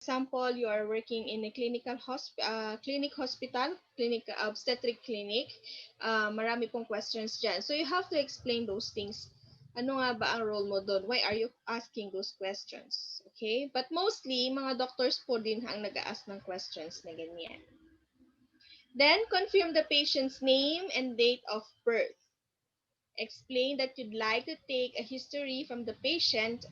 example, you are working in a clinic hospital, clinic obstetric clinic, marami pong questions dyan. So you have to explain those things. Ano nga ba ang role mo doon? Why are you asking those questions? Okay? But mostly, mga doctors po din ang nag-a-ask ng questions na ganyan. Then, confirm the patient's name and date of birth. Explain that you'd like to take a history from the patient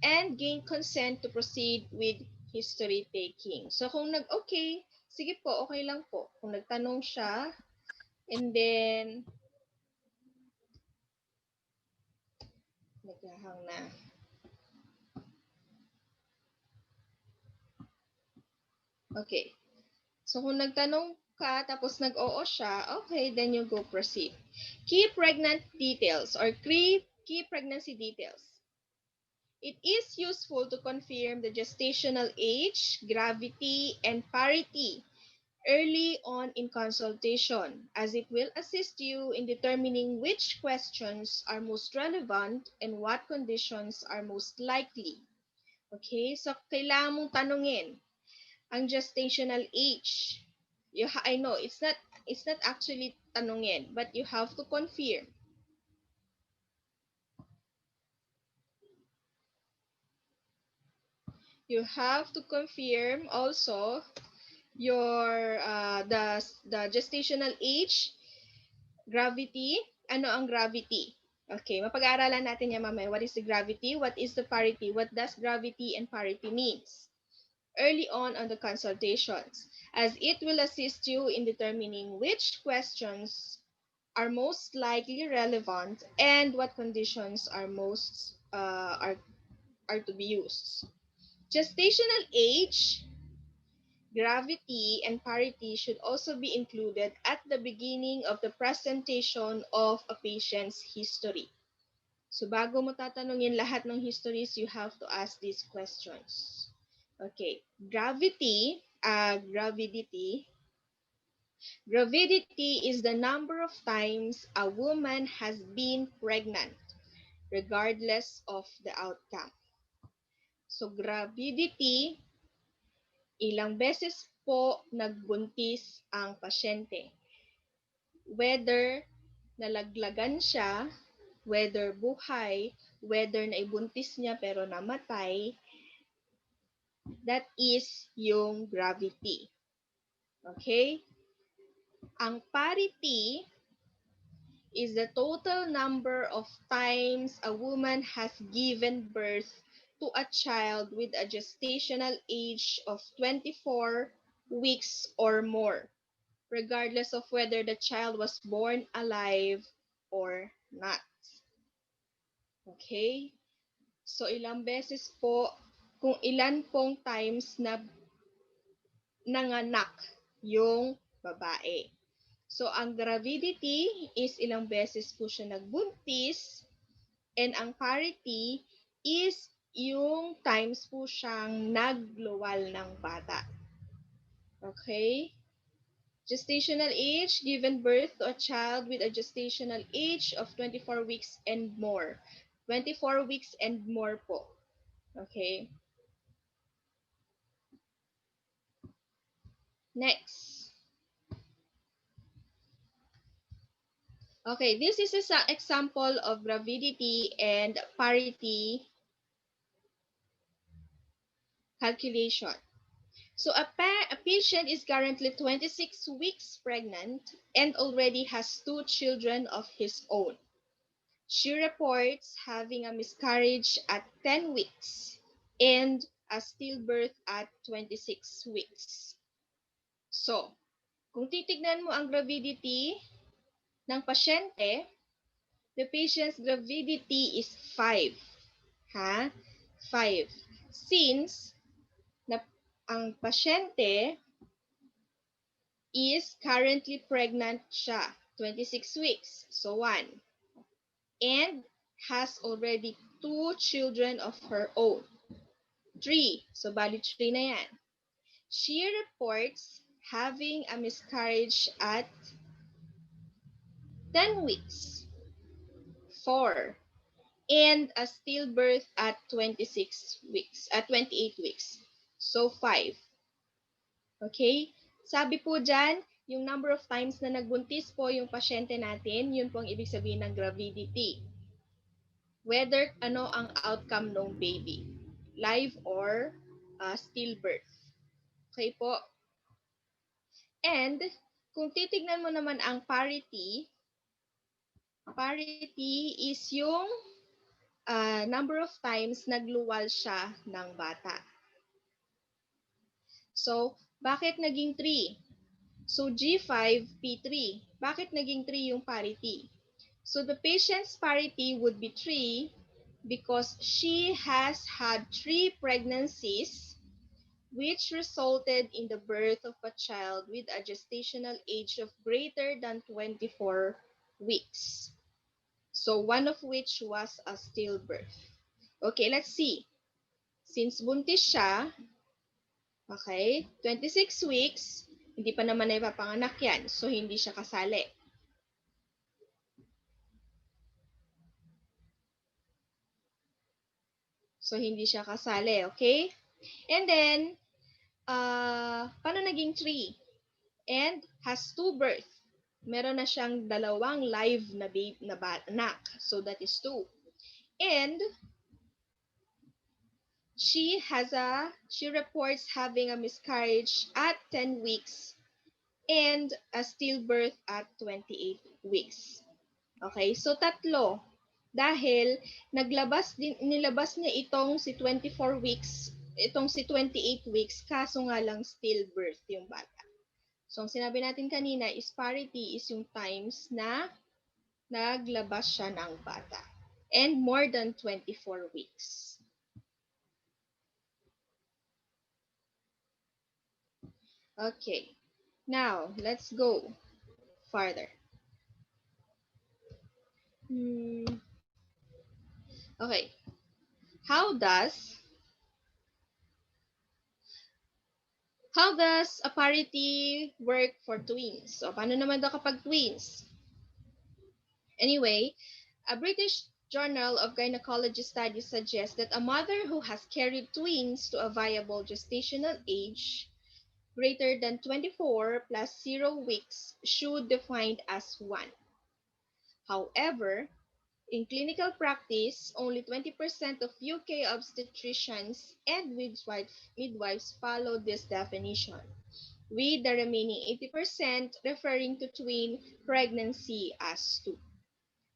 and gain consent to proceed with history taking. So, kung okay, sige po, okay lang po. Kung nagtanong siya, and then, naghahang na. Okay. So, kung nagtanong ka, tapos nag-oo siya, okay, then you go proceed. Key pregnant details or key pregnancy details. It is useful to confirm the gestational age, gravity, and parity early on in consultation, as it will assist you in determining which questions are most relevant and what conditions are most likely. Okay? So, kailangan mong tanungin ang gestational age. I know it's not actually tanungin, but you have to confirm. You have to confirm also your the gestational age, gravity. Ano ang gravity? Okay, mapag-aaralan natin yan mamaya. What is the gravity? What is the parity? What does gravity and parity means? Early on the consultations, as it will assist you in determining which questions are most likely relevant and what conditions are most are to be used. Gestational age, gravity, and parity should also be included at the beginning of the presentation of a patient's history. So bago mo tatanungin lahat ng histories, you have to ask these questions. Okay, gravidity is the number of times a woman has been pregnant, regardless of the outcome. So gravidity, ilang beses po nagbuntis ang pasyente. Whether nalaglagan siya, whether buhay, whether naibuntis niya pero namatay, that is yung gravity. Okay? Ang parity is the total number of times a woman has given birth to a child with a gestational age of 24 weeks or more, regardless of whether the child was born alive or not. Okay? So, ilang beses po, kung ilan pong times na nanganak yung babae. So, ang gravidity is ilang beses po siya nagbuntis, and ang parity is yung times po siyang nagluwal ng bata. Okay? Gestational age, given birth to a child with a gestational age of 24 weeks and more. 24 weeks and more po. Okay? Next. Okay, this is an example of gravidity and parity calculation. So a patient is currently 26 weeks pregnant and already has 2 children of his own. She reports having a miscarriage at 10 weeks and a stillbirth at 26 weeks. So, kung titignan mo ang gravidity ng pasyente, the patient's gravidity is 5. Ha? 5. Since na ang pasyente is currently pregnant siya, 26 weeks. So 1. And has already 2 children of her own. 3. So bali 3 na yan. She reports having a miscarriage at 10 weeks. 4. And a stillbirth at 26 weeks, at 28 weeks. So, 5. Okay? Sabi po dyan, yung number of times na nagbuntis po yung pasyente natin, yun po ang ibig sabihin ng gravidity. Whether ano ang outcome ng baby, live or stillbirth. Okay po? And, kung titignan mo naman ang parity is yung number of times nagluwal siya ng bata. So, bakit naging 3? So, G5, P3. Bakit naging 3 yung parity? So, the patient's parity would be 3 because she has had 3 pregnancies which resulted in the birth of a child with a gestational age of greater than 24 weeks. So, one of which was a stillbirth. Okay, let's see. Since buntis siya, okay, 26 weeks, hindi pa naman na ipapanganak yan. So, hindi siya kasali. So, hindi siya kasali, okay? And then, paano naging 3? And has 2 birth. Meron na siyang dalawang live na anak. So, that is 2. And, she reports having a miscarriage at 10 weeks and a stillbirth at 28 weeks. Okay, so tatlo. Dahil nilabas niya itong si 24 weeks, itong si 28 weeks, kaso nga lang stillbirth yung bata. So, ang sinabi natin kanina is parity is yung times na naglabas siya ng bata. And more than 24 weeks. Okay. Now, let's go farther. Okay. How does a parity work for twins? So, paano naman daw kapag twins? Anyway, a British Journal of Gynecology Studies suggests that a mother who has carried twins to a viable gestational age greater than 24 plus 0 weeks should defined as 1. However, in clinical practice, only 20% of UK obstetricians and midwives follow this definition, with the remaining 80% referring to twin pregnancy as 2.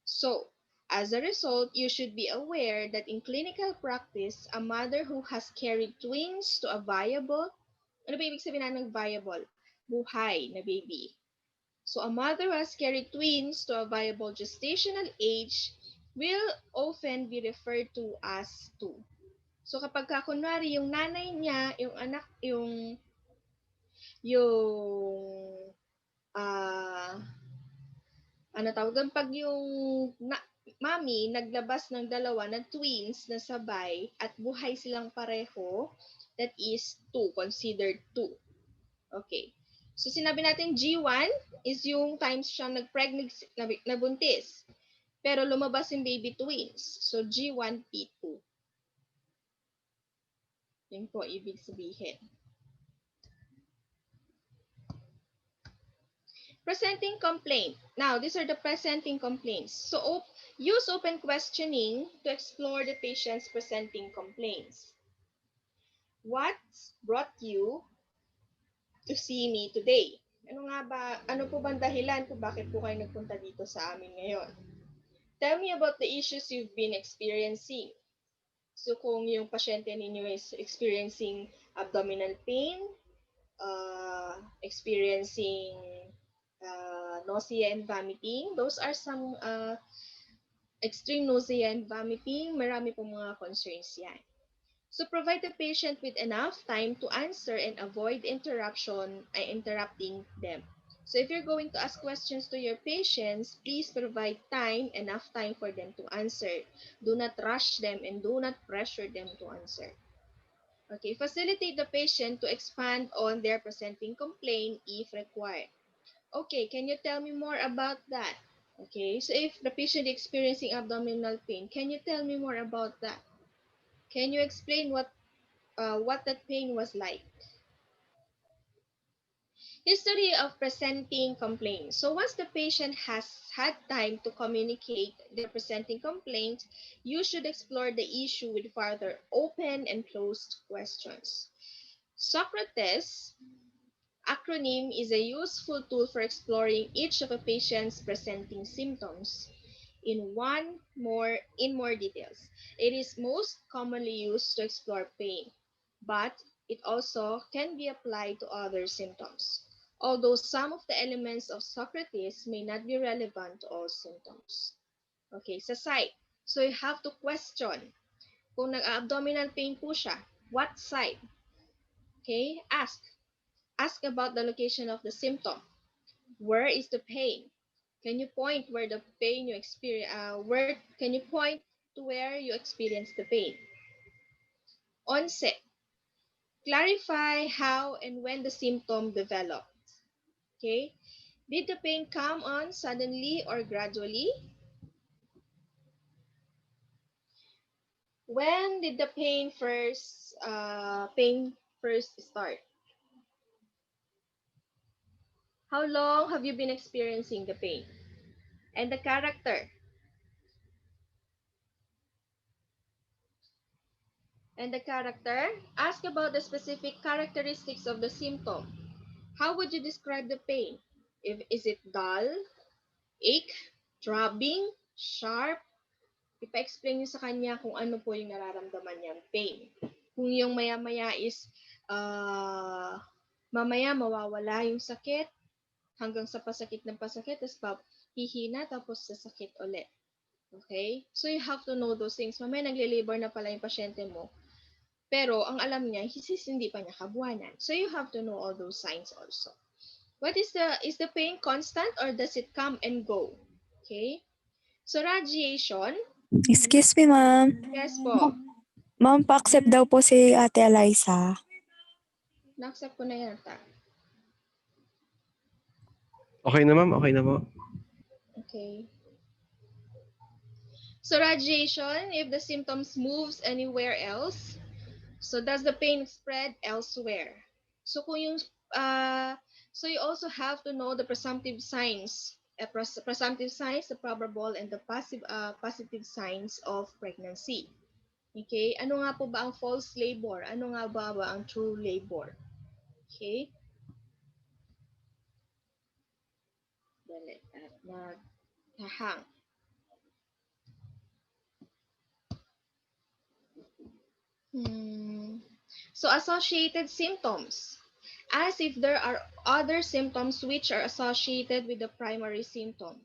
So, as a result, you should be aware that in clinical practice, a mother who has carried twins to a viable, ano ba ibig sabihin ng viable? Buhay na baby. So, a mother who has carried twins to a viable gestational age will often be referred to as 2. So, kapag kunwari yung nanay niya, yung anak, ah, ano tawag doon, pag yung mami naglabas ng dalawa na twins na sabay at buhay silang pareho, that is 2, considered 2. Okay. So, sinabi natin G1 is yung times siyang nabuntis. Pero lumabas yung baby twins. So, G1, P2. Yun po ibig sabihin. Presenting complaint. Now, these are the presenting complaints. So, use open questioning to explore the patient's presenting complaints. What brought you to see me today? Ano po bang dahilan kung bakit po kayo nagpunta dito sa amin ngayon? Tell me about the issues you've been experiencing. So, kung yung pasyente ninyo is experiencing abdominal pain, experiencing nausea and vomiting, those are some extreme nausea and vomiting, marami pong mga concerns yan. So, provide the patient with enough time to answer and avoid interrupting them. So, if you're going to ask questions to your patients, please provide enough time for them to answer. Do not rush them and do not pressure them to answer. Okay, facilitate the patient to expand on their presenting complaint if required. Okay, can you tell me more about that? Okay, so if the patient is experiencing abdominal pain, can you tell me more about that? Can you explain what what that pain was like. History of presenting complaints. So once the patient has had time to communicate their presenting complaint, you should explore the issue with further open and closed questions. Socrates acronym is a useful tool for exploring each of a patient's presenting symptoms in more details. It is most commonly used to explore pain, but it also can be applied to other symptoms. Although some of the elements of Socrates may not be relevant to all symptoms. Okay, sa site. So you have to question kung nag-abdominal pain po siya, what side? Okay, ask. Ask about the location of the symptom. Where is the pain? Can you point where the pain you experience? Where can you point to where you experience the pain? Onset. Clarify how and when the symptom developed. Okay. Did the pain come on suddenly or gradually? When did the pain first start? How long have you been experiencing the pain? And the character. And the character. Ask about the specific characteristics of the symptom. How would you describe the pain? Is it dull, ache, throbbing, sharp? Ipa-explain niyo sa kanya kung ano po yung nararamdaman niyang pain. Kung yung maya-maya is mamaya mawawala yung sakit hanggang sa pasakit ng pasakit, tapos hihina, tapos sasakit ulit. Okay? So you have to know those things. Mamaya nagle-labor na pala yung pasyente mo. Pero ang alam niya, hindi pa niya kabuanan. So you have to know all those signs also. What is the pain constant or does it come and go? Okay? So radiation. Excuse me, ma'am. Yes po. Ma'am, pa-accept daw po si Ate Eliza. Na-accept ko na yata. Okay na, ma'am. Okay na po. Okay. So radiation, if the symptoms moves anywhere else, so does the pain spread elsewhere? So kung yung so you also have to know the presumptive signs, presumptive signs, the probable and the positive signs of pregnancy. Okay? Ano nga po ba ang false labor? Ano nga ba ang true labor? Okay? Dali. At naghahang. So associated symptoms. As if there are other symptoms which are associated with the primary symptom.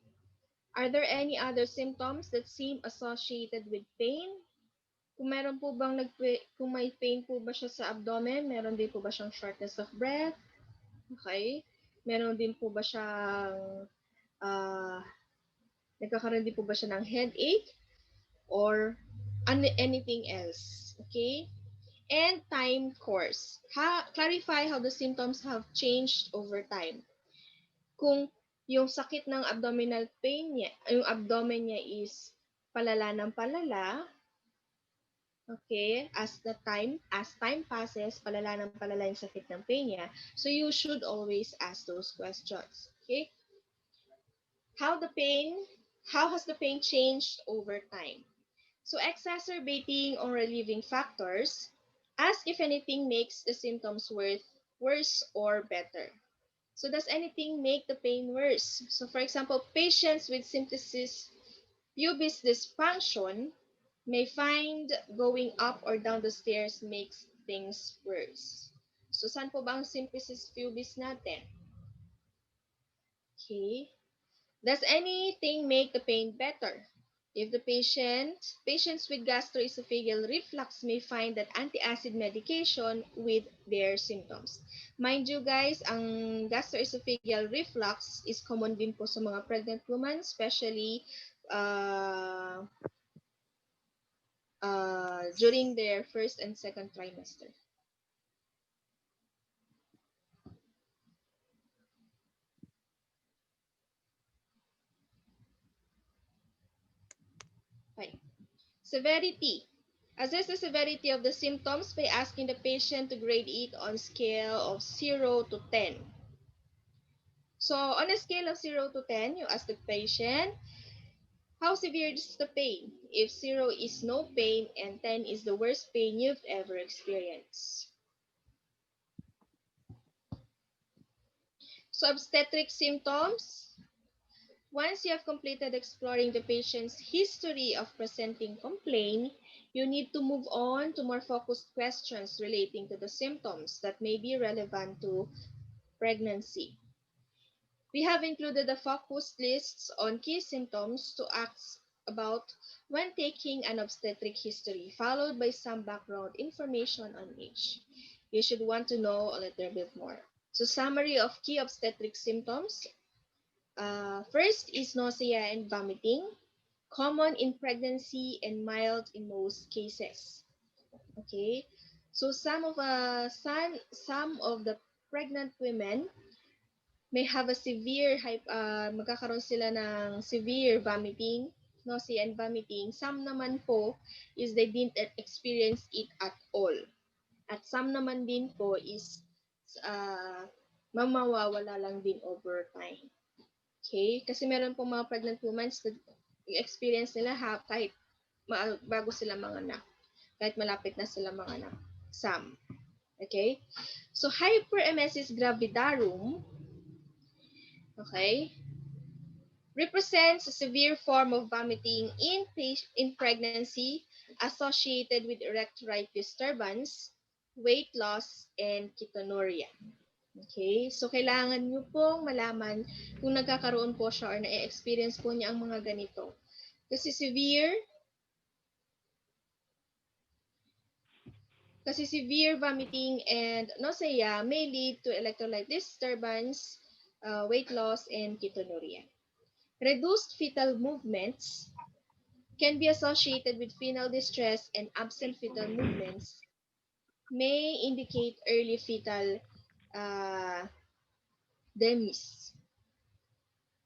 Are there any other symptoms that seem associated with pain? Kung meron po bang kung may pain po ba siya sa abdomen, meron din po ba siyang shortness of breath? Okay? Meron din po ba siyang nagkakaroon din po ba siya ng headache or anything else? Okay? And time course. Clarify how the symptoms have changed over time. Kung yung sakit ng abdominal pain niya, yung abdomen niya is palala ng palala, okay, as time passes, palala ng palala yung sakit ng pain niya, so you should always ask those questions. Okay? How has the pain changed over time? So exacerbating or relieving factors, ask if anything makes the symptoms worse or better. So does anything make the pain worse? So for example, patients with symphysis pubis dysfunction may find going up or down the stairs makes things worse. So saan po ba ang symphysis pubis natin? Okay. Does anything make the pain better? If the patients with gastroesophageal reflux may find that anti-acid medication with their symptoms. Mind you guys, ang gastroesophageal reflux is common din po sa mga pregnant women, especially during their first and second trimester. Okay. Severity. Assess the severity of the symptoms by asking the patient to grade it on scale of 0 to 10. So on a scale of 0 to 10, you ask the patient, how severe is the pain? If 0 is no pain and 10 is the worst pain you've ever experienced. So obstetric symptoms. Once you have completed exploring the patient's history of presenting complaint, you need to move on to more focused questions relating to the symptoms that may be relevant to pregnancy. We have included a focused lists on key symptoms to ask about when taking an obstetric history, followed by some background information on each. You should want to know a little bit more. So summary of key obstetric symptoms. First is nausea and vomiting, common in pregnancy and mild in most cases. Okay, so some of the pregnant women may have a magkakaroon sila ng severe vomiting, nausea and vomiting. Some naman po is they didn't experience it at all. At some naman din po is uh, mamawawala lang din over time. Okay? Kasi meron po mga pregnant women na experience nila kahit bago sila manganak. Kahit malapit na sila manganak. Some. Okay? So, hyperemesis gravidarum, okay, represents a severe form of vomiting in pregnancy associated with erectile disturbance, weight loss, and ketonuria. Okay? So, kailangan nyo pong malaman kung nagkakaroon po siya or na-experience po niya ang mga ganito. Kasi severe vomiting and nausea may lead to electrolyte disturbance, weight loss, and ketonuria. Reduced fetal movements can be associated with fetal distress, and absent fetal movements may indicate early fetal uh, demise.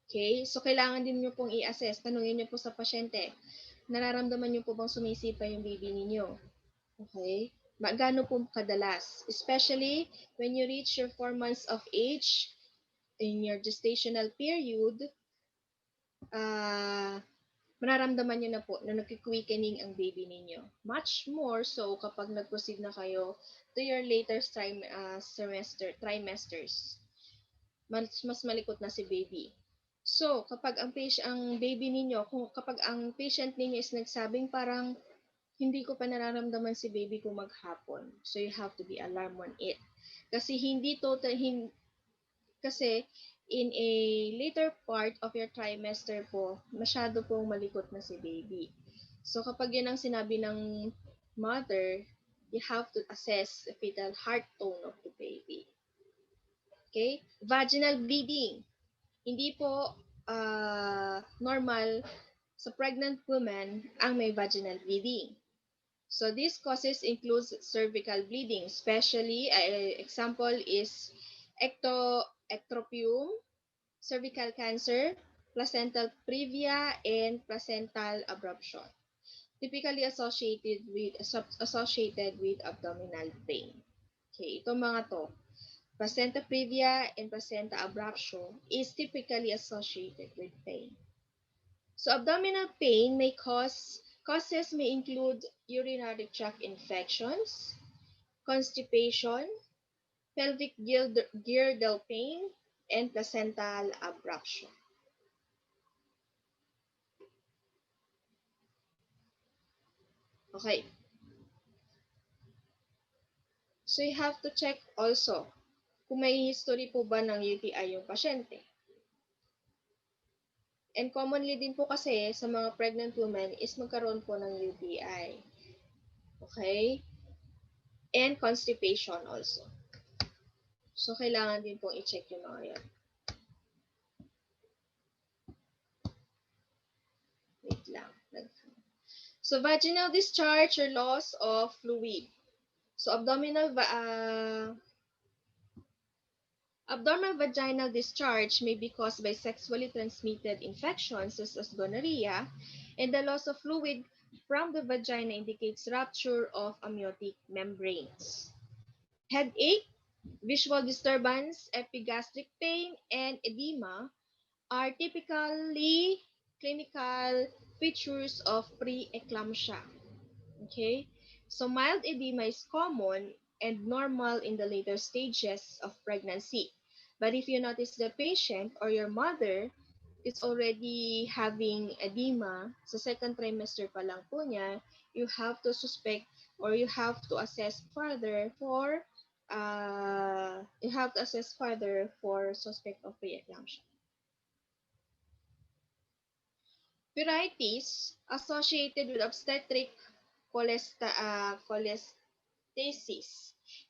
Okay? So, kailangan din nyo pong i-assess. Tanungin nyo po sa pasyente, nararamdaman nyo po bang sumisipa yung baby ninyo? Okay? Magano po kadalas? Especially when you reach your 4 months of age, in your gestational period, mararamdaman nyo na po na nag-quickening ang baby ninyo. Much more so kapag nag-proceed na kayo to your later trimesters. Mas malikot na si baby. So, kapag ang baby ninyo, kapag ang patient ninyo is nagsabing parang hindi ko pa nararamdaman si baby ko maghapon. So, you have to be alarmed on it. Kasi kasi in a later part of your trimester po, masyado pong malikot na si baby. So, kapag yun ang sinabi ng mother, you have to assess the fetal heart tone of the baby. Okay? Vaginal bleeding. Hindi po normal sa pregnant woman ang may vaginal bleeding. So these causes includes cervical bleeding, especially example is ectropium, cervical cancer, placental previa, and placental abruption. Typically associated with abdominal pain. Okay, itong mga to, placenta previa and placenta abruption is typically associated with pain. So abdominal pain causes may include urinary tract infections, constipation, pelvic girdle pain, and placental abruption. Okay. So you have to check also kung may history po ba ng UTI yung pasyente. And commonly din po kasi sa mga pregnant women is magkaroon po ng UTI. Okay? And constipation also. So, kailangan din pong i-check yung mga yun. Wait lang. So, vaginal discharge or loss of fluid. So, abdominal vaginal discharge may be caused by sexually transmitted infections such as gonorrhea, and the loss of fluid from the vagina indicates rupture of amniotic membranes. Headache, visual disturbance, epigastric pain, and edema are typically clinical features of preeclampsia. Okay? So mild edema is common and normal in the later stages of pregnancy. But if you notice the patient or your mother is already having edema sa second trimester pa lang po niya, you have to suspect or you have to assess further for suspect of preeclampsia. Pruritus associated with obstetric cholestasis,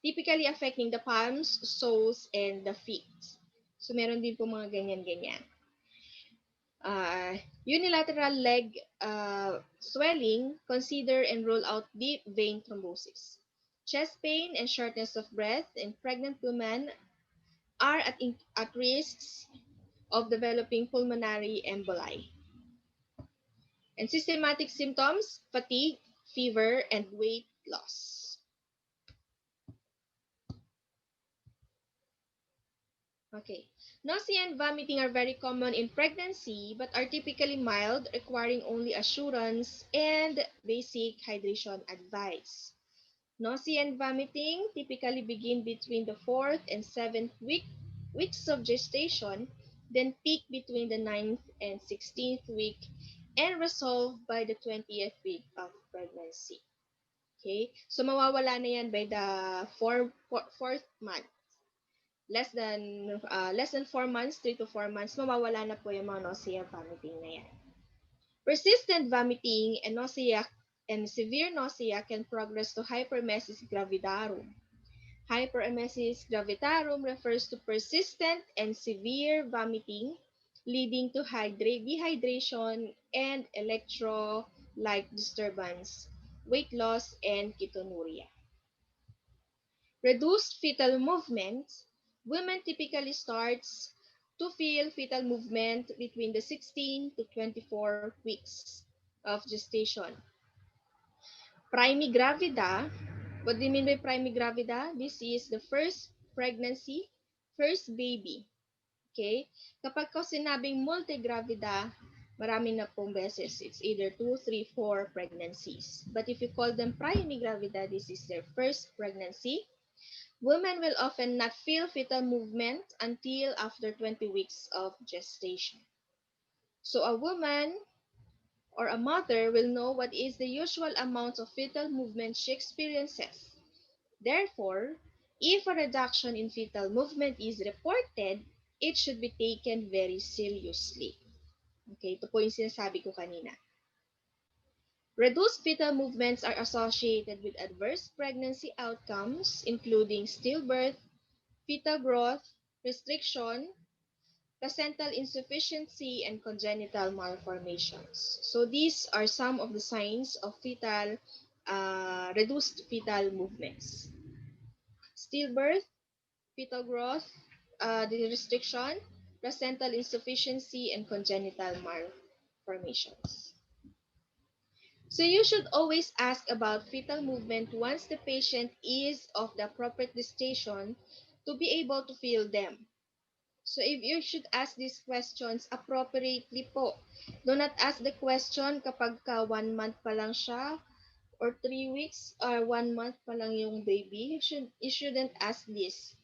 typically affecting the palms, soles, and the feet. So, meron din po mga ganyan-ganyan. Unilateral leg swelling, consider and rule out deep vein thrombosis. Chest pain and shortness of breath in pregnant women are at risks of developing pulmonary emboli. And systematic symptoms, fatigue, fever, and weight loss. Okay. Nausea and vomiting are very common in pregnancy but are typically mild, requiring only assurance and basic hydration advice. Nausea and vomiting typically begin between the 4th and 7th weeks of gestation, then peak between the 9th and 16th week, and resolve by the 20th week of pregnancy. Okay? So, mawawala na yan by the fourth month. Less than 4 months, 3 to 4 months, mawawala na po yung mga nausea, vomiting na yan. Persistent vomiting and severe nausea can progress to hyperemesis gravidarum. Hyperemesis gravidarum refers to persistent and severe vomiting leading to dehydration and electrolyte disturbance, weight loss, and ketonuria. Reduced fetal movement. Women typically starts to feel fetal movement between the 16 to 24 weeks of gestation. Primigravida. What do you mean by primigravida? This is the first pregnancy, first baby. Okay? Kapag ko sinabing multigravida, marami na pong beses. It's either 2, 3, 4 pregnancies. But if you call them primigravida, this is their first pregnancy. Women will often not feel fetal movement until after 20 weeks of gestation. So a woman or a mother will know what is the usual amount of fetal movement she experiences. Therefore, if a reduction in fetal movement is reported, it should be taken very seriously. Okay, ito po yung sinasabi ko kanina. Reduced fetal movements are associated with adverse pregnancy outcomes, including stillbirth, fetal growth, restriction, placental insufficiency, and congenital malformations. So these are some of the signs of reduced fetal movements. Stillbirth, fetal growth, the restriction, placental insufficiency, and congenital malformations. So you should always ask about fetal movement once the patient is of the appropriate gestation to be able to feel them. So if you should ask these questions appropriately po. Do not ask the question kapag ka 1 month pa lang siya or 3 weeks or 1 month pa lang yung baby. You shouldn't ask this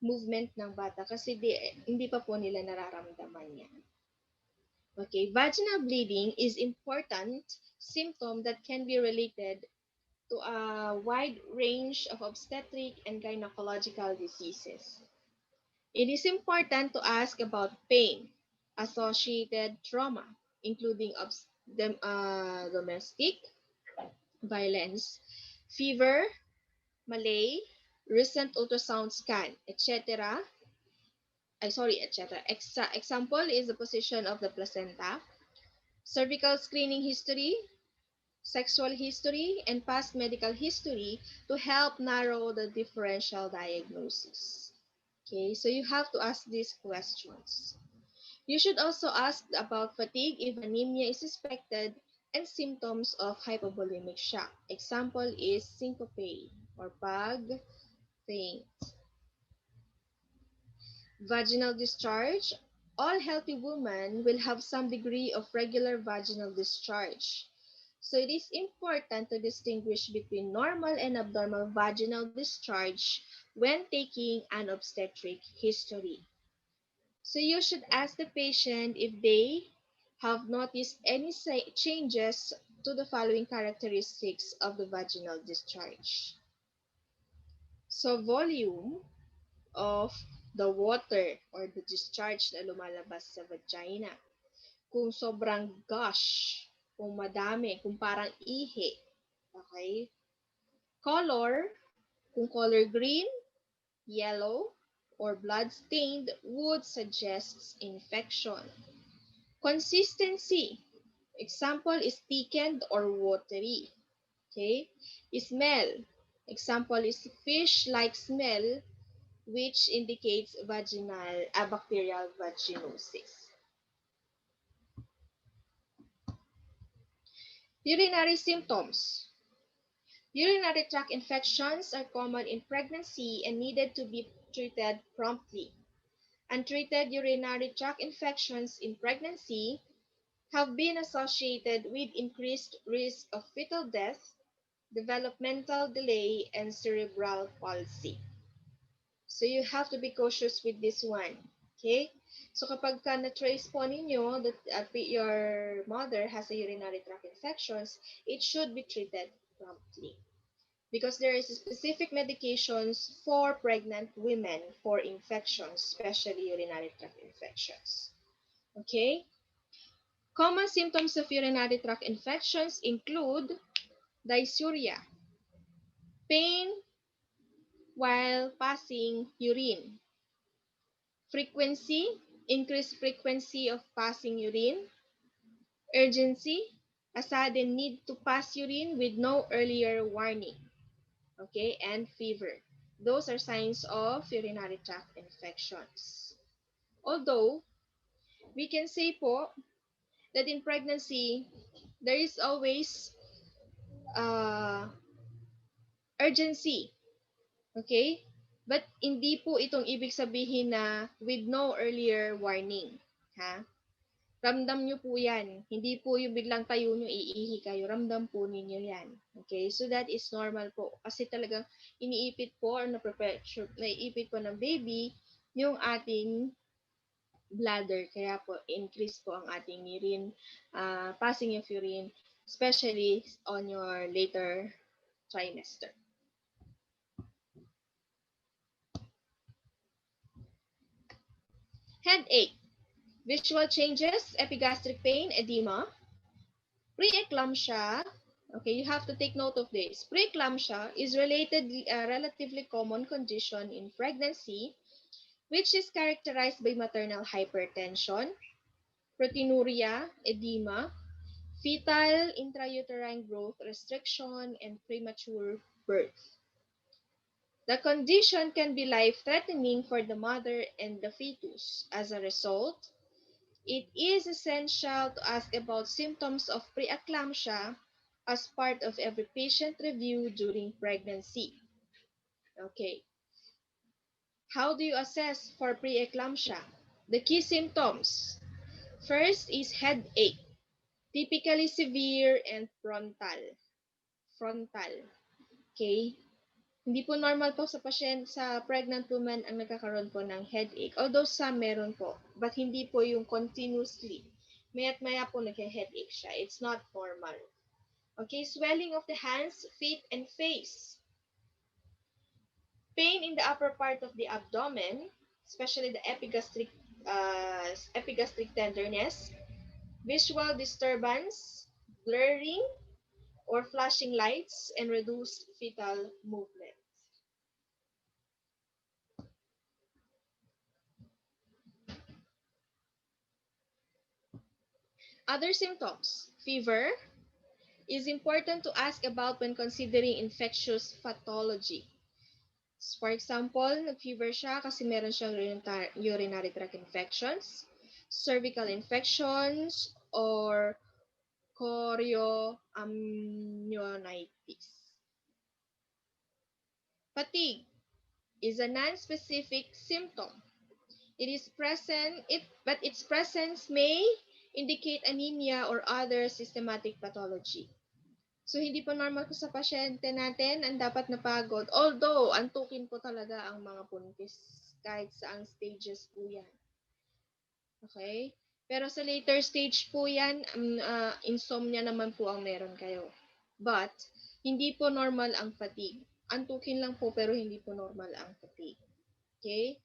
movement ng bata kasi hindi pa po nila nararamdaman yan. Okay, vaginal bleeding is important symptom that can be related to a wide range of obstetric and gynecological diseases. It is important to ask about pain, associated trauma, including domestic violence, fever, malay, recent ultrasound scan, etc. Etc. Example is the position of the placenta, cervical screening history, sexual history, and past medical history to help narrow the differential diagnosis. Okay, so you have to ask these questions. You should also ask about fatigue if anemia is suspected and symptoms of hypovolemic shock. Example is syncope or pag-faint. Vaginal discharge. All healthy women will have some degree of regular vaginal discharge. So it is important to distinguish between normal and abnormal vaginal discharge when taking an obstetric history. So you should ask the patient if they have noticed any changes to the following characteristics of the vaginal discharge. So volume of the water or the discharge na lumalabas sa vagina. Kung sobrang gush, kung madami, kung parang ihi. Okay? Color, kung color green, yellow, or blood-stained would suggest infection. Consistency. Example is thickened or watery. Okay? Smell. Example is fish-like smell which indicates bacterial vaginosis. Urinary symptoms. Urinary tract infections are common in pregnancy and needed to be treated promptly. Untreated urinary tract infections in pregnancy have been associated with increased risk of fetal death, developmental delay, and cerebral palsy. So you have to be cautious with this one. Okay? So kapag ka na-trace po ninyo that your mother has a urinary tract infections, it should be treated promptly. Because there is specific medications for pregnant women for infections, especially urinary tract infections. Okay? Common symptoms of urinary tract infections include dysuria, pain while passing urine, frequency, increased frequency of passing urine, urgency, a sudden need to pass urine with no earlier warning, okay, and fever. Those are signs of urinary tract infections. Although, we can say po that in pregnancy, there is always uh, urgency, okay? But hindi po itong ibig sabihin na with no earlier warning, ha? Ramdam nyo po yan. Hindi po yung biglang tayo nyo, iihi kayo. Ramdam po ninyo yan. Okay? So that is normal po. Kasi talagang iniipit po or naiipit po ng baby yung ating bladder. Kaya po, increase po ang ating urine, passing of urine, especially on your later trimester. Headache, visual changes, epigastric pain, edema, preeclampsia. Okay, you have to take note of this. Preeclampsia is related a relatively common condition in pregnancy, which is characterized by maternal hypertension, proteinuria, edema, fetal intrauterine growth restriction, and premature birth. The condition can be life-threatening for the mother and the fetus. As a result, it is essential to ask about symptoms of preeclampsia as part of every patient review during pregnancy. Okay. How do you assess for preeclampsia? The key symptoms. First is headache, typically severe and frontal. Frontal. Okay? Hindi po normal po sa sa pregnant woman ang nagkakaroon po ng headache. Although some meron po, but hindi po yung continuously. Maya't maya po naghe-headache siya. It's not normal. Okay, swelling of the hands, feet, and face. Pain in the upper part of the abdomen, especially the epigastric tenderness, visual disturbance, blurring, or flashing lights, and reduced fetal movement. Other symptoms. Fever is important to ask about when considering infectious pathology. For example, nag-fever siya kasi meron siyang urinary tract infections, cervical infections, or chorioamnionitis. Fatigue is a non-specific symptom. It is present, but its presence may indicate anemia or other systematic pathology. So, hindi po normal po sa pasyente natin ang dapat napagod. Although, antukin po talaga ang mga buntis kahit saang stages po yan. Okay? Pero sa later stage po yan, insomnia naman po ang meron kayo. But, hindi po normal ang fatigue. Antukin lang po pero hindi po normal ang fatigue. Okay?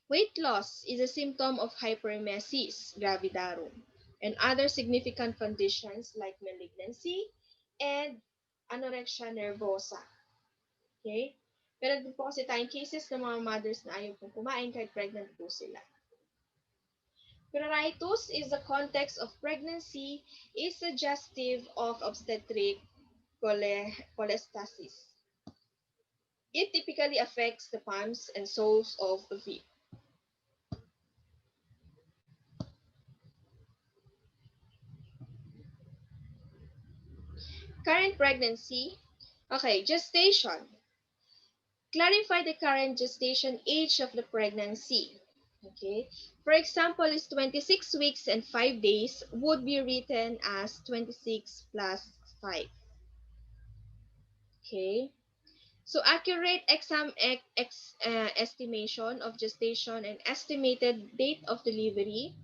Weight loss is a symptom of hyperemesis gravidarum and other significant conditions like malignancy and anorexia nervosa. Okay? Pero din po kasi tayong cases ng mga mothers na ayaw pong kumain kahit pregnant po sila. Pruritus is the context of pregnancy is suggestive of obstetric cholestasis. It typically affects the palms and soles of the feet. Current pregnancy. Okay, gestation. Clarify the current gestation age of the pregnancy. Okay. For example, is 26 weeks and 5 days would be written as 26 plus 5. Okay. So accurate estimation of gestation and estimated date of delivery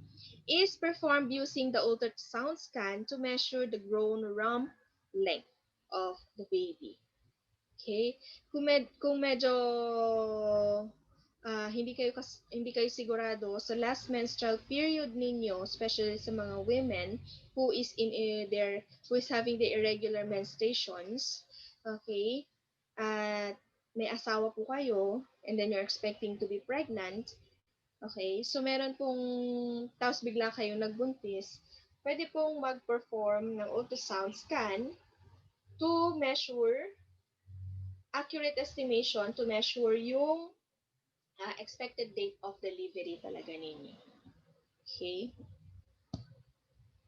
is performed using the ultrasound scan to measure the grown rump length of the baby. Okay? Kung medyo hindi kayo sigurado sa last menstrual period ninyo, especially sa mga women who is who is having the irregular menstruations, okay? At may asawa po kayo and then you're expecting to be pregnant, okay? So meron pong tapos bigla kayong nagbuntis, pwede pong mag-perform ng ultrasound scan to measure accurate estimation to measure yung expected date of delivery talaga ninyo. Okay?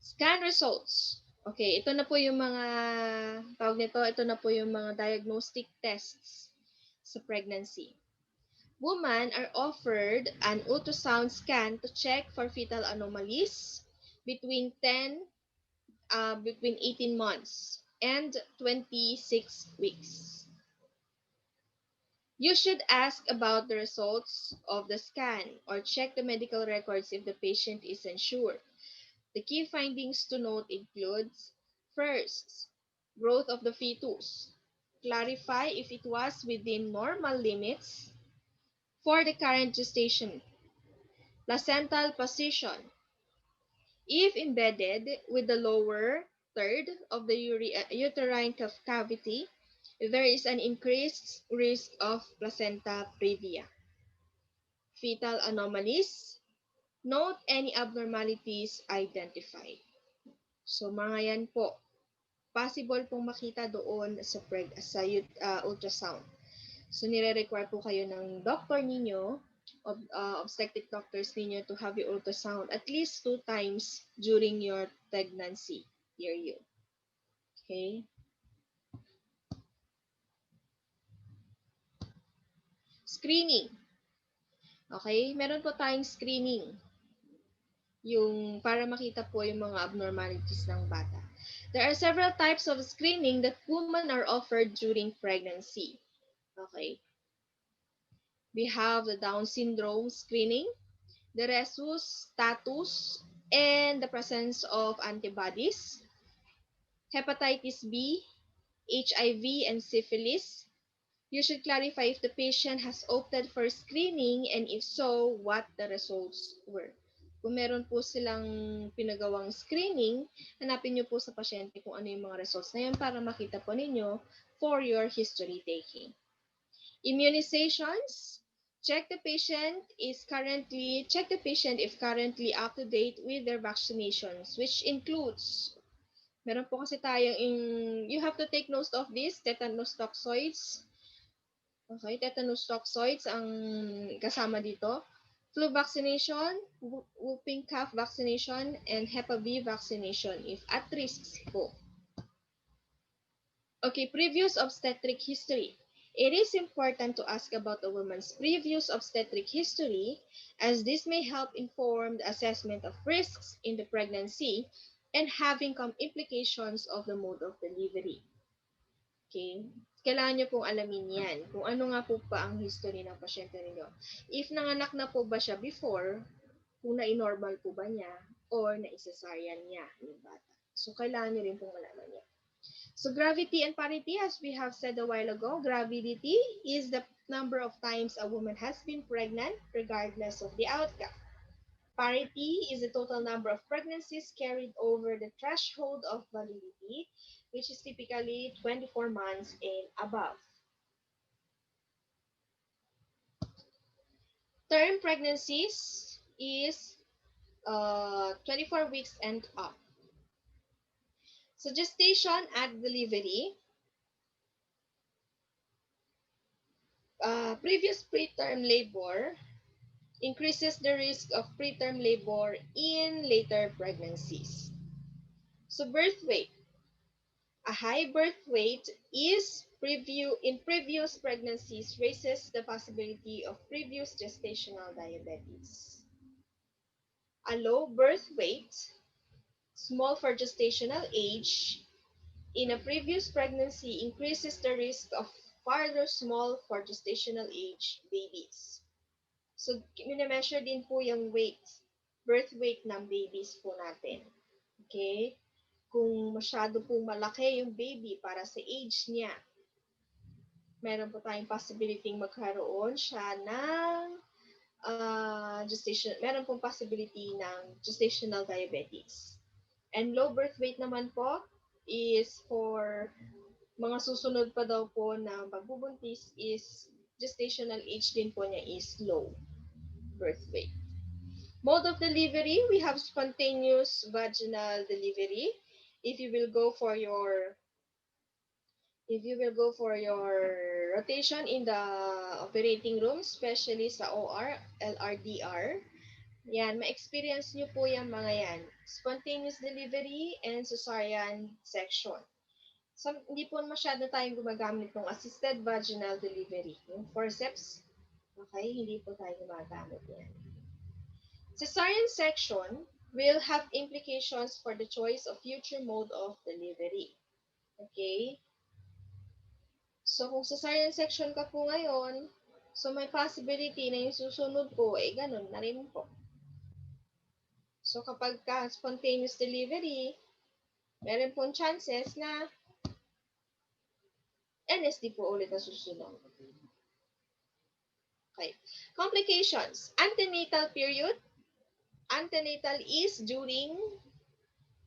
Scan results. Okay, ito na po yung mga tawag nito, ito na po yung mga diagnostic tests sa pregnancy. Women are offered an ultrasound scan to check for fetal anomalies between 18 months and 26 weeks. You should ask about the results of the scan or check the medical records if the patient is unsure. The key findings to note includes, first, growth of the fetus. Clarify if it was within normal limits for the current gestation. Placental position. If embedded with the lower third of the uterine cavity, there is an increased risk of placenta previa. Fetal anomalies. Note any abnormalities identified. So, mga yan po. Possible pong makita doon sa ultrasound. So, nire-require po kayo ng doctor ninyo, obstetric doctors ninyo to have your ultrasound at least 2 times during your pregnancy period. Okay? Screening. Okay? Meron po tayong screening. Yung para makita po yung mga abnormalities ng bata. There are several types of screening that women are offered during pregnancy. Okay. We have the Down syndrome screening, the rhesus status, and the presence of antibodies, hepatitis B, HIV, and syphilis. You should clarify if the patient has opted for screening and if so, what the results were. Kung meron po silang pinagawang screening, hanapin niyo po sa pasyente kung ano yung mga results na yun para makita po ninyo for your history taking. Immunizations. Check the patient if currently up to date with their vaccinations, which includes, meron po kasi tayong you have to take note of this, tetanus toxoids. Okay, tetanus toxoids ang kasama dito. flu vaccination, whooping cough vaccination, and Hep B vaccination if at risk po. Okay, previous obstetric history. It is important to ask about a woman's previous obstetric history, as this may help inform the assessment of risks in the pregnancy and having implications of the mode of delivery. Okay? Kailangan nyo pong alamin yan, kung ano nga po pa ang history ng pasyente ninyo. If nanganak na po ba siya before, kung na-normal po ba niya, or na-cesarean niya yung bata. So, kailangan nyo rin pong malaman yan. So gravity and parity, as we have said a while ago, gravidity is the number of times a woman has been pregnant, regardless of the outcome. Parity is the total number of pregnancies carried over the threshold of validity, which is typically 24 months and above. Term pregnancies is 24 weeks and up. So gestation at delivery, previous preterm labor increases the risk of preterm labor in later pregnancies. So birth weight. A high birth weight is in previous pregnancies raises the possibility of previous gestational diabetes. A low birth weight, small for gestational age, in a previous pregnancy increases the risk of further small for gestational age babies. So, mini-measure din po yung weight, birth weight ng babies po natin. Okay? Kung masyado po malaki yung baby para sa age niya, meron po tayong possibility magkaroon siya ng meron pong possibility ng gestational diabetes. And low birth weight naman po is for mga susunod pa daw po na pagbubuntis is gestational age din po niya is low birth weight. Mode of delivery, we have spontaneous vaginal delivery. If you will go for your rotation in the operating room, especially sa OR, LRDR, yan, ma-experience nyo po yung mga yan. Spontaneous delivery and cesarean section. So, hindi po masyado tayong gumagamit ng assisted vaginal delivery. Yung forceps, okay, hindi po tayo gumagamit yan. Cesarean section will have implications for the choice of future mode of delivery. Okay? So, kung cesarean section ka po ngayon, so may possibility na yung susunod po, ganun na rin po. So, kapag ka spontaneous delivery, meron pong chances na NSD po ulit na susunod. Okay. Complications. Antenatal period. Antenatal is during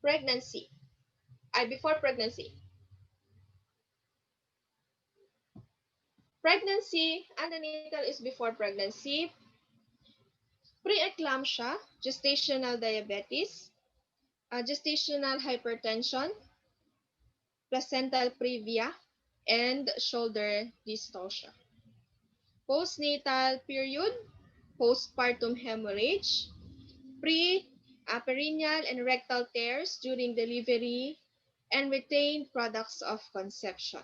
pregnancy. Before pregnancy. Pregnancy, antenatal is before pregnancy. Preeclampsia, gestational diabetes, gestational hypertension, placental previa, and shoulder dystocia. Postnatal period, postpartum hemorrhage, perineal and rectal tears during delivery, and retained products of conception.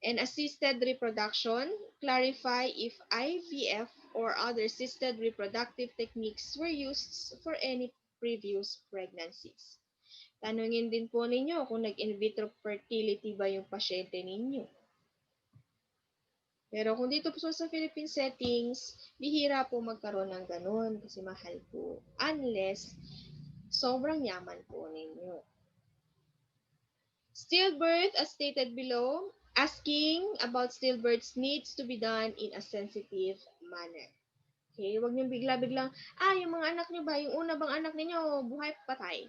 And assisted reproduction, clarify if IVF or other assisted reproductive techniques were used for any previous pregnancies. Tanungin din po ninyo kung nag-in vitro fertility ba yung pasyente ninyo. Pero kung dito po sa Philippine settings, bihira po magkaroon ng ganun kasi mahal po. Unless, sobrang yaman po ninyo. Stillbirth, as stated below, asking about stillbirths needs to be done in a sensitive manner. Okay, huwag niyong bigla-biglang, yung mga anak niyo ba, yung una bang anak niyo buhay patay?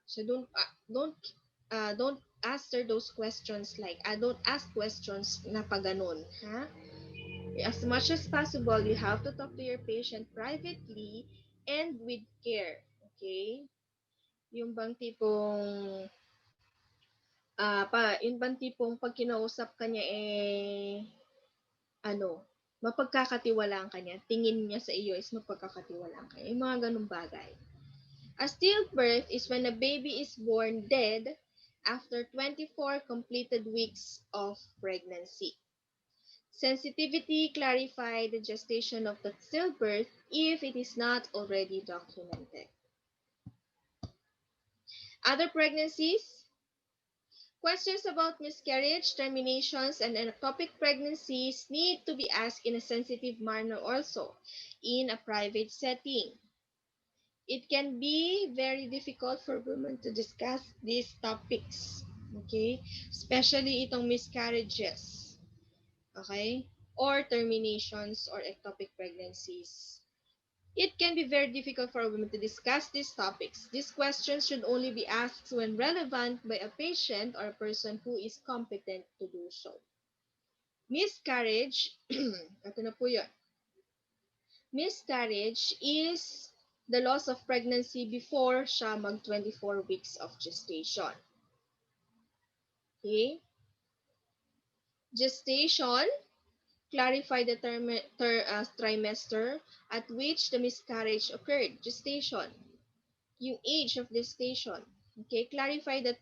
So don't answer those questions like, don't ask questions na pa ganun, ha? As much as possible, you have to talk to your patient privately and with care. Okay? Yung bang tipong yung bang tipong pag kinausap ka niya ano, mapagkakatiwalaan ka niya, tingin niya sa iyo is mapagkakatiwalaan ka niya. Yung mga ganung bagay. A stillbirth is when a baby is born dead after 24 completed weeks of pregnancy. Sensitivity clarify the gestation of the stillbirth if it is not already documented. Other pregnancies. Questions about miscarriage, terminations, and ectopic pregnancies need to be asked in a sensitive manner also in a private setting. It can be very difficult for women to discuss these topics. Okay? Especially itong miscarriages. Okay? Or terminations or ectopic pregnancies. It can be very difficult for a woman to discuss these topics. These questions should only be asked when relevant by a patient or a person who is competent to do so. Miscarriage, ito na po yun. Miscarriage is the loss of pregnancy before siya mag 24 weeks of gestation. Okay? Gestation, clarify the trimester at which the miscarriage occurred. Gestation, yung age of gestation. Okay? Clarify the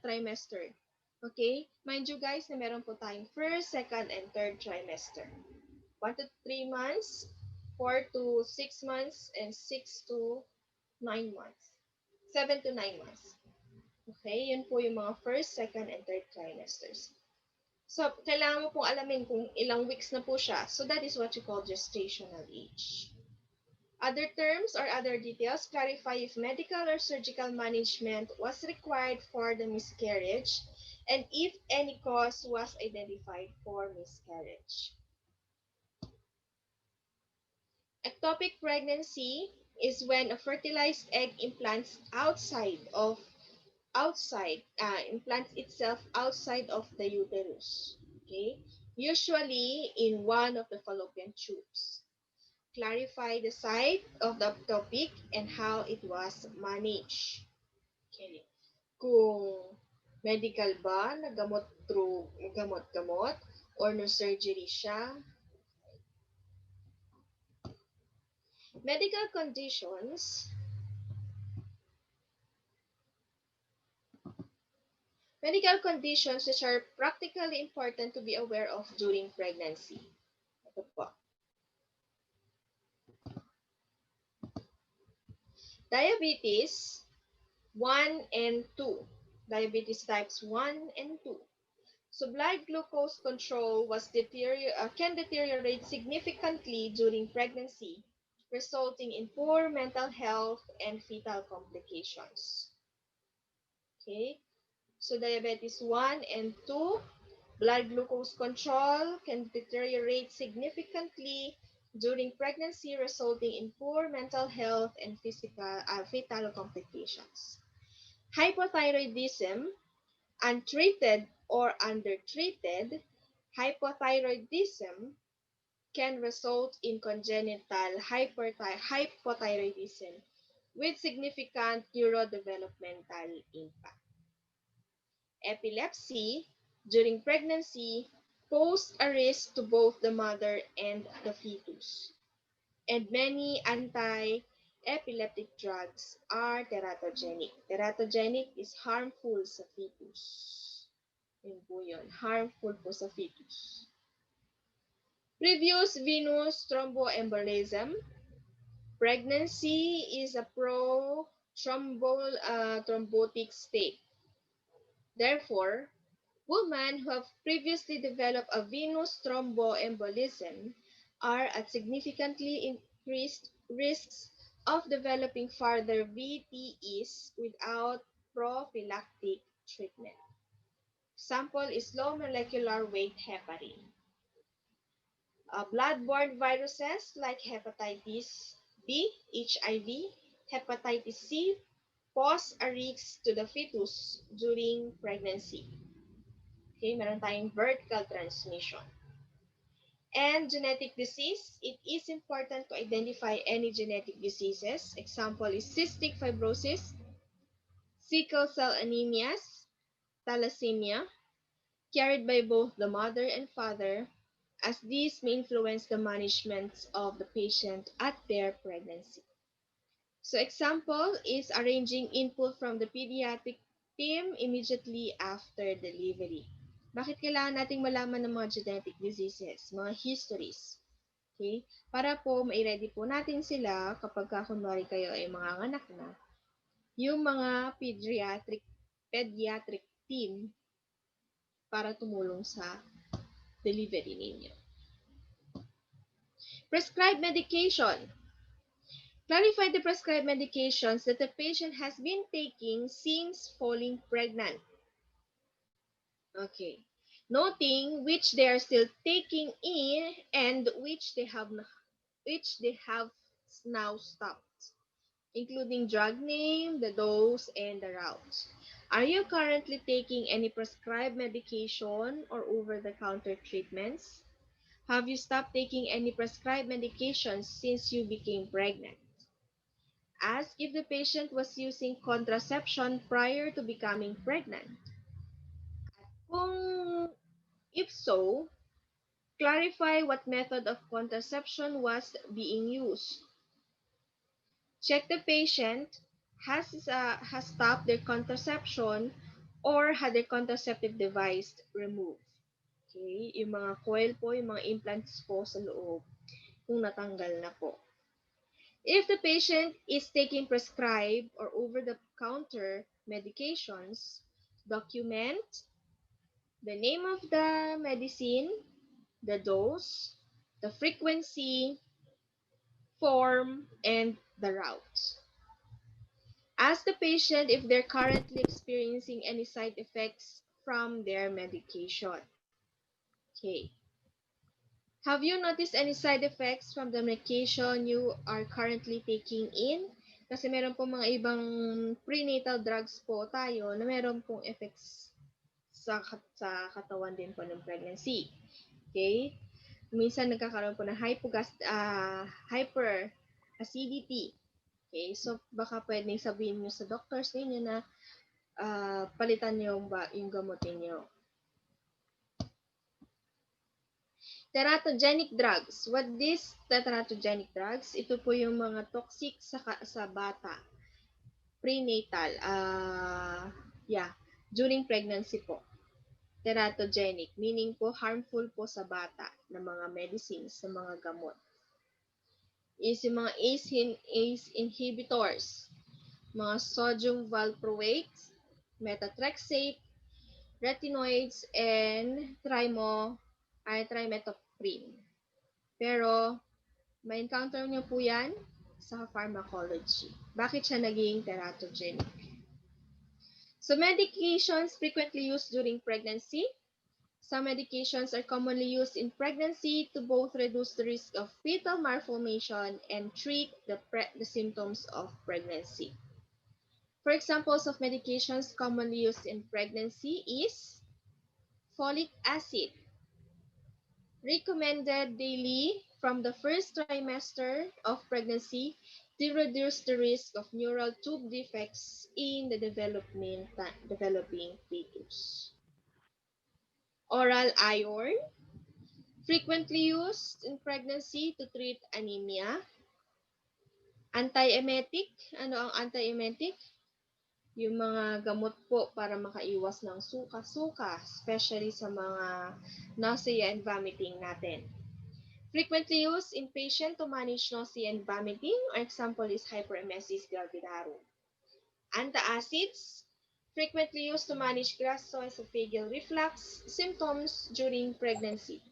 trimester. Okay? Mind you guys na meron po tayong first, second, and third trimester. 1 to 3 months, 4 to 6 months, and 6 to 9 months. 7 to 9 months. Okay? Yun po yung mga first, second, and third trimesters. So, kailangan mo pong alamin kung ilang weeks na po siya. So, that is what you call gestational age. Other terms or other details clarify if medical or surgical management was required for the miscarriage and if any cause was identified for miscarriage. Ectopic pregnancy is when a fertilized egg implants itself outside of the uterus. Okay, usually in one of the fallopian tubes. Clarify the site of the ectopic and how it was managed. Okay. Kung medical ba, nagamot through gamot-gamot, or no surgery siya. Medical conditions. Medical conditions which are practically important to be aware of during pregnancy. Ito po. Diabetes 1 and 2. Diabetes types 1 and 2. So blood glucose control can deteriorate significantly during pregnancy, resulting in poor mental health and fetal complications. Okay, so diabetes 1 and 2, blood glucose control can deteriorate significantly during pregnancy, resulting in poor mental health and fetal complications. Hypothyroidism, untreated or undertreated, hypothyroidism can result in congenital hypothyroidism with significant neurodevelopmental impact. Epilepsy during pregnancy pose a risk to both the mother and the fetus. And many anti-epileptic drugs are teratogenic. Teratogenic is harmful sa fetus. Yun po yun. Harmful po sa fetus. Previous venous thromboembolism. Pregnancy is a thrombotic state. Therefore, women who have previously developed a venous thromboembolism are at significantly increased risks of developing further VTEs without prophylactic treatment. Example is low molecular weight heparin. Blood-borne viruses like hepatitis B, HIV, hepatitis C pose a risk to the fetus during pregnancy. Okay, meron tayong vertical transmission. And genetic disease, it is important to identify any genetic diseases. Example is cystic fibrosis, sickle cell anemias, thalassemia, carried by both the mother and father, as these may influence the management of the patient at their pregnancy. So example is arranging input from the pediatric team immediately after delivery. Bakit kailangan nating malaman ng mga genetic diseases, mga histories? Okay? Para po mai-ready po natin sila kapag kunwari kayo ay mga anak na, yung mga pediatric team para tumulong sa delivery ninyo. Prescribed medication. Clarify the prescribed medications that the patient has been taking since falling pregnant. Okay. Noting which they are still taking in and which they have now stopped, including drug name, the dose, and the route. Are you currently taking any prescribed medication or over-the-counter treatments? Have you stopped taking any prescribed medications since you became pregnant? Ask if the patient was using contraception prior to becoming pregnant. Kung if so, clarify what method of contraception was being used. Check the patient has stopped their contraception or had their contraceptive device removed. Okay? Yung mga coil po, yung mga implants po sa loob, kung natanggal na po. If the patient is taking prescribed or over-the-counter medications, document the name of the medicine, the dose, the frequency, form, and the route. Ask the patient if they're currently experiencing any side effects from their medication. Okay. Have you noticed any side effects from the medication you are currently taking in? Kasi meron po mga ibang prenatal drugs po tayo na meron pong effects sa katawan din po ng pregnancy. Okay? Minsan nagkakaroon po ng hyper acidity. Okay? So, baka pwedeng sabihin nyo sa doctors ninyo na palitan nyo yung gamot ninyo. Teratogenic drugs. What is teratogenic drugs? Ito po yung mga toxic sa bata. Prenatal. During pregnancy po. Teratogenic, meaning po harmful po sa bata na mga medicines, sa mga gamot. Is yung mga ACE inhibitors, mga sodium valproate, methotrexate, retinoids, and trimethoprim. Pero, ma-encounter nyo po yan sa pharmacology. Bakit siya naging teratogenic? So, medications frequently used during pregnancy. Some medications are commonly used in pregnancy to both reduce the risk of fetal malformation and treat the symptoms of pregnancy. For examples of medications commonly used in pregnancy is folic acid, recommended daily from the first trimester of pregnancy to reduce the risk of neural tube defects in the developing fetus. Oral iron, frequently used in pregnancy to treat anemia. Antiemetic, ano ang antiemetic? Yung mga gamot po para makaiwas ng suka-suka, especially sa mga nausea and vomiting natin. Frequently used in patient to manage nausea and vomiting. Our example is hyperemesis gravidarum. Antacids, frequently used to manage gastroesophageal reflux symptoms during pregnancy.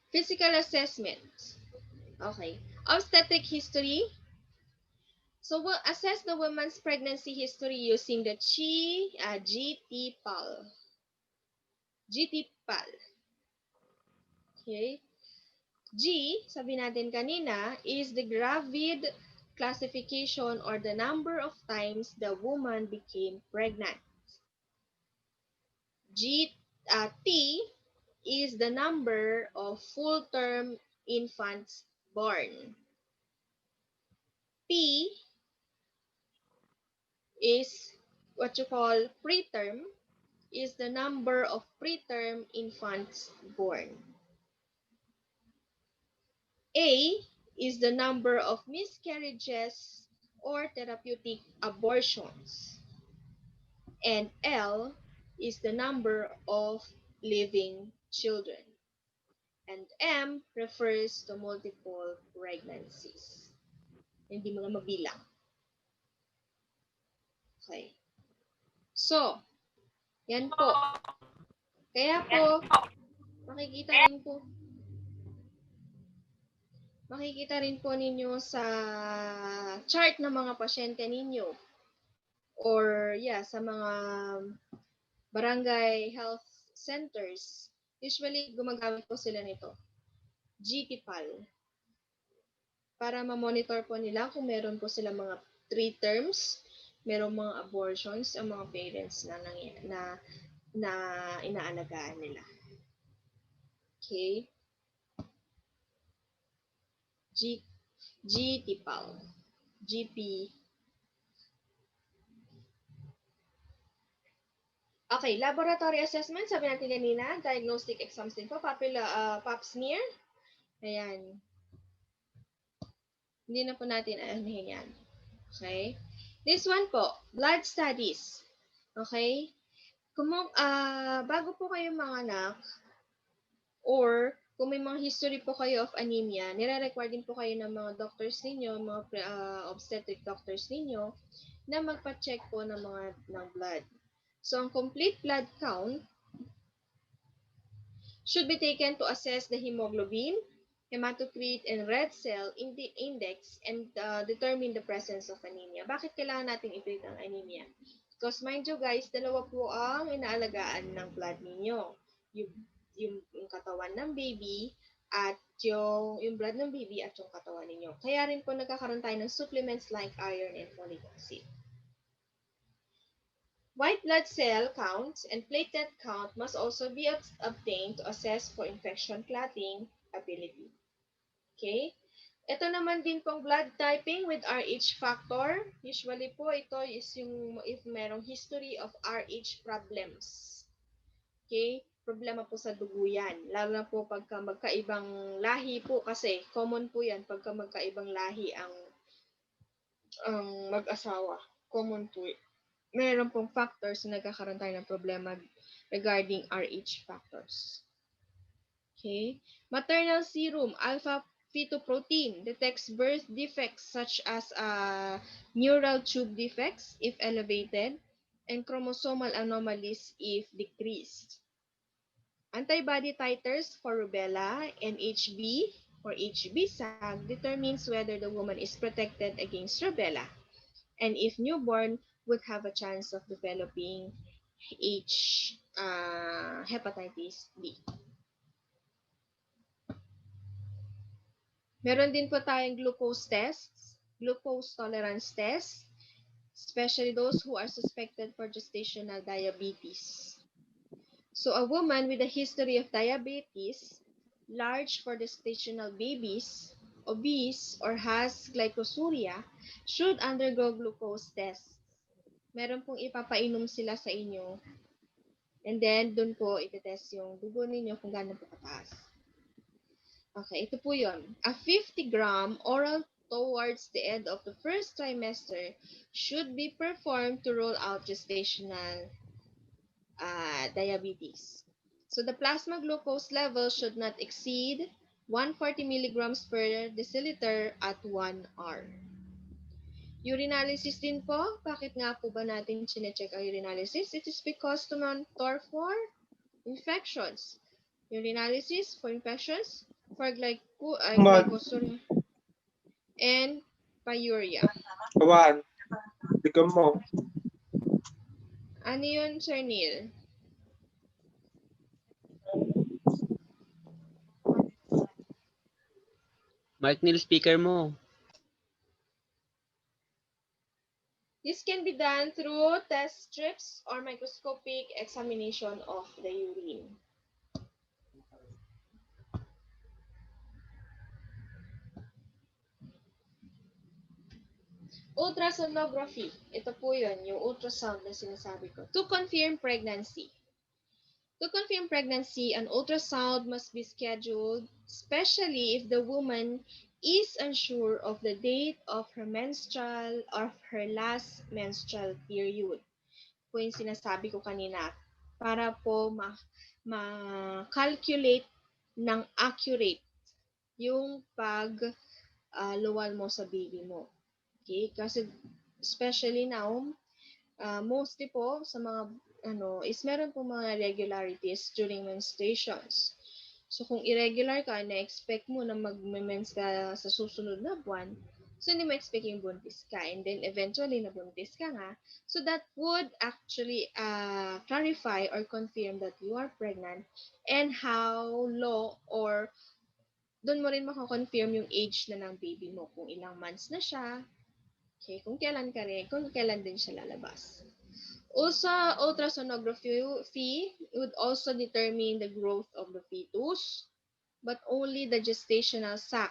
Physical assessment. Okay. Obstetric history. So we'll assess the woman's pregnancy history using the GT-PAL. GT-PAL. Okay. G, sabi natin kanina, is the gravid classification or the number of times the woman became pregnant. T is the number of full-term infants born. P is what you call preterm is the number of preterm infants born. A is the number of miscarriages or therapeutic abortions. And L is the number of living children. And M refers to multiple pregnancies. Hindi mo na mabilang. Okay. So, yan po. Kaya po, makikita rin po makikita rin po ninyo sa chart ng mga pasyente ninyo or sa mga barangay health centers. Usually, gumagamit po sila nito. GTPAL. Para ma-monitor po nila kung meron po sila mga 3 terms, merong mga abortions ang mga parents na inaalagaan nila. Okay? GTPAL. GP. Okay, laboratory assessment, sabi natin kanina, diagnostic exams din po, pap smear. Ayan. Hindi na po natin anuhin yan. Okay? This one po, blood studies. Okay? Bago po kayo manganak, or kung may mga history po kayo of anemia, nire-require din po kayo ng mga doctors ninyo, mga obstetric doctors ninyo, na magpa-check po ng blood. So, ang complete blood count should be taken to assess the hemoglobin, hematocrit, and red cell index and determine the presence of anemia. Bakit kailangan natin i-treat ang anemia? Because mind you guys, dalawa po ang inaalagaan ng blood ninyo. Yung katawan ng baby at yung blood ng baby at yung katawan ninyo. Kaya rin po nagkakaroon tayo ng supplements like iron and folic acid. White blood cell counts and platelet count must also be obtained to assess for infection clotting ability. Okay? Ito naman din pong blood typing with RH factor. Usually po, ito is yung if merong history of RH problems. Okay? Problema po sa dugo yan. Lalo na po pagka magkaibang lahi po kasi common po yan pagka magkaibang lahi ang mag-asawa. Common po meron pong factors na nagkakaroon tayo ng problema regarding RH factors. Okay? Maternal serum, alpha-fetoprotein, detects birth defects such as neural tube defects if elevated and chromosomal anomalies if decreased. Antibody titers for rubella and HB or HB-SAG determines whether the woman is protected against rubella and if newborn would have a chance of developing hepatitis B. Meron din po tayong glucose tests, glucose tolerance tests, especially those who are suspected for gestational diabetes. So a woman with a history of diabetes, large for gestational babies, obese, or has glycosuria should undergo glucose tests. Meron pong ipapainom sila sa inyo. And then, dun po itetest yung dugo ninyo kung gaano po kataas. Okay, ito po yun. A 50-gram oral towards the end of the first trimester should be performed to rule out gestational diabetes. So the plasma glucose level should not exceed 140 milligrams per deciliter at 1 hour. Urinalysis din po. Bakit nga po ba natin chinecheck ang urinalysis? It is because to monitor for infections. Urinalysis for infections, for glycosuria, and pyuria. Kawan, bigyan mo. Ano yun, Sir Neil? Mark Neil, speaker mo. This can be done through test strips or microscopic examination of the urine. Ultrasonography. Ito po yun, yung ultrasound na sinasabi ko. To confirm pregnancy. To confirm pregnancy, an ultrasound must be scheduled, especially if the woman is unsure of the date of her menstrual or her last menstrual period. Po yung sinasabi ko kanina. Para po ma-calculate ng accurate yung luwal mo sa baby mo. Okay? Kasi especially now, mostly po sa mga is meron po mga irregularities during menstruations. So kung irregular ka, na-expect mo na mag-mens ka sa susunod na buwan, so hindi mo expect yung buntis ka. And then eventually nabuntis ka nga. So that would actually clarify or confirm that you are pregnant and how long or doon mo rin mako-confirm yung age na ng baby mo. Kung ilang months na siya, okay, kung kailan din siya lalabas. Also, ultrasonography would also determine the growth of the fetus, but only the gestational sac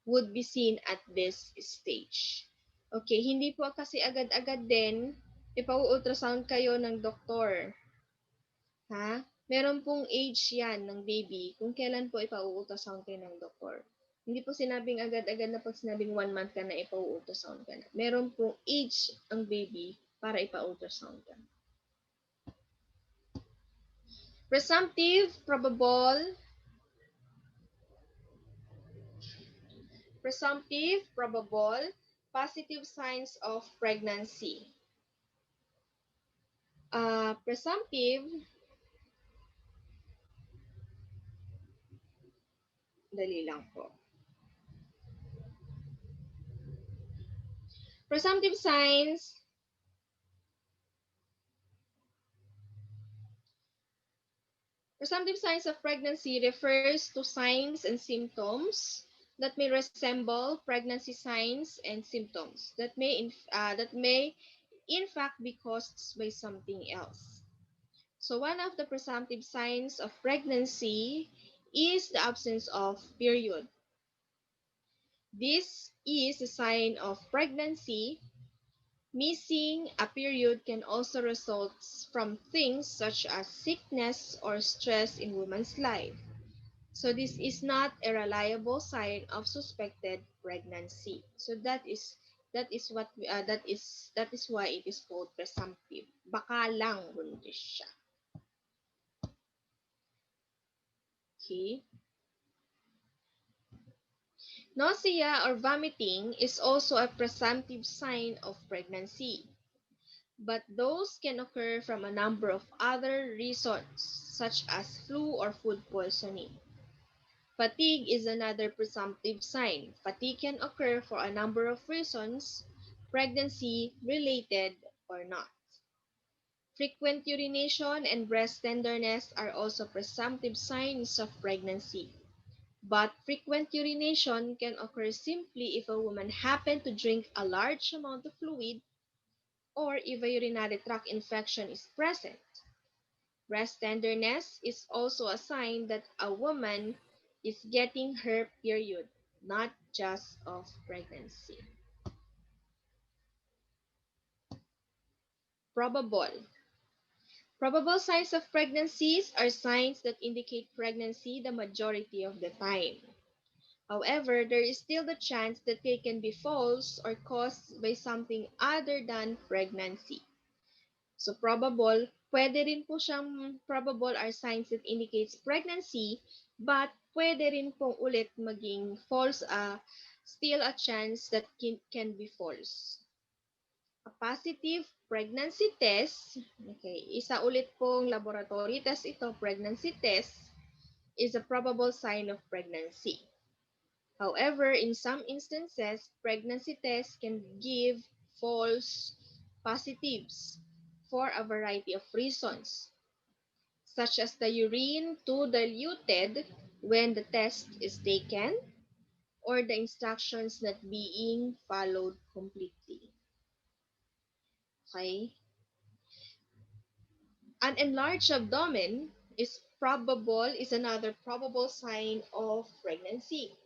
would be seen at this stage. Okay, hindi po kasi agad-agad din ipa-ultrasound kayo ng doktor. Ha? Meron pong age yan ng baby kung kailan po ipa-ultrasound kayo ng doktor. Hindi po sinabing agad-agad na pag sinabing 1 month ka na ipa-ultrasound ka na. Meron pong age ang baby para ipa-ultrasound ka. Presumptive, probable, positive signs of pregnancy. Presumptive, dali lang po. Presumptive signs Presumptive signs of pregnancy refers to signs and symptoms that may resemble pregnancy signs and symptoms that may in fact be caused by something else. So one of the presumptive signs of pregnancy is the absence of period. This is a sign of pregnancy. Missing a period can also result from things such as sickness or stress in woman's life. So this is not a reliable sign of suspected pregnancy. So that is why it is called presumptive. Baka lang buntis siya. Okay? Nausea or vomiting is also a presumptive sign of pregnancy. But those can occur from a number of other reasons, such as flu or food poisoning. Fatigue is another presumptive sign. Fatigue can occur for a number of reasons, pregnancy related or not. Frequent urination and breast tenderness are also presumptive signs of pregnancy. But frequent urination can occur simply if a woman happened to drink a large amount of fluid or if a urinary tract infection is present. Breast tenderness is also a sign that a woman is getting her period, not just of pregnancy. Probable. Probable signs of pregnancies are signs that indicate pregnancy the majority of the time. However, there is still the chance that they can be false or caused by something other than pregnancy. So probable are signs that indicates pregnancy, but pwede rin pong ulit maging false, still a chance that can be false. A positive pregnancy test, okay, isa ulit pong laboratory test ito, pregnancy test, is a probable sign of pregnancy. However, in some instances, pregnancy tests can give false positives for a variety of reasons, such as the urine too diluted when the test is taken, or the instructions not being followed completely. Okay? An enlarged abdomen is another probable sign of pregnancy,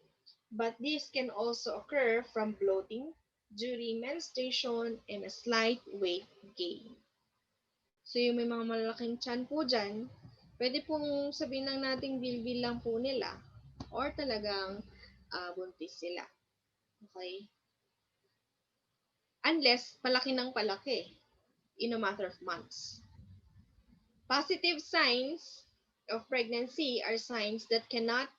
but this can also occur from bloating, during menstruation, and a slight weight gain. So, yung may mga malalaking tiyan po dyan, pwede pong sabihin lang nating bilbil lang po nila or talagang buntis sila. Okay? Unless palaki ng palaki in a matter of months. Positive signs of pregnancy are signs that cannot,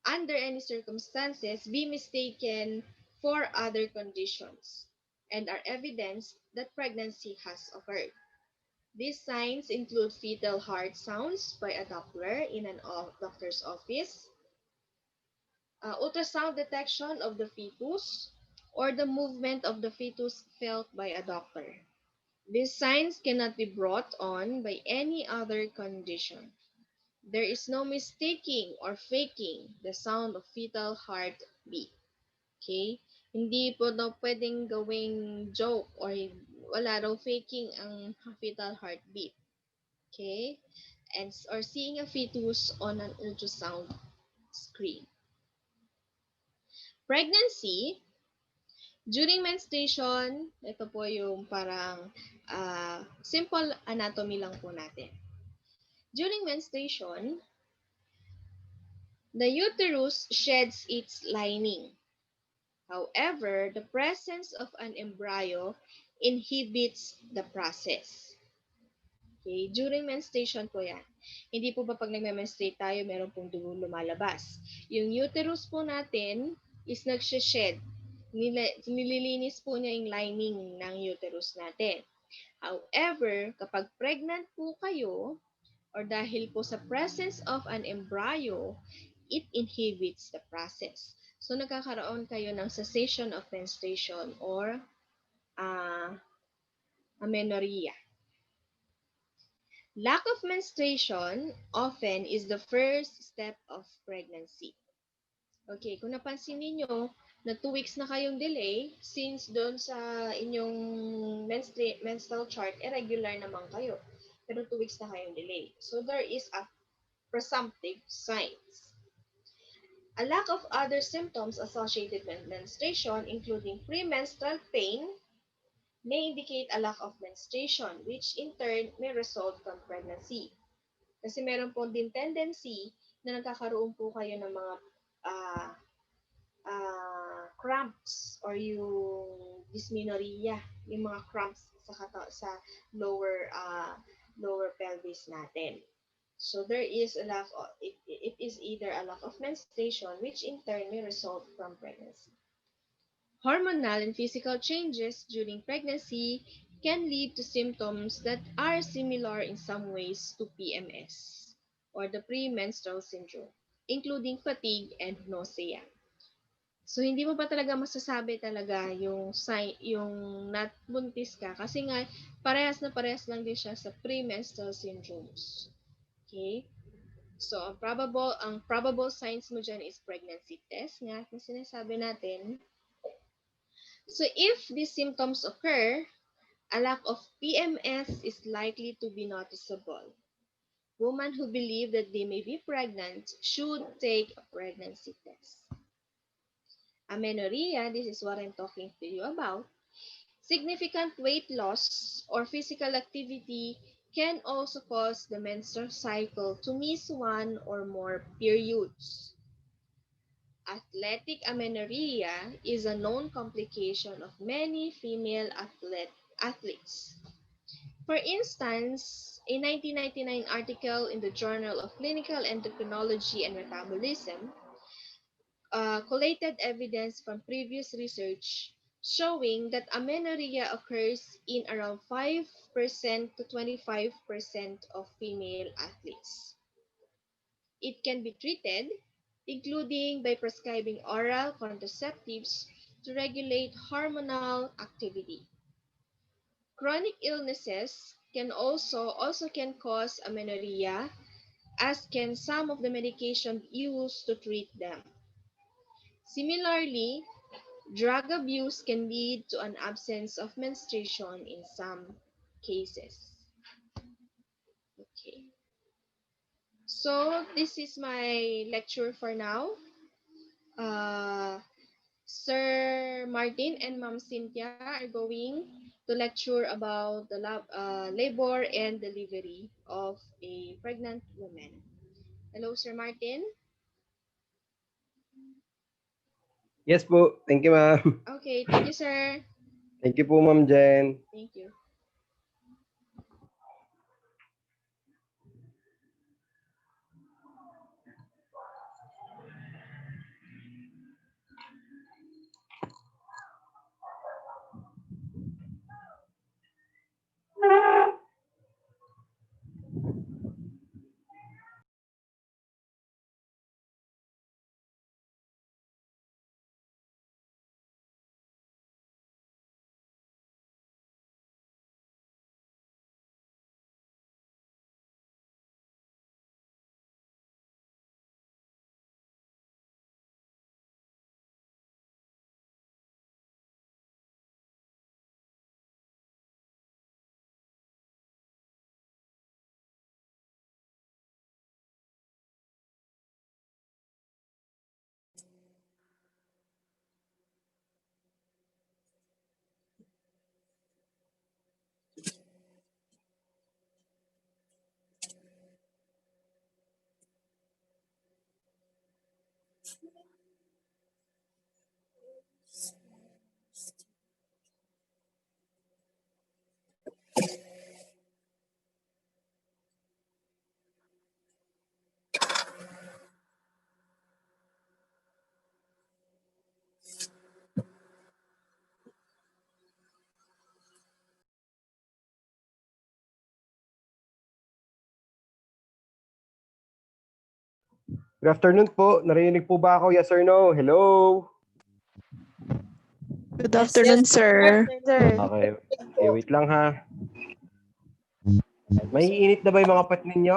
under any circumstances, be mistaken for other conditions and are evidence that pregnancy has occurred. These signs include fetal heart sounds by a Doppler in an doctor's office, ultrasound detection of the fetus, or the movement of the fetus felt by a doctor. These signs cannot be brought on by any other condition. There is no mistaking or faking the sound of fetal heartbeat. Okay? Hindi po daw pwedeng gawing joke or wala daw faking ang fetal heartbeat. Okay? And or seeing a fetus on an ultrasound screen. Pregnancy, during menstruation, ito po yung parang simple anatomy lang po natin. During menstruation, the uterus sheds its lining. However, the presence of an embryo inhibits the process. Okay? During menstruation po yan. Hindi po ba pag nagme-menstruate tayo, meron pong dugo lumalabas. Yung uterus po natin is nagshe-shed. Nililinis po niya yung lining ng uterus natin. However, kapag pregnant po kayo, or dahil po sa presence of an embryo, it inhibits the process. So, nagkakaroon kayo ng cessation of menstruation or uh, amenorrhea. Lack of menstruation often is the first step of pregnancy. Okay, kung napansin niyo na 2 weeks na kayong delay, since doon sa inyong menstrual chart, irregular naman kayo. Pero 2 weeks na kayong delay. So, there is a presumptive signs. A lack of other symptoms associated with menstruation, including premenstrual pain, may indicate a lack of menstruation, which in turn may result from pregnancy. Kasi meron po din tendency na nagkakaroon po kayo ng mga uh, cramps or yung dysmenorrhea, yung mga cramps sa lower pelvis natin. So there is a lack of it is either a lack of menstruation, which in turn may result from pregnancy. Hormonal and physical changes during pregnancy can lead to symptoms that are similar in some ways to PMS or the premenstrual syndrome, including fatigue and nausea. So hindi mo pa talaga masasabi talaga yung buntis ka kasi nga parehas lang din siya sa premenstrual syndromes. Okay? So, ang probable signs mo dyan is pregnancy test nga na sinasabi natin. So, if these symptoms occur, a lack of PMS is likely to be noticeable. Women who believe that they may be pregnant should take a pregnancy test. Amenorrhea, this is what I'm talking to you about. Significant weight loss or physical activity can also cause the menstrual cycle to miss one or more periods. Athletic amenorrhea is a known complication of many female athletes. For instance, a 1999 article in the Journal of Clinical Endocrinology and Metabolism collated evidence from previous research showing that amenorrhea occurs in around 5% to 25% of female athletes. It can be treated, including by prescribing oral contraceptives to regulate hormonal activity. Chronic illnesses can cause amenorrhea, as can some of the medication used to treat them. Similarly, drug abuse can lead to an absence of menstruation in some cases. Okay. So, this is my lecture for now. Uh, Sir Martin and Ma'am Cynthia are going to lecture about the labor and delivery of a pregnant woman. Hello, Sir Martin. Yes po. Thank you, ma'am. Okay, thank you, sir. Thank you po, Ma'am Jen. Thank you. Good afternoon po. Narinig po ba ako? Yes or no? Hello? Good afternoon, sir. Okay. Okay, wait lang ha. May init na ba yung mga pat ninyo?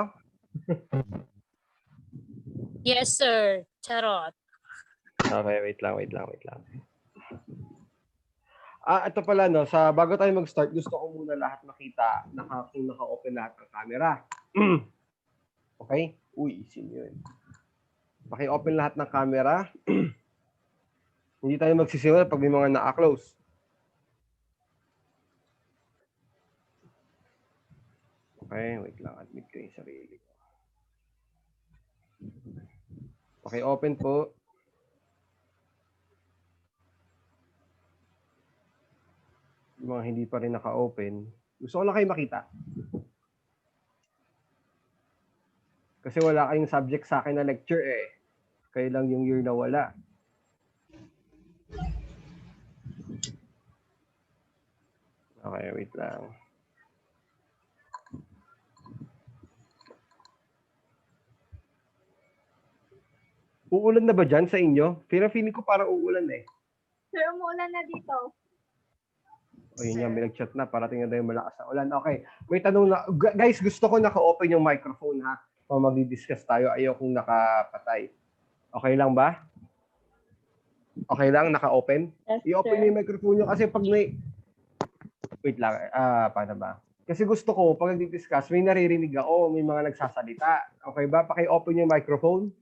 Yes, sir. Charot. Okay, wait lang. Ito pala, no, bago tayo mag-start, gusto ko muna lahat makita kung naka-open lahat ng camera. Okay? Uy, sino yun? Paki-open lahat ng camera. Hindi tayo magsisimula pag may mga naka-close. Okay, wait lang. Admit ko yung sarili ko. Paki-open po. Yung mga hindi pa rin naka-open. Gusto ko lang kayo makita. Kasi wala kayong subject sa akin na lecture eh. Kayo lang yung year na wala. Okay, wait lang. Uulan na ba dyan sa inyo? Feeling ko parang uulan eh. Sir, umuulan na dito. O yun yan, may nag-chat na. Parating na daw yung malakas na ulan. Okay, may tanong na. Guys, gusto ko naka-open yung microphone ha. Kung magdi-discuss tayo, ayaw kong nakapatay. Okay lang ba? Okay lang, naka-open? Yes, I-open niyo yung microphone nyo kasi pag may... Wait lang, paano ba? Kasi gusto ko, pag nag-discuss, may naririnig ako, may mga nagsasalita. Okay ba? Paki-open yung microphone.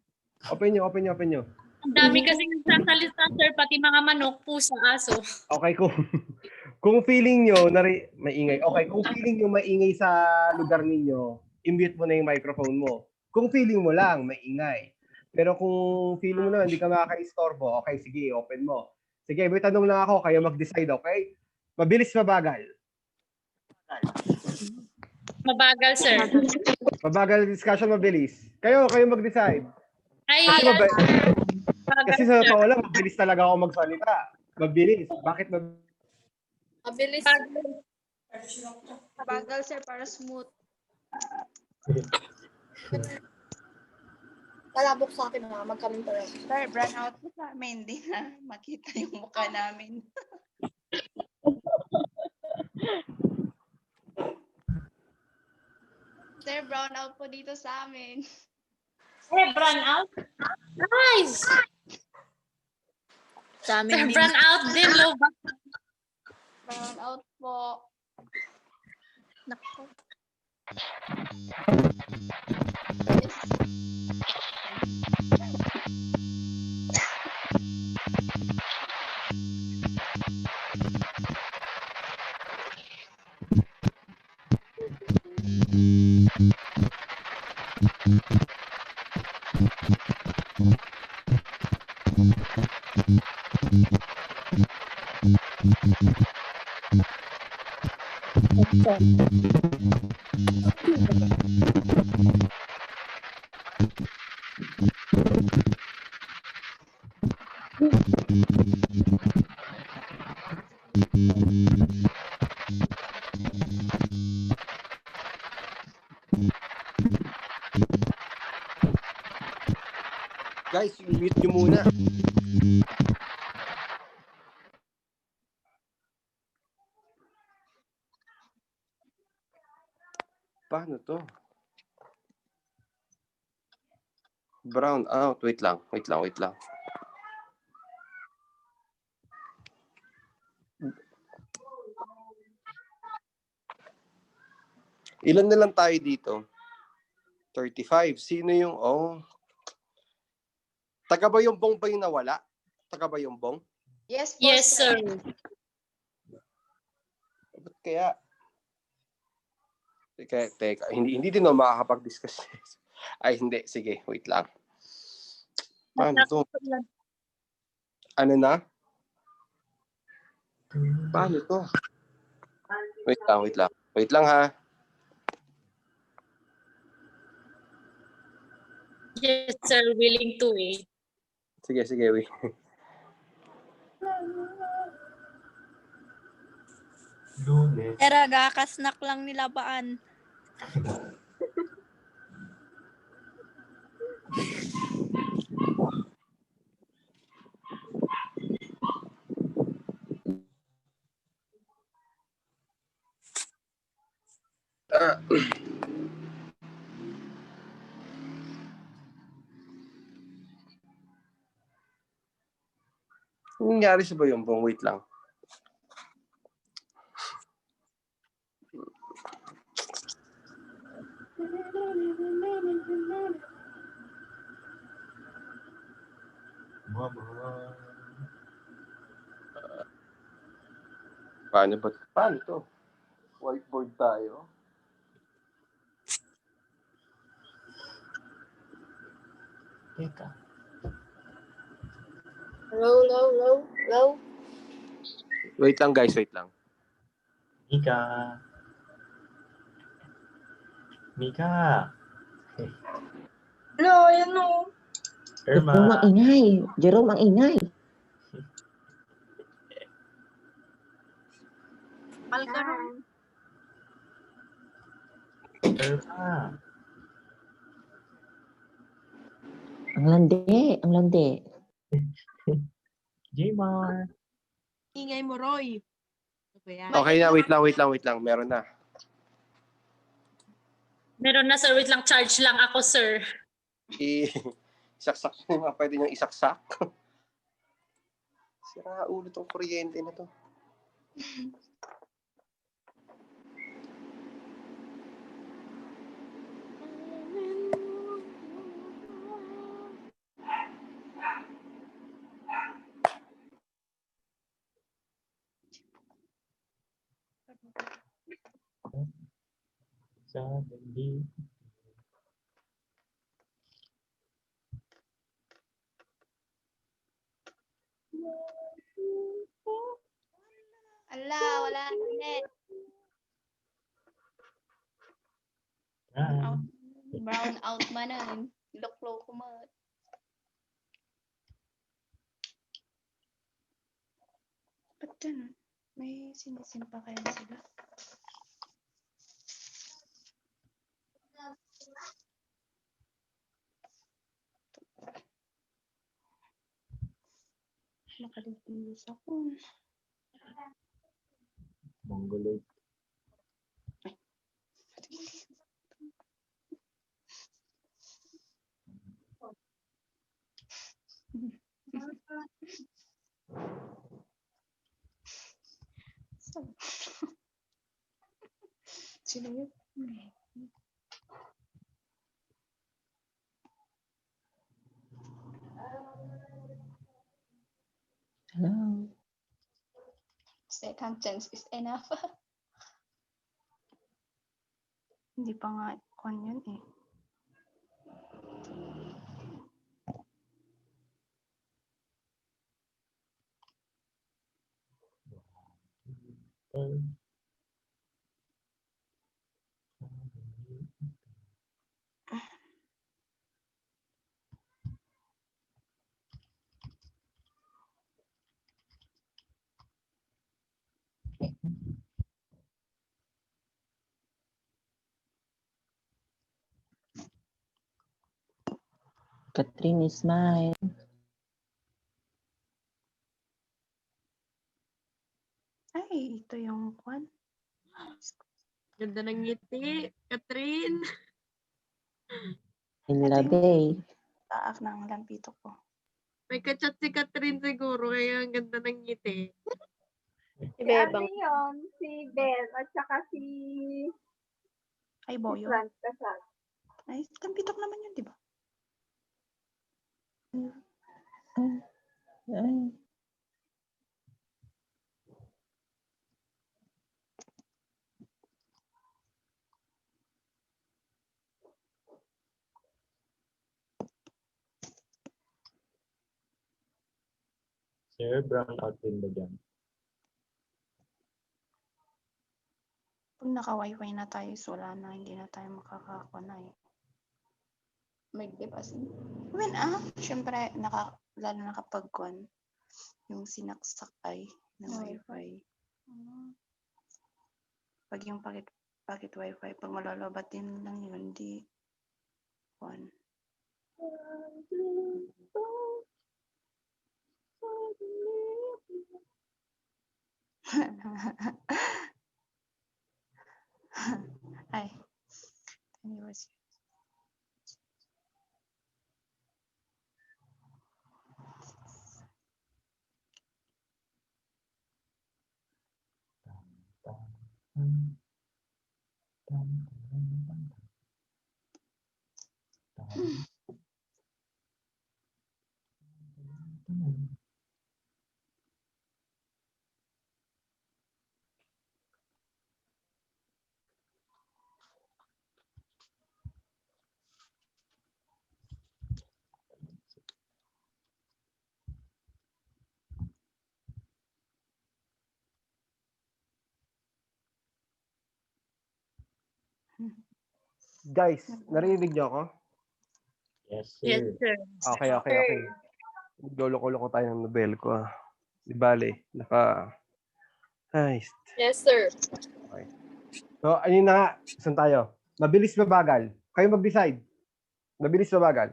Open nyo. Ang dami kasi nagsasalita, sir, pati mga manok, pusa, aso. Okay, kung feeling nyo, maingay. Okay, kung feeling nyo maingay sa lugar ninyo, i-mute mo na yung microphone mo. Kung feeling mo lang, maingay. Pero kung feeling mo naman, hindi ka makaka-istorbo, okay, sige, open mo. Sige, may tanong lang ako, kayo mag-decide, okay? Mabilis, mabagal. Mabagal, sir. Mabagal discussion, mabilis. Kayo mag-decide. Ay, Kasi, mabagal, kasi sa sir. totoo lang, mabilis talaga ako magsalita. Mabilis. Bakit Mabilis. Bagal, sir, para smooth. Kalabok sa akin na magkaming pa rin. Sir, brown out po sa amin. Hindi na makita yung mukha namin. Sir, brown out po dito sa amin. Sir, brown out? Nice! Sa Sir, amin, brown out din, low back. Brown out po. Nako. Guys, mute nyo muna. Paano to? Brown out. Wait lang. Ilan na lang tayo dito? 35. Sino yung, taga-Bayumbong ba yung nawala? Taga-Bayumbong? Yes po, Yes, sir. Ba't kaya? Teka. Hindi din ako makakapag-discuss. Ay, hindi. Sige, wait lang. Paano to? Ano na? Paano to? Wait lang. Wait lang ha. Yes, sir. Willing to wait. Sige, wait. Era, gakasnak lang nila baan. Anong nangyari sa Bayumbong? Wait lang. Paano to? Whiteboard tayo. Teka. Low. Wait lang guys, wait lang. Mika. Hello, yan o. Irma. Jerome ang ingay. Malkaron. Irma. Ang landi. Jmar. Ingay mo, Roy. Ano ba yan? Okay na, wait lang. Meron na. Meron na, sir. Wait lang. Charge lang ako, sir. Isaksak nyo mga pwede nyo isaksak. Sira ulo tong kuryente na to. Suddenly. Ala, wala na net. Brown out man na. Loklo ko man. Ba't ganun? May sinisimpa kaya sila? Nakaligtas ako. Mongoloid. Sino yun? Hello. Second chance is enough. Hindi pa nga kon yun eh. Catherine is mine. Ay, ito yung kwan. Ganda ng ngiti. Catherine. In Ito la yung day. taak ng lampito ko. May kachat si Catherine siguro, kaya ang ganda ng ngiti. Si Bebang. yun? Si Ben at saka si Ay, Boyo. Franz Casal. Ay, lampitok naman yun, di ba? Ay. Sir, brown out din ba dyan? Pag naka-wifi na tayo, so wala na, hindi na tayo makakakonay. May depasin. When syempre, lalo na kapag kwan, yung sinaksak ay ng wifi. Pag yung packet wifi, pag malalabat din lang yun, di kwan. Ay. Anyways. Guys, narinig niyo ako? Yes, Yes, sir. sir. Okay. Lolo-lolo tayo ng Nobel ko. Di bale, Ay. Yes, sir. Okay. So, ayun na nga. Saan tayo? Mabilis ba bagal? Kayo mag-decide. Mabilis ba bagal?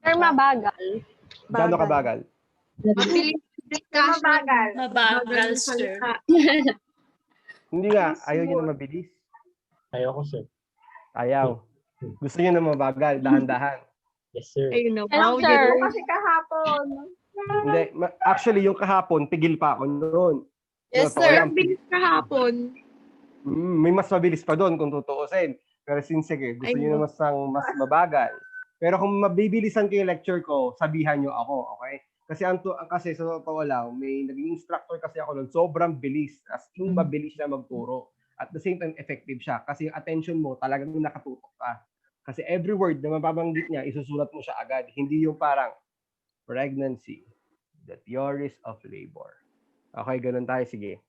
Sir, mabagal. Gaano kabagal? Mabilis Mabagal. Mabagal, sir. Hindi nga. Ayaw niyo na mabilis. Ayoko, sir. Ayaw. Gusto niyo na mabagal. Dahan-dahan. Yes, sir. Ayun na. Yes, Wow, sir. Jerome. Kasi kahapon. Hindi. Actually, yung kahapon, pigil pa ako noon. Yes, Totoo sir. lang. Bilis kahapon. May mas mabilis pa doon kung tutuusin. Pero since sige, gusto niyo na mas mabagal. Pero kung mabibilisan ko yung lecture ko, sabihan niyo ako, okay? Kasi sa totoo lang, may naging instructor kasi ako noon, sobrang bilis. As in, mabilis siya magturo. At the same time, effective siya. Kasi yung attention mo, talagang nakatutok ka. Kasi every word na mababanggit niya, isusulat mo siya agad. Hindi yung parang, pregnancy, the theories of labor. Okay, ganun tayo. Sige.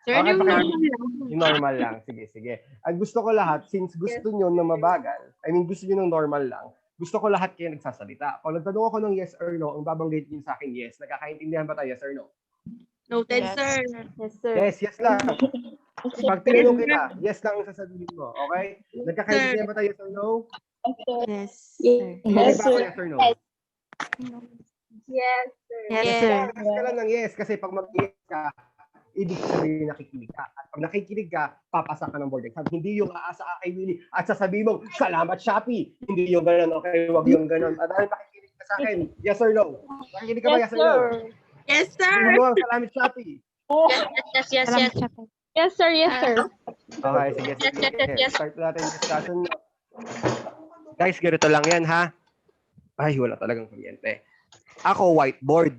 Sir, Okay, yung baka- normal lang. Yung normal lang. Sige. Ang gusto ko lahat, since gusto nyo na mabagal, gusto nyo ng normal lang, gusto ko lahat kayo nagsasalita. Pag nagtanong ako ng yes or no, ang babanggit nyo sa akin yes. Nagkakaintindihan ba tayo yes or no? Noted, Yes. sir. Yes, sir. Yes lang. Pag tinanong kita, yes lang ang sasabihin mo. Okay? Nagkakaintindihan ba tayo yes or no? Yes, Yes, Okay ba ako sir. yes or no? Yes, sir. Yes, Yes. sir. Yes ka lang ng yes kasi pag mag-yes ka, ibig sabihin nakikinig ka. At pag nakikinig ka, papasa ka ng board exam. Hindi yung aasa ka kay Willie at sasabihin mo, salamat Shopee. Hindi yung ganun, okay? Huwag yung ganun. At dahil nakikinig ka sa akin, yes or no? Nakikinig ka ba yes or no? Yes, sir. Sabihin mo, salamat Shopee. Yes. Yes, sir. Yes, sir. Okay, sige. Yes. Start natin yung discussion. Guys, ganito lang yan, ha? Ay, wala talagang kuryente. Ako, whiteboard.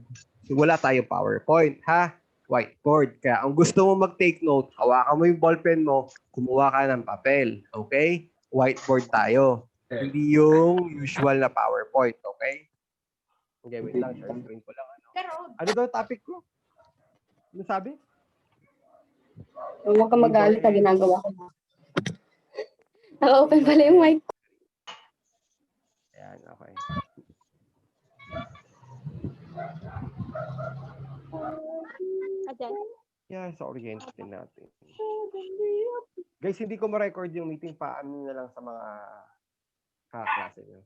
Wala tayong PowerPoint, ha? Whiteboard. Kaya ang gusto mo mag-take note, hawakan mo yung ballpen mo, kumuha ka ng papel. Okay? Whiteboard tayo. Hindi yung usual na PowerPoint. Okay? Okay, wait lang. Share screen ko lang. Ano daw topic ko? Ano sabi? Huwag ka magalit sa ginagawa ko. Naka-open pala yung mic. Ayan, okay. Yan, sa orientation natin. Guys, hindi ko ma-record yung meeting. Paano na lang sa mga kaklase nyo.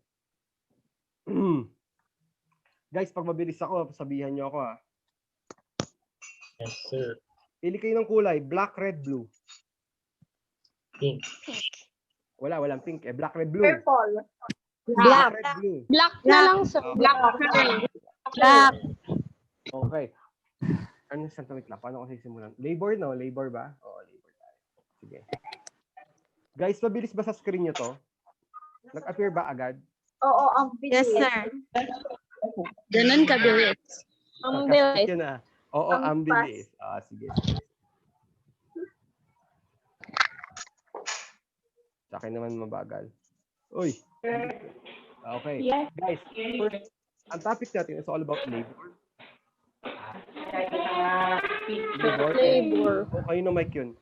Guys, pag mabilis ako, sabihan nyo ako ha. Yes, sir. Pili kayo ng kulay. Black, red, blue. Pink. Walang pink eh. Black, red, blue. Purple. Black, red, blue. Black na lang, sir. Black. Black. Okay. Ano sa wait lang? Paano ko sisimulan? Labor, no? Labor ba? Oo, labor tayo. Sige. Guys, mabilis ba sa screen nyo to? Nag-appear ba agad? Oo, ang bilis. Yes, sir. Ganun kabilis. Ang Kasakit bilis. yun ah. Oo, Ang ang bilis. Ah, sige. Sa akin naman mabagal. Uy. Okay. Yes. Guys, first, ang topic natin is all about labor. Labor. Okay no mic yun.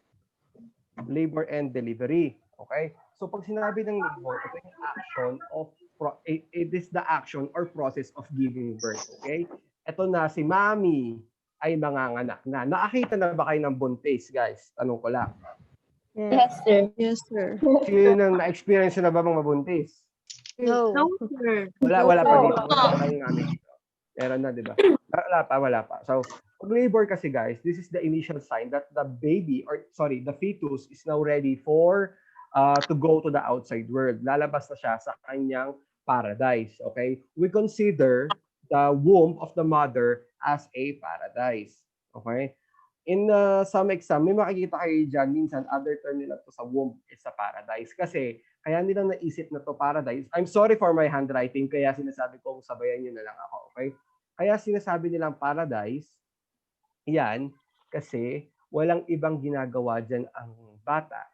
Labor and delivery. Okay? So pag sinabi ng labor, ito yung action of it is the action or process of giving birth. Okay? Ito na si Mami ay manganganak na. Nakakita na ba kayo ng buntis, guys? Tanong ko lang. Yes, sir. Yes, sir. Sino nang na-experience na ba bang mabuntis? No, sir. Wala pa No. dito. Wala pa yung namin dito. Meron na, di ba? Wala pa. So, pag labor kasi guys, this is the initial sign that the baby, the fetus is now ready for to go to the outside world. Lalabas na siya sa kanyang paradise. Okay? We consider the womb of the mother as a paradise. Okay? In some exam, may makikita kayo dyan, minsan, other term nila to sa womb is sa paradise. Kasi, kaya nilang naisip na to paradise. I'm sorry for my handwriting, kaya sinasabi ko, sabayan nyo na lang ako, okay? Kaya sinasabi nilang paradise, yan, kasi walang ibang ginagawa dyan ang bata.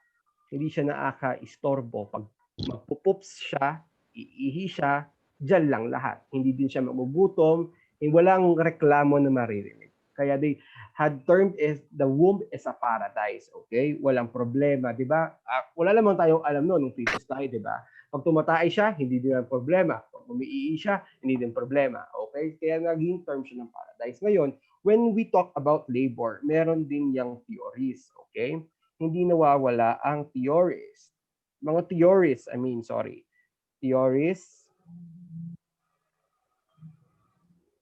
Hindi siya nakaka-istorbo. Pag magpupups siya, iihi siya, dyan lang lahat. Hindi din siya magugutom, walang reklamo na maririnig. Kaya they had termed is the womb is a paradise, okay? Walang problema, di ba? Wala naman tayong alam noon nung fetus tayo, di ba? Pag tumatay siya, hindi din ang problema. Pag umiihi siya, hindi din problema, okay? Kaya naging term siya ng paradise. Ngayon, when we talk about labor, meron din yung theories, okay? Hindi nawawala ang theories. Mga theories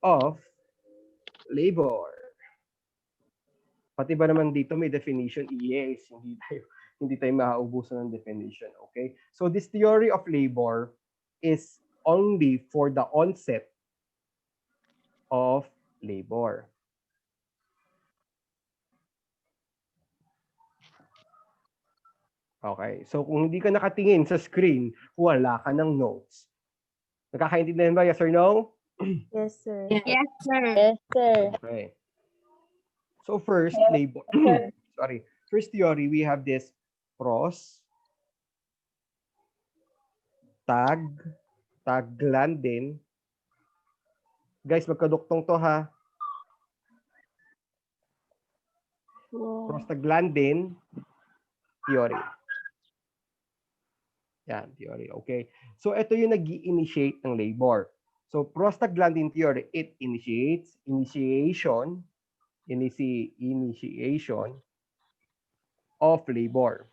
of labor. Pati ba naman dito may definition? Yes, hindi tayo mauubusan ng definition, okay? So this theory of labor is only for the onset of labor. Okay, so kung hindi ka nakatingin sa screen, wala ka ng notes. Nakakaintindihan ba? Yes or no? Yes, sir. Yes, sir. Yes, sir. Okay. So first, labor. First theory, we have this prostaglandin. Guys, magkaduktong to ha. Prostaglandin theory. Yan, theory. Okay. So ito yung nag-initiate ng labor. So prostaglandin theory, it initiates initiation of labor.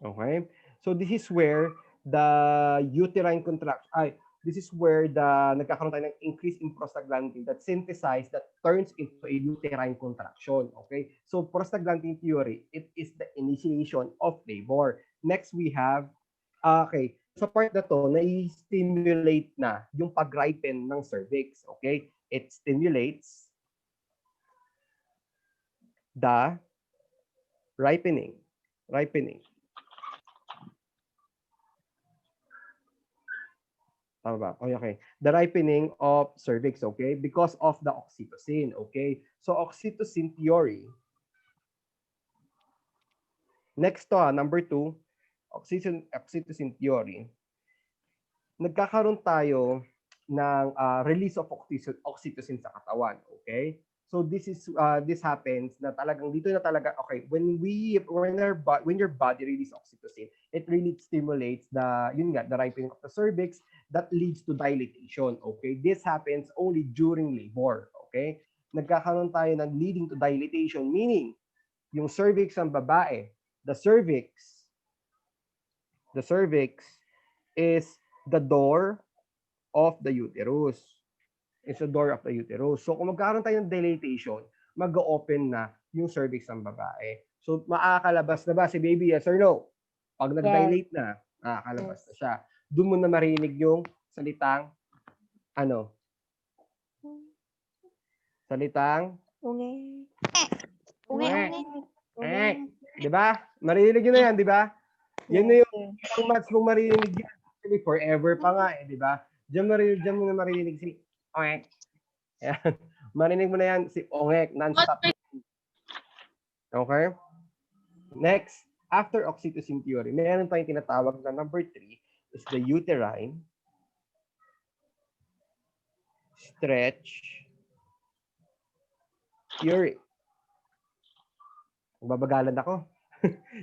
Okay? So this is where the uterine contraction, this is where nagkakaroon tayo ng increase in prostaglandin that synthesize, that turns into a uterine contraction. Okay? So prostaglandin theory, it is the initiation of labor. Next we have, sa part na to, na-stimulate na yung pag-ripen ng cervix. Okay? It stimulates the ripening. Tama ba? Okay. The ripening of cervix, okay? Because of the oxytocin, okay? So oxytocin theory. Next to, number 2, oxytocin theory. Nagkakaroon tayo ng release of oxytocin sa katawan, okay? So this happens na talagang dito na talaga okay when your body releases oxytocin, it really stimulates the ripening of the cervix that leads to dilatation. Okay, this happens only during labor. Okay, nagkakaroon tayo ng leading to dilatation, meaning yung cervix ng babae, the cervix is the door of the uterus. It's the door of the uterus. So kung magkaroon tayo ng dilatation, mag-open na yung cervix ng babae. So makakalabas na ba si baby, yes or no? Pag nag-dilate na, makakalabas na siya. Doon mo na marinig yung salitang ano? Salitang Unge. Di ba? Marinig nyo na yan, di ba? Yan na yung isang months mong marinig yan. Actually, forever pa nga eh, di ba? Diyan mo na marinig si Ongek. Yan. Marinig mo na yan si Ongek, non-stop. Okay? Next, after oxytocin theory, meron tayong tinatawag na number 3 is the uterine stretch theory. Babagalan ako.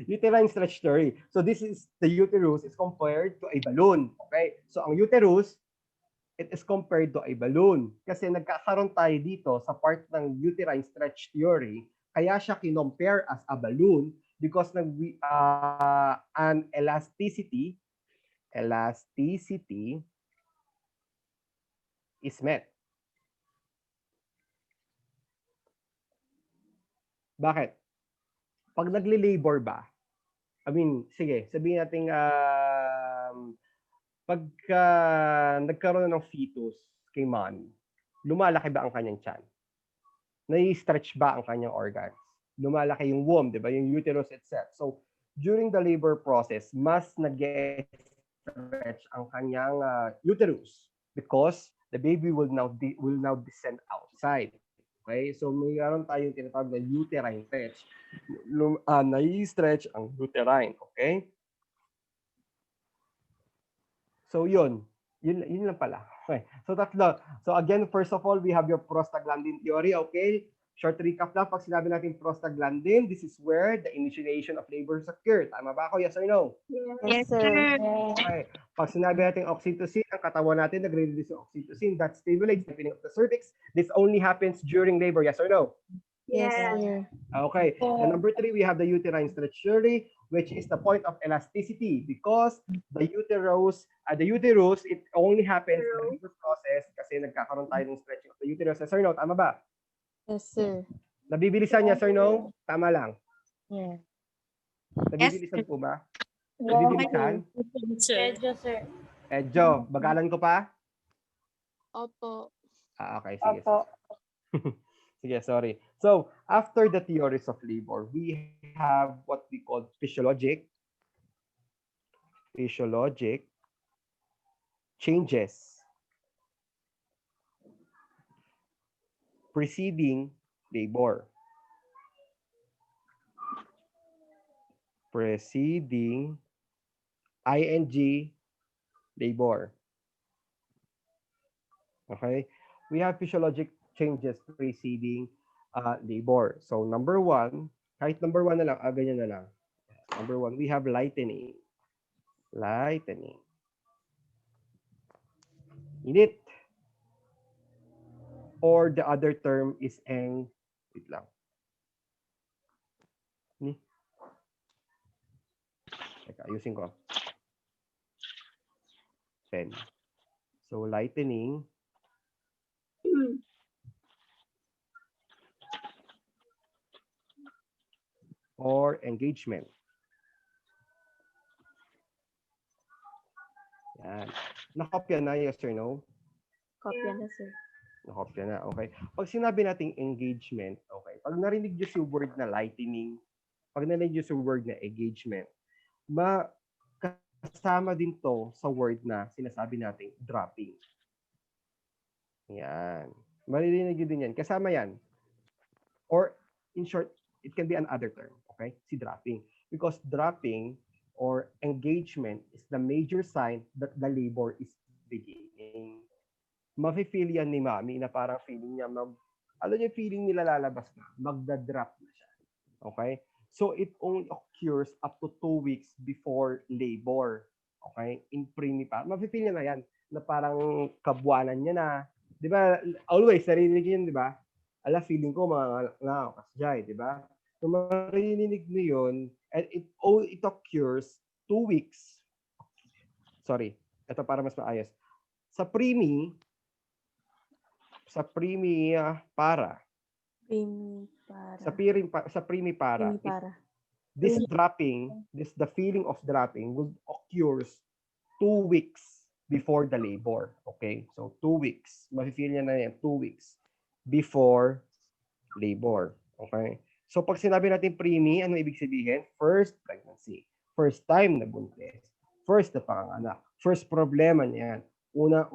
Uterine stretch theory. So this is the uterus is compared to a balloon. Okay? So ang uterus, it is compared to a balloon. Kasi nagkakaroon tayo dito sa part ng uterine stretch theory, kaya siya kinompare as a balloon because an elasticity is met. Bakit? Pag nagle-labor ba, sige, sabihin natin pagka nagkaroon ng fetus kay mommy, lumalaki ba ang kanyang tiyan? Nai-stretch ba ang kanyang organs? Lumalaki yung womb, di ba? Yung uterus itself. So, during the labor process, mas nag-stretch ang kanyang uterus because the baby will now descend outside. Okay? So, mayroon tayong tinatawag na uterine stretch. Nai-stretch ang uterine. Okay? So, yun lang pala. Okay. So, tatlo. So, again, first of all, we have your prostaglandin theory. Okay? Short recap lang. Pag sinabi natin prostaglandin, this is where the initiation of labor occurs. Tama ba ako? Yes or no? Yes, sir. Okay. Pag sinabi natin oxytocin, ang katawan natin nagre-release ng oxytocin. That stimulates the opening of the cervix. This only happens during labor. Yes or no? Yes, sir. Okay. And number 3, we have the uterine stretch theory, which is the point of elasticity because the uterus, it only happens in the labor process kasi nagkakaroon tayo ng stretching of the uterus. Yes or no? Tama ba? Yes, sir. Nabibilisan, yes or no? Tama lang. Yeah. Nabibilisan po ba? Nabibilisan? Medyo, sir. Edjo, bagalan ko pa? Opo. Okay, sige. Sige, sorry. So, after the theories of labor, we have what we call physiologic changes preceding labor. Preceding ing labor. Okay? We have physiologic changes preceding labor. So, number 1, kahit number 1 na lang, ganyan na lang. Number 1, we have lightening. Init. Or the other term is wait lang. Teka, ayusin ko. Pen. So, lightening. Or engagement. Yan. Nakopya na, yes or no? Kopya na, sir. Nakopya na, okay. Pag sinabi nating engagement, okay. Pag narinig nyo si word na lightening, pag narinig nyo si word na engagement, kasama din to sa word na sinasabi nating dropping. Yan. Maririnig nyo din yan. Kasama yan. Or, in short, it can be another term. Okay? Si dropping. Because dropping or engagement is the major sign that the labor is beginning. Mafe-feel yan ni mami na parang feeling niya ano yung feeling nila lalabas na? Magda-drop na siya. Okay? So, it only occurs up to 2 weeks before labor. Okay? In prenatal. Mafe-feel niya na yan na parang kabuanan niya na. Di ba? Always, narinig yun, di ba? Ala, feeling ko mga nga, kasjay, di ba? So, marinig niyo yun, and it occurs 2 weeks. Sorry, ito para mas maayos. Sa preemie, para, sa preemie para, this dropping, the feeling of dropping will occurs 2 weeks before the labor. Okay? So, 2 weeks. Mafe-feel niya na yan, 2 weeks before labor. Okay? So, pag sinabi natin preemie, ano ibig sabihin? First pregnancy. First time na buntis. First na panganak. First problema niyan. Una.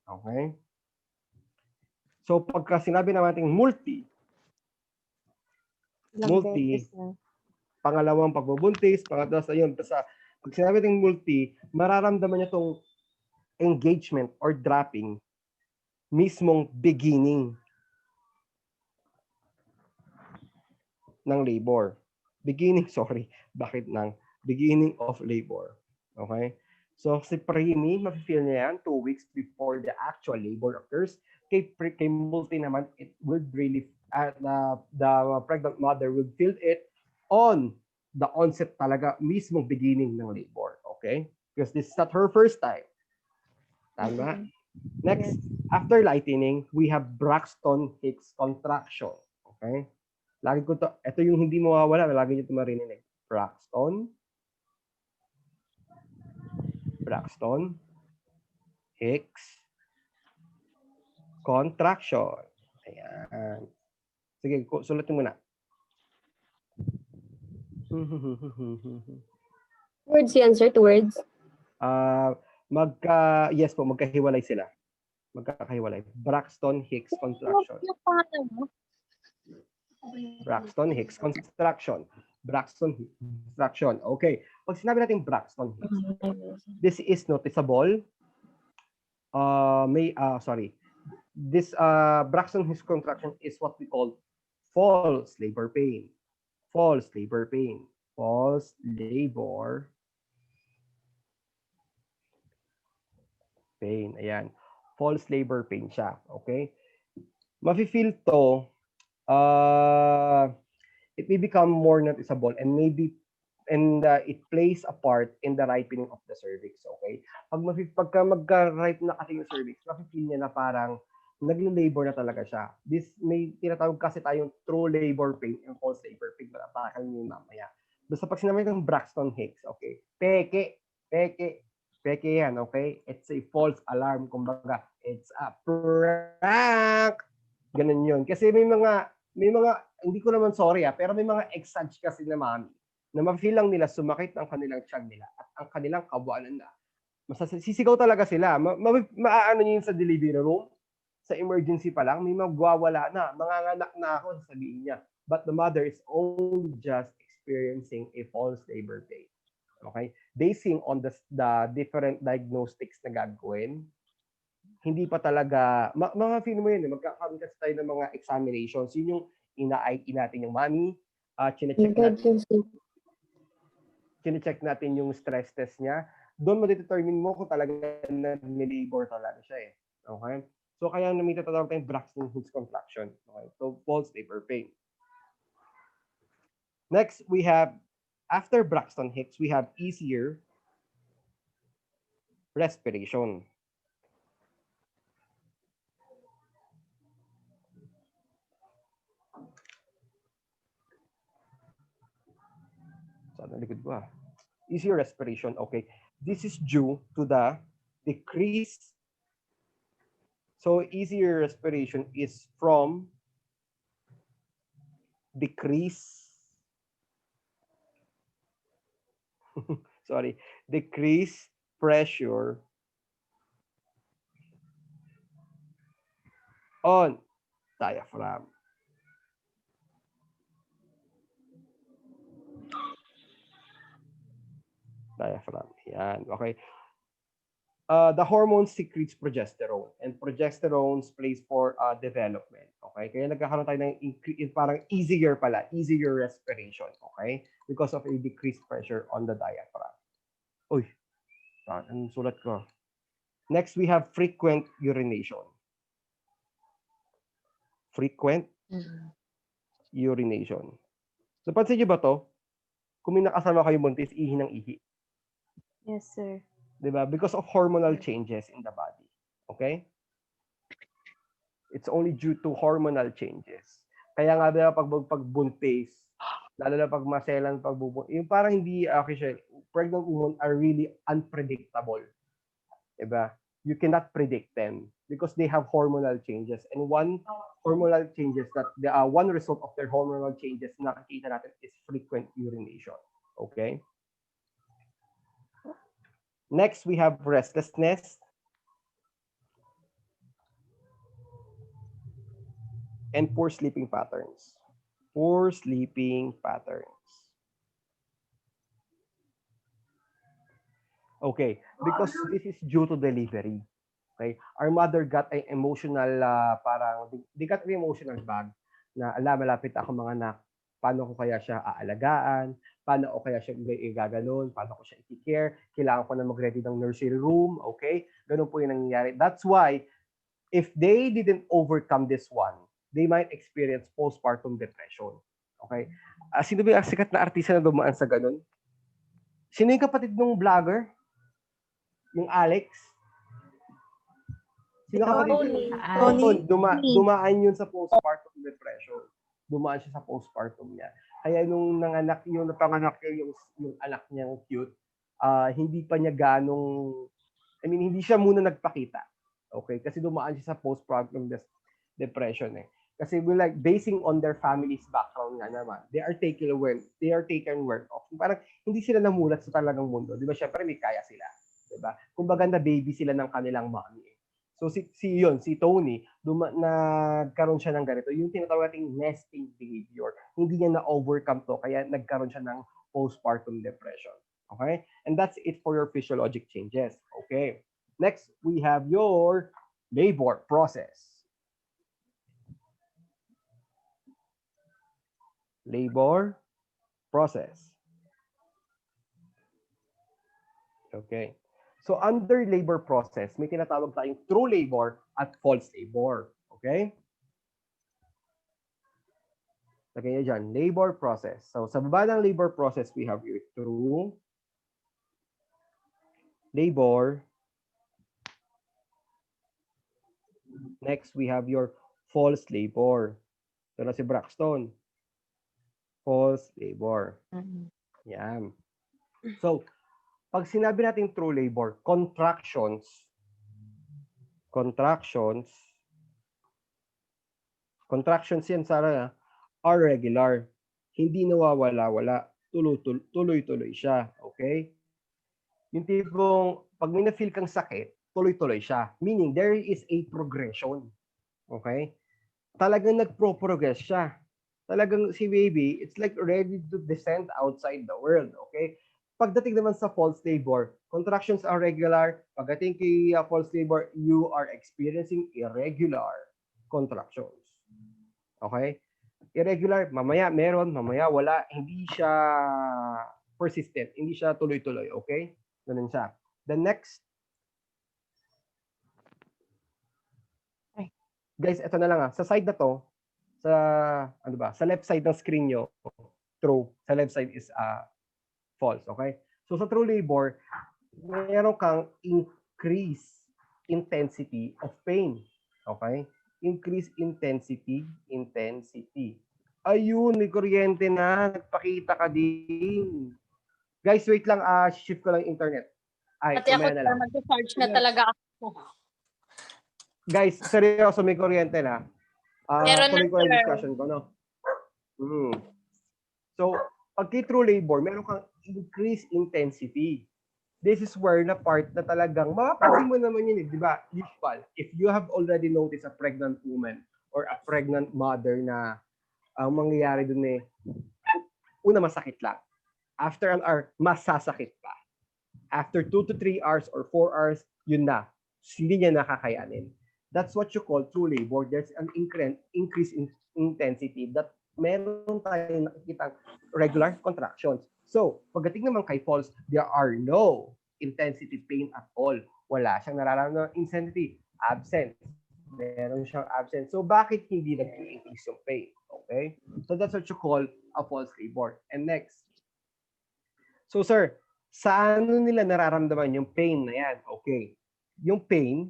Okay? So, pagka sinabi natin multi, pangalawang pagbubuntis, pangatlo sa yun. Pag sinabi natin multi, mararamdaman niya tong engagement or dropping mismong beginning ng labor. Beginning of labor. Okay? So, si preemie, mafe-feel niya yan 2 weeks before the actual labor occurs. Kay multi naman, it would really, the pregnant mother would feel it on the onset talaga, mismong beginning ng labor. Okay? Because this is not her first time. Tama? Next, after lightening, we have Braxton Hicks contraction. Okay? Lagi ko to, ito yung hindi mawawala, lagi niyo ito marinig. Braxton Hicks contraction. Ayan. Sige, sulatin mo na. Words yan, sir, to words. Yes po, magkahiwalay sila. Magkakahiwalay. Braxton Hicks contraction. Braxton Hicks contraction. Okay. Pag sinabi natin Braxton Hicks, this is noticeable. This Braxton Hicks contraction is what we call false labor pain. False labor pain. Ayan. False labor pain siya. Okay? Mafe-feel to, it may become more noticeable and it plays a part in the ripening of the cervix. Okay? Pagka magka-ripe na kasi yung cervix, mafe-feel niya na parang nagle-labor na talaga siya. This may tinatawag kasi tayong true labor pain and false labor pain. Malatakan niyo mamaya. Basta pag sinabi ng Braxton Hicks, okay? Peke yan, okay? It's a false alarm. Kumbaga, it's a prank. Ganun yun. Kasi may mga, hindi ko naman sorry pero may mga exage kasi na mami na ma-feel lang nila sumakit ang kanilang tiyan nila at ang kanilang kabuanan na. Sisigaw talaga sila. Maaano nyo yun sa delivery room? Sa emergency pa lang, may magwawala na. Manganganak na ako, sasabihin niya. But the mother is only just experiencing a false labor pain. Okay? Basing on the different diagnostics na gagawin, hindi pa talaga, mga feel mo yun, magkakaroon kasi tayo ng mga examinations. Yun yung ina-ID natin yung mommy, chinecheck natin yung stress test niya. Doon mo determine mo kung talaga nag-labor talaga siya eh. Okay? So, kaya may tatawag tayong Braxton Hicks contraction. Okay? So, false labor pain. Next, we have, after Braxton Hicks, we have easier respiration. Saan likod ko easier respiration, okay. This is due to the decrease. So easier respiration is from decrease pressure on diaphragm. Yan, okay. the hormone secretes progesterone, and progesterone plays for development. Okay? Kaya nagkakaroon tayo ng parang easier respiration. Okay? Because of a decreased pressure on the diaphragm. Uy, anong sulat ko? Next, we have frequent urination. Frequent urination. Napansin niyo ba to? Kung may nakasama kayo buntis, ihi ng ihi. Yes, sir. Diba? Because of hormonal changes in the body. Okay? It's only due to hormonal changes. Kaya nga diba, pagbuntis, lalo na pag maselan, yung parang hindi, pregnant women are really unpredictable. Diba? You cannot predict them because they have hormonal changes. And one hormonal changes one result of their hormonal changes nakikita natin is frequent urination. Okay? Next, we have restlessness and poor sleeping patterns. Poor sleeping patterns. Okay, because this is due to delivery. Okay, our mother got an emotional, they got an emotional bag na malapit ako mga anak, paano ko kaya siya aalagaan, paano ko kaya siya igaganon, paano ko siya i-care, kailangan ko na mag-ready ng nursery room, okay? Ganun po yung nangyayari. That's why, if they didn't overcome this one, they might experience postpartum depression. Okay? Sino ba yung sikat na artista na dumaan sa ganun? Sino yung kapatid ng vlogger? Yung Alex? Sino kapatid? Tony. Dumaan yun sa postpartum depression. Dumaan siya sa postpartum niya. Kaya nung nanganak yung napanganak yung anak niyang cute, hindi pa niya hindi siya muna nagpakita. Okay? Kasi dumaan siya sa postpartum depression eh. Kasi basing on their family's background nga naman, they are taken aware of. Parang hindi sila namulat sa talagang mundo. Di ba? Syempre may kaya sila. Di ba? Kumbaga na baby sila ng kanilang mommy. So si Tony, nagkaroon siya ng ganito. Yung tinatawag nating nesting behavior. Hindi niya na-overcome to, kaya nagkaroon siya ng postpartum depression. Okay? And that's it for your physiologic changes. Okay. Next, we have your labor process. Labor process. Okay. So under labor process, may tinatawag tayong true labor at false labor. Okay? Lagay niyo dyan, labor process. So sa baba ng labor process, we have your true labor. Next, we have your false labor. Ito na si Braxton. False labor. Yan. So, pag sinabi natin true labor, contractions yan, Sarah, are regular. Hindi nawawala-wala. Tuloy-tuloy siya. Okay? Yung tipong, pag may na-feel kang sakit, tuloy-tuloy siya. Meaning, there is a progression. Okay? Talagang nagpo-progress siya. Talagang si baby, it's like ready to descend outside the world. Okay? Pagdating naman sa false labor, contractions are regular. Pagdating kay false labor, you are experiencing irregular contractions. Okay? Irregular, mamaya meron, mamaya wala. Hindi siya persistent. Hindi siya tuloy-tuloy. Okay? Ganun siya. The next. Guys, ito na lang sa side na to, sa left side ng screen nyo, true. Sa left side is false. Okay? So sa true labor, meron kang increase intensity of pain. Okay? Increase intensity. Ayun, may kuryente na. Nagpakita ka din. Guys, wait lang. Shift ko lang internet. Pati ako mag-charge na talaga ako. Guys, seryoso, may kuryente na. Meron na, tuloy ko ang sir. discussion ko, no? So, pag true labor, meron kang increased intensity. This is where na part na talagang, mapapansin mo naman yun, di ba? Usual. If you have already noticed a pregnant woman or a pregnant mother na ang mangyayari dun una masakit lang. After an hour, masasakit pa. After 2 to 3 hours or 4 hours, yun na. Hindi niya nakakayanin. That's what you call true labor. There's an increase in intensity that meron tayong nakikita regular contractions. So, pagdating naman kay falls, there are no intensity pain at all. Wala siyang nararamdaman ng intensity. Absent. Meron siyang absent. So, bakit hindi nag-increase yung pain? Okay? So, that's what you call a false labor. And next. So, sir, sa ano nila nararamdaman yung pain na yan? Okay. Yung pain,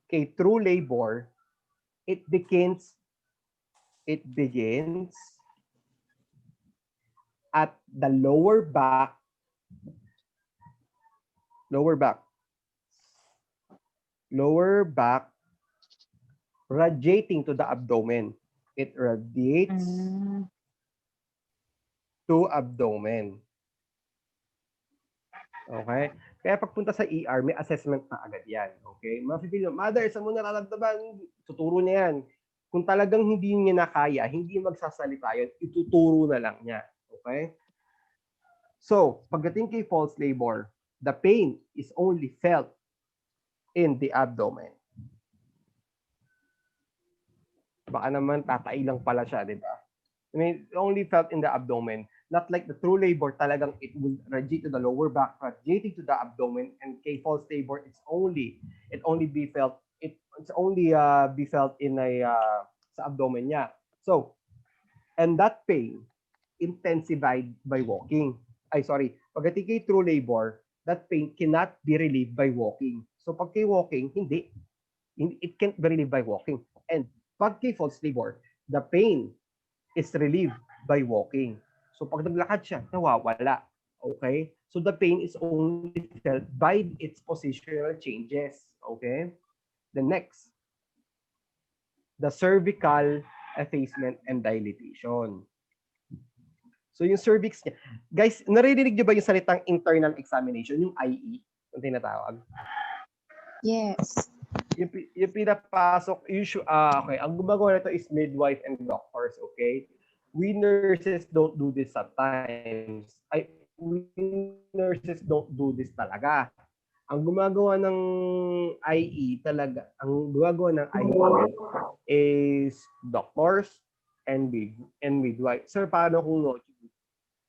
kay true labor, it begins at the lower back, radiating to the abdomen. It radiates to abdomen. Okay? Kaya pagpunta sa ER, may assessment na agad yan. Okay? Mapipili, mother, saan mo nararamdaman? Tuturo niya yan. Kung talagang hindi niya na kaya, hindi magsasalita yun, ituturo na lang niya. Okay? So, pagdating kay false labor, the pain is only felt in the abdomen. Baka naman tatai lang pala siya, di ba? I mean, only felt in the abdomen. Not like the true labor, talagang it will radiate to the lower back, radiating to the abdomen, and kay false labor, it's only be felt in sa abdomen niya. So, and that pain intensified by walking. Pagdating kay true labor, that pain cannot be relieved by walking. So, pag kay walking, hindi. It can't be relieved by walking. And pag kay false labor, the pain is relieved by walking. So pag naglakad siya, nawawala. Okay? So the pain is only felt by its positional changes. Okay? The next, the cervical effacement and dilatation. So yung cervix niya. Guys, naririnig niyo ba yung salitang internal examination, yung IE, yung tinatawag? Yes. Yung pinapasok, okay, ang gumagawa nito is midwife and doctors, okay? We nurses don't do this sometimes. We nurses don't do this talaga. Ang gumagawa ng IE talaga, ang gumagawa ng IE is doctors and midwife. Sir, paano kung no?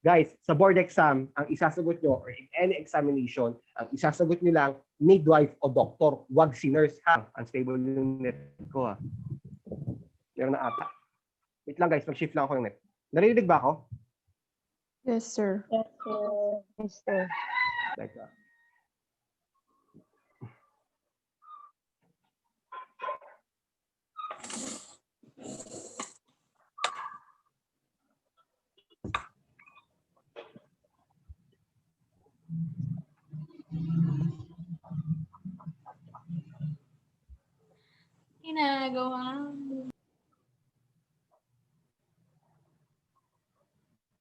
Guys, sa board exam, ang isasagot nyo, or in any examination, ang isasagot nyo lang, midwife o doctor, wag si nurse, ha? Unstable yung net ko, ha? Meron na ata. Wait lang, guys. Mag-shift lang ako yung net. Narinig ba ako? Yes, sir. Yes, sir. Yes, sir. Teka. Ginagawa.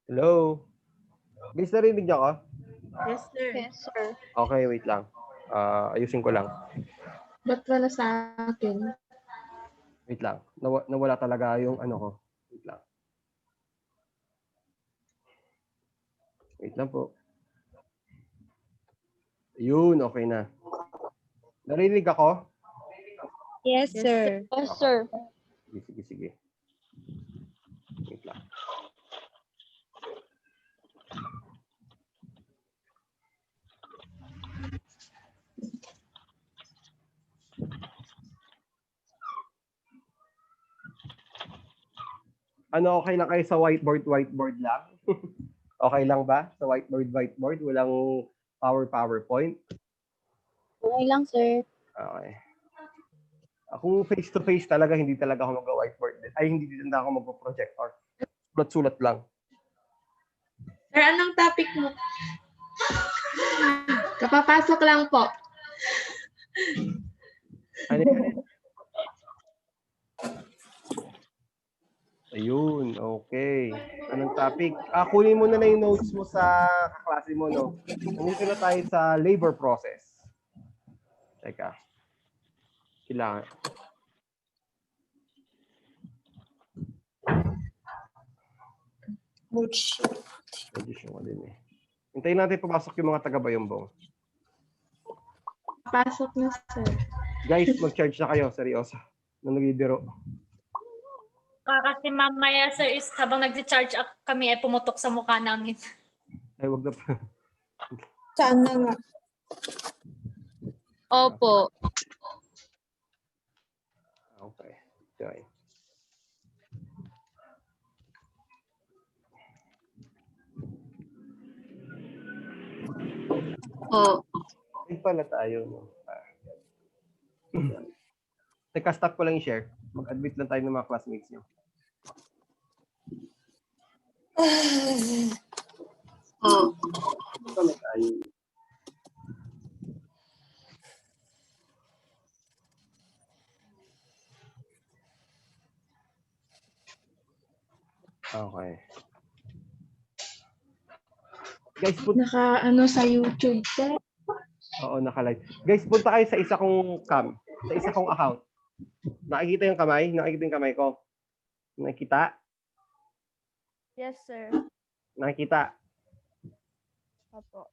Hello? Guys, narinig niyo ako? Yes, sir. Yes, sir. Okay, wait lang. Ayusin ko lang. Ba't wala sa akin? Wait lang. Nawala talaga yung ano ko. Wait lang. Wait lang po. Yun, okay na. Narinig ako? Yes, sir. Yes, sir. Sige. Wait lang. Ano, okay lang kayo sa whiteboard lang? Okay lang ba? Sa whiteboard, walang PowerPoint? Okay lang, sir. Okay. Kung face-to-face talaga, hindi talaga ako mag-whiteboard. Ay, hindi din ako mag-projector. Sulat-sulat lang. Sir, anong topic mo? Kapapasok lang po. Ano yan? Ayun, okay. Anong topic? Kunin mo na yung notes mo sa kaklase mo, no? Nandito na tayo sa labor process. Teka. Kailangan. Medyo siya din eh. Hintayin natin pumasok yung mga taga-Bayambong. Pasok na, sir. Guys, mag-charge na kayo. Seryoso. Nung nagbibiro. Kasi mamaya, sir, is habang nag-charge kami, ay pumutok sa mukha namin. Ay, wag na pa. Sana nga. Opo. Okay. Okay. Oh. Ay pala tayo. No? Teka, stop ko lang i-share. Mag-admit lang tayo ng mga classmates nyo. Oh. Pala tayo. Okay. Guys, Sa YouTube, sir. Oo, naka-live. Guys, punta kayo sa isa kong cam. Sa isa kong account. Nakikita yung kamay? Nakikita yung kamay ko? Nakikita? Yes, sir. Nakikita? Opo.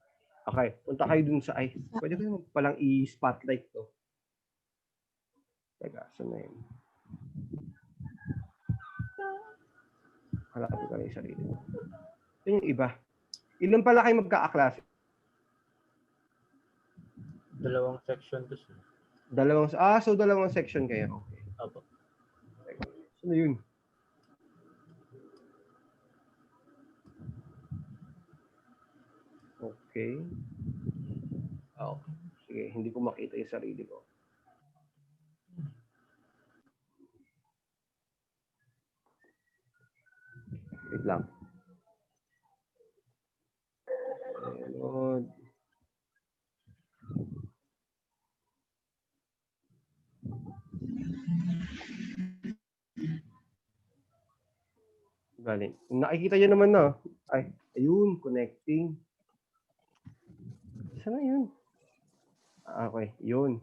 Okay. Punta kayo dun sa... Ay, pwede ko yung palang i-spotlight to. Teka, saan na yun? Halapin ko na yung sarili. Ito yung iba. Ilan pala kayo magkaaklase? Dalawang section to, sir. So dalawang section kayo. Okay. Opo. Saan na yun? Okay. Okay. Sige, hindi ko makita yung sarili ko. Wait lang. Lord. Galing. Nakikita nyo naman na. Ay, ayun, connecting. Saan na yun? Okay, yun.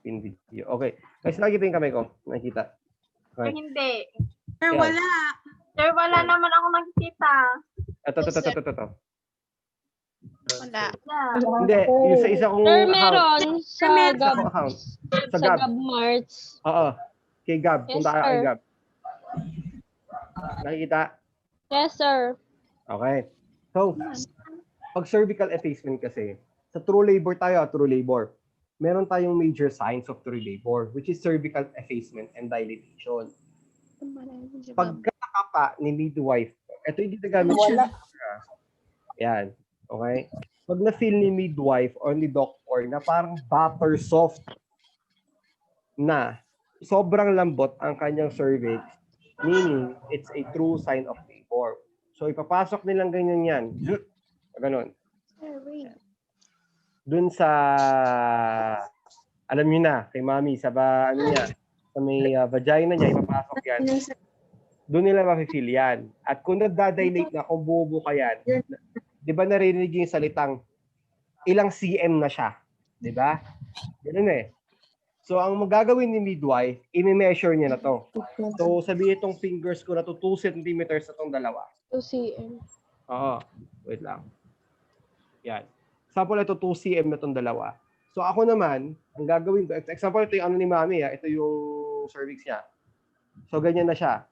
Pin video. Okay. Guys, nakikita yung kamay ko. Nakikita. Sir, Okay. hindi. Sir, Yan. wala. Sir, wala naman ako nakikita. Ito. Wala. Hindi, yung sa isa kong Sir, account. meron sa Isa Gab, kong account. Sa sa Gab. Gab Marts. Oo. Kay Gab. Yes, Punta ka kay sir. Gab. Nakikita? Yes, sir. Okay. So, pag cervical effacement kasi, sa true labor tayo, true labor, meron tayong major signs of true labor, which is cervical effacement and dilatation. Pagka nakapa ni midwife, ito hindi nagamit siya. Yan. Okay? Pag na-feel ni midwife or ni doctor na parang butter soft na sobrang lambot ang kanyang cervix, meaning it's a true sign of labor. So, ipapasok nilang ganyan yan. Ganon. Dun sa, alam niyo na, kay mami, sa sa may vagina niya, ipapasok yan. Doon nila mafe-feel yan. At kung nagdadilate na, kung bubo ka yan, di ba narinig yung salitang, ilang cm na siya? Di ba? Ganun eh. So, ang magagawin ni midwife, i-measure niya na to. So, sabihin itong fingers ko na to 2 centimeters na itong dalawa. 2 cm. Oo. Wait lang. Yan. Example, ito 2 cm na itong dalawa. So, ako naman, ang gagawin ko, example, ito yung ano ni mami, ito yung cervix niya. So, ganyan na siya.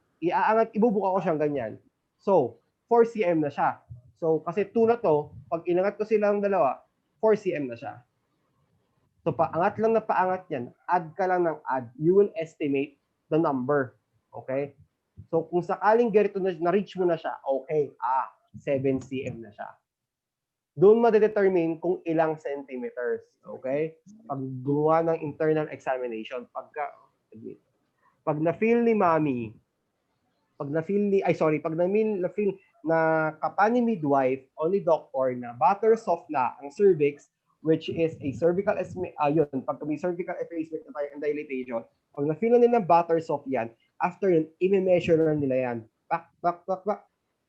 Ibubuka ko siyang ganyan. So, 4 cm na siya. So, kasi 2 na to, pag inangat ko silang dalawa, 4 cm na siya. So, paangat lang na paangat yan, add ka lang ng add, you will estimate the number. Okay? So, kung sakaling ganito na-reach mo na siya, okay, 7 cm na siya. Doon ma-determine kung ilang centimeters. Okay? Pag gumawa ng internal examination, pag na-feel ni mami, pag na-feel na kapa ni midwife o ni doctor na butter soft na ang cervix, which is a cervical pag may cervical effacement na tayo and dilatation, pag na-feel na nila butter soft yan, after yun, i-measure na nila yan. Pak.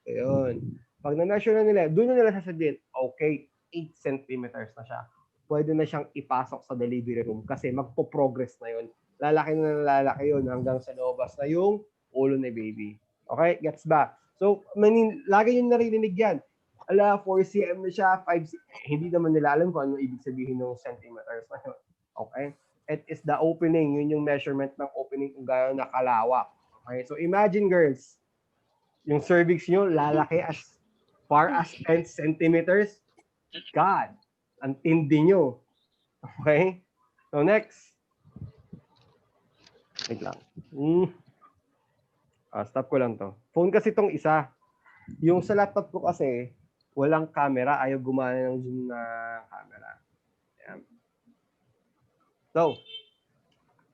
Ayun. Pag na-measure na nila, doon na nila sasabihin, okay, 8 centimeters na siya. Pwede na siyang ipasok sa delivery room kasi magpo-progress na yun. Lalaki na lalaki yun hanggang sa lobas na yung ulo ni baby. Okay? Gets ba? So, lagi yung narinig yan. ala, 4 cm na siya, 5 cm. Hindi naman nila alam kung ano ibig sabihin ng centimeters. Okay? It is the opening. Yun yung measurement ng opening kung gaano nakalawak. Okay? So imagine, girls, yung cervix nyo lalaki as far as 10 centimeters. God, ang tindi nyo. Okay? So next. Wait lang. Stop ko lang to. Phone kasi tong isa. Yung sa laptop ko kasi, walang camera. Ayaw gumana ng zoom na camera. Ayan. So,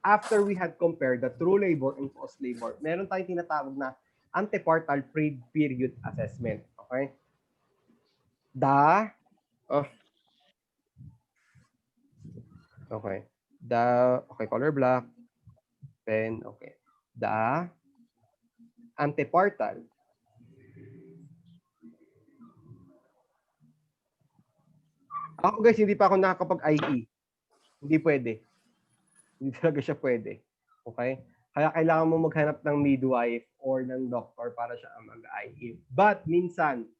after we had compared the true labor and false labor, meron tayong tinatawag na antepartal period assessment. Okay? Okay, color black. Pen, okay. The antepartal Ako guys, hindi pa ako nakakapag-IE. Hindi pwede. Hindi talaga siya pwede. Okay? Kaya kailangan mo maghanap ng midwife or ng doctor para siya mag-IE. But minsan,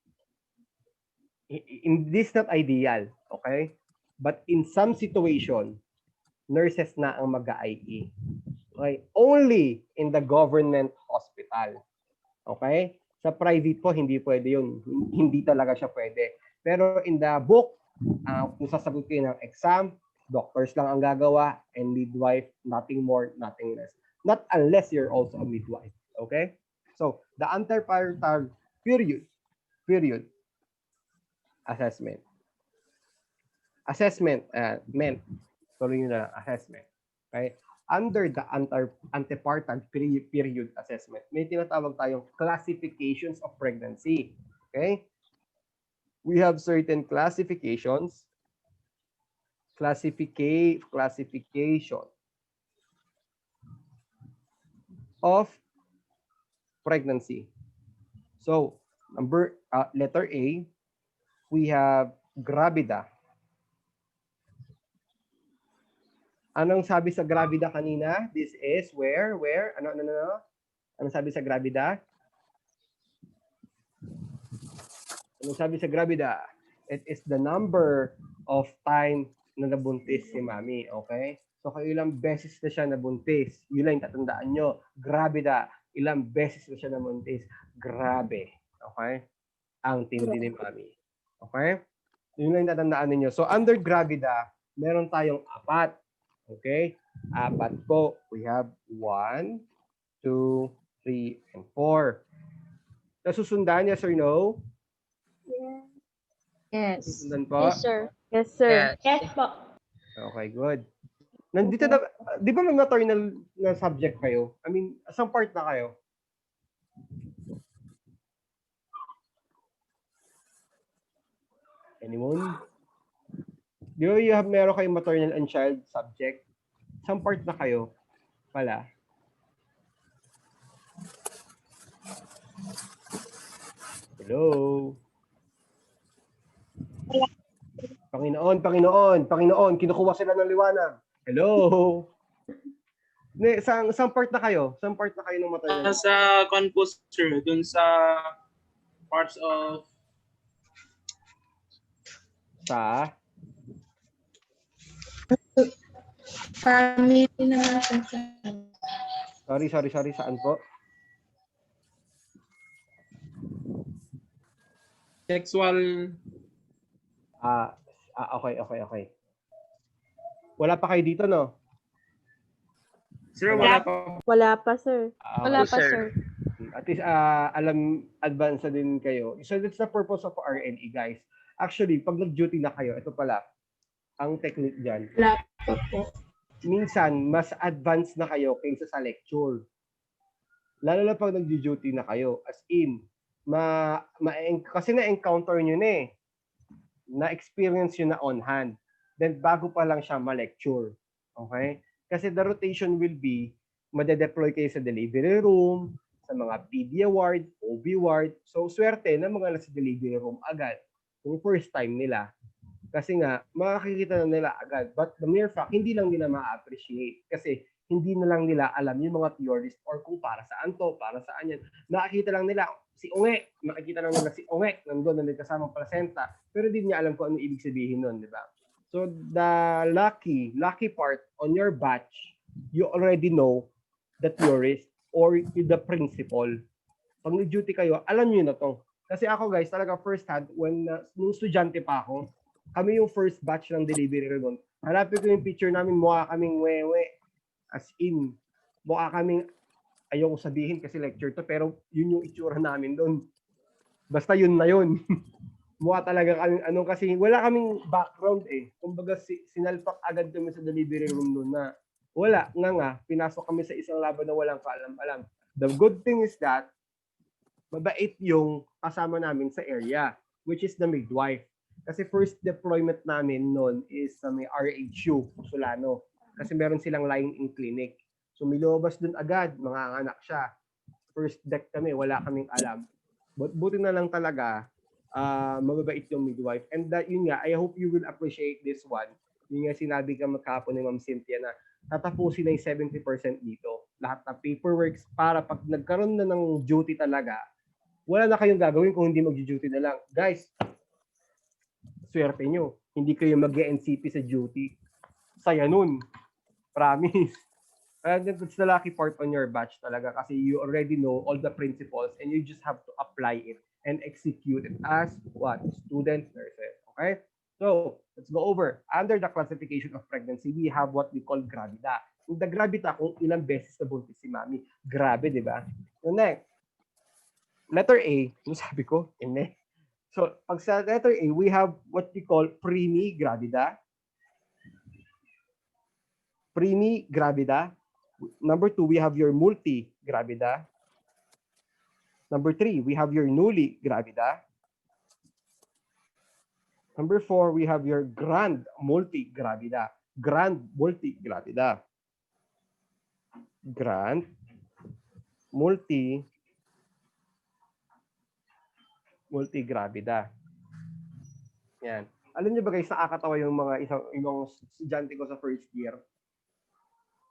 this is not ideal. Okay? But in some situation, nurses na ang mag-IE. Okay? Only in the government hospital. Okay? Sa private po, hindi pwede yun. Hindi talaga siya pwede. Pero in the book, kung sasagot kayo ng exam, doctors lang ang gagawa, and midwife, nothing more, nothing less. Not unless you're also a midwife. Okay? So, the antepartal period assessment. Assessment meant, tuloy nyo na assessment. Okay? Under the antepartal period assessment, may tinatawag tayong classifications of pregnancy. Okay? We have certain classifications. Classification of pregnancy. So, letter A, we have gravida. Anong sabi sa gravida kanina? This is where? Anong sabi sa gravida? Anong sabi sa gravida? It is the number of time na nabuntis si mami. Okay? So, kung ilang beses na siya nabuntis, yun lang tatandaan nyo. Gravida, ilang beses na siya nabuntis. Grabe. Okay? Ang tindi ni mami. Okay? Yun lang tatandaan ninyo. So, under gravida, meron tayong 4. Okay? 4 po. We have 1, 2, 3, and 4. Nasusundan, yes or no? Yes. Nasusundan po? Yes, sir. Yes, sir. Yes po. Okay, good. Nandito na, di ba may maternal na subject kayo? I mean, asang part na kayo? Anyone? Di ba meron kayong maternal and child subject? Asang part na kayo pala? Hello? Panginoon, kinukuha sila ng liwanag. Hello? Saan part na kayo? Saan part na kayo ng maternal? Sa composer, dun sa parts of family na. Sorry, saan po? sexual. Okay. Wala pa kayo dito, no? Sir, wala pa. Wala pa, sir. Wala pa, sir. sir. At least advance na din kayo. So that's the purpose of RNE, guys. Actually, pag nag-duty na kayo, ito pala, ang technique dyan. Wala pa po. Minsan, mas advanced na kayo kaysa sa lecture. Lalo na pag nag-duty na kayo. As in, kasi na-encounter nyo na eh. Na-experience nyo na on hand. Then, bago pa lang siya ma-lecture. Okay? Kasi the rotation will be, madedeploy kayo sa delivery room, sa mga PDA ward, OB ward. So, swerte na mga nasa delivery room agad. Kung first time nila. Kasi nga, makakikita na nila agad. But the mere fact, hindi lang nila ma-appreciate. Kasi hindi na lang nila alam yung mga theories or kung para saan to, para saan yan. Nakikita lang nila si Unge, makikita lang nila si Unge, nandun na may kasamang placenta, pero hindi niya alam kung ano ibig sabihin nun, di ba? So the lucky part on your batch, you already know the theorist or the principle. Pag nag-duty kayo, alam niyo na to. Kasi ako guys, talaga first hand, nung estudyante pa ako, kami yung first batch ng delivery ron. Hanapin ko yung picture namin, mukha kaming wewe. As in, mukha kaming, ayoko sabihin kasi lecture to, pero yun yung itsura namin doon. Basta yun na yun. Mukha talaga kaming, kasi wala kaming background eh. Kumbaga, sinalpak agad kami sa delivery room noon na wala, pinasok kami sa isang laban na walang kaalam-alam. The good thing is that, mabait yung kasama namin sa area, which is the midwife. Kasi first deployment namin noon is sa may RHU, Solano. Kasi meron silang lying-in clinic. So milobas dun agad, mga anak siya. First deck kami, wala kaming alam. But buti na lang talaga, mababait yung midwife. And that, yun nga, I hope you will appreciate this one. Yun nga sinabi ka magkapon ni Ma'am Cynthia na tatapusin na yung 70% dito. Lahat ng paperworks para pag nagkaroon na ng duty talaga, wala na kayong gagawin kung hindi mag-duty na lang. Guys, swerte nyo. Hindi kayo mag-NCP sa duty. Saya nun. Promise. And that's the lucky part on your batch talaga kasi you already know all the principles and you just have to apply it and execute it as what? Student nurses. Okay? So, let's go over. Under the classification of pregnancy, we have what we call gravida. Yung the gravida, kung ilang beses na buntis si mami. Grabe, di ba? So, next. Letter A, yung sabi ko, ine. So, pag sa letter A, we have what we call preemie-gravida. Preemie-gravida. Number 2, we have your multi-gravida. Number 3, we have your newly gravida. Number 4, we have your grand multi-gravida. Grand multi-gravida. Grand multi-gravida. Yan. Alam niyo ba guys, nakakatawa yung mga ibang estudyante ko sa first year.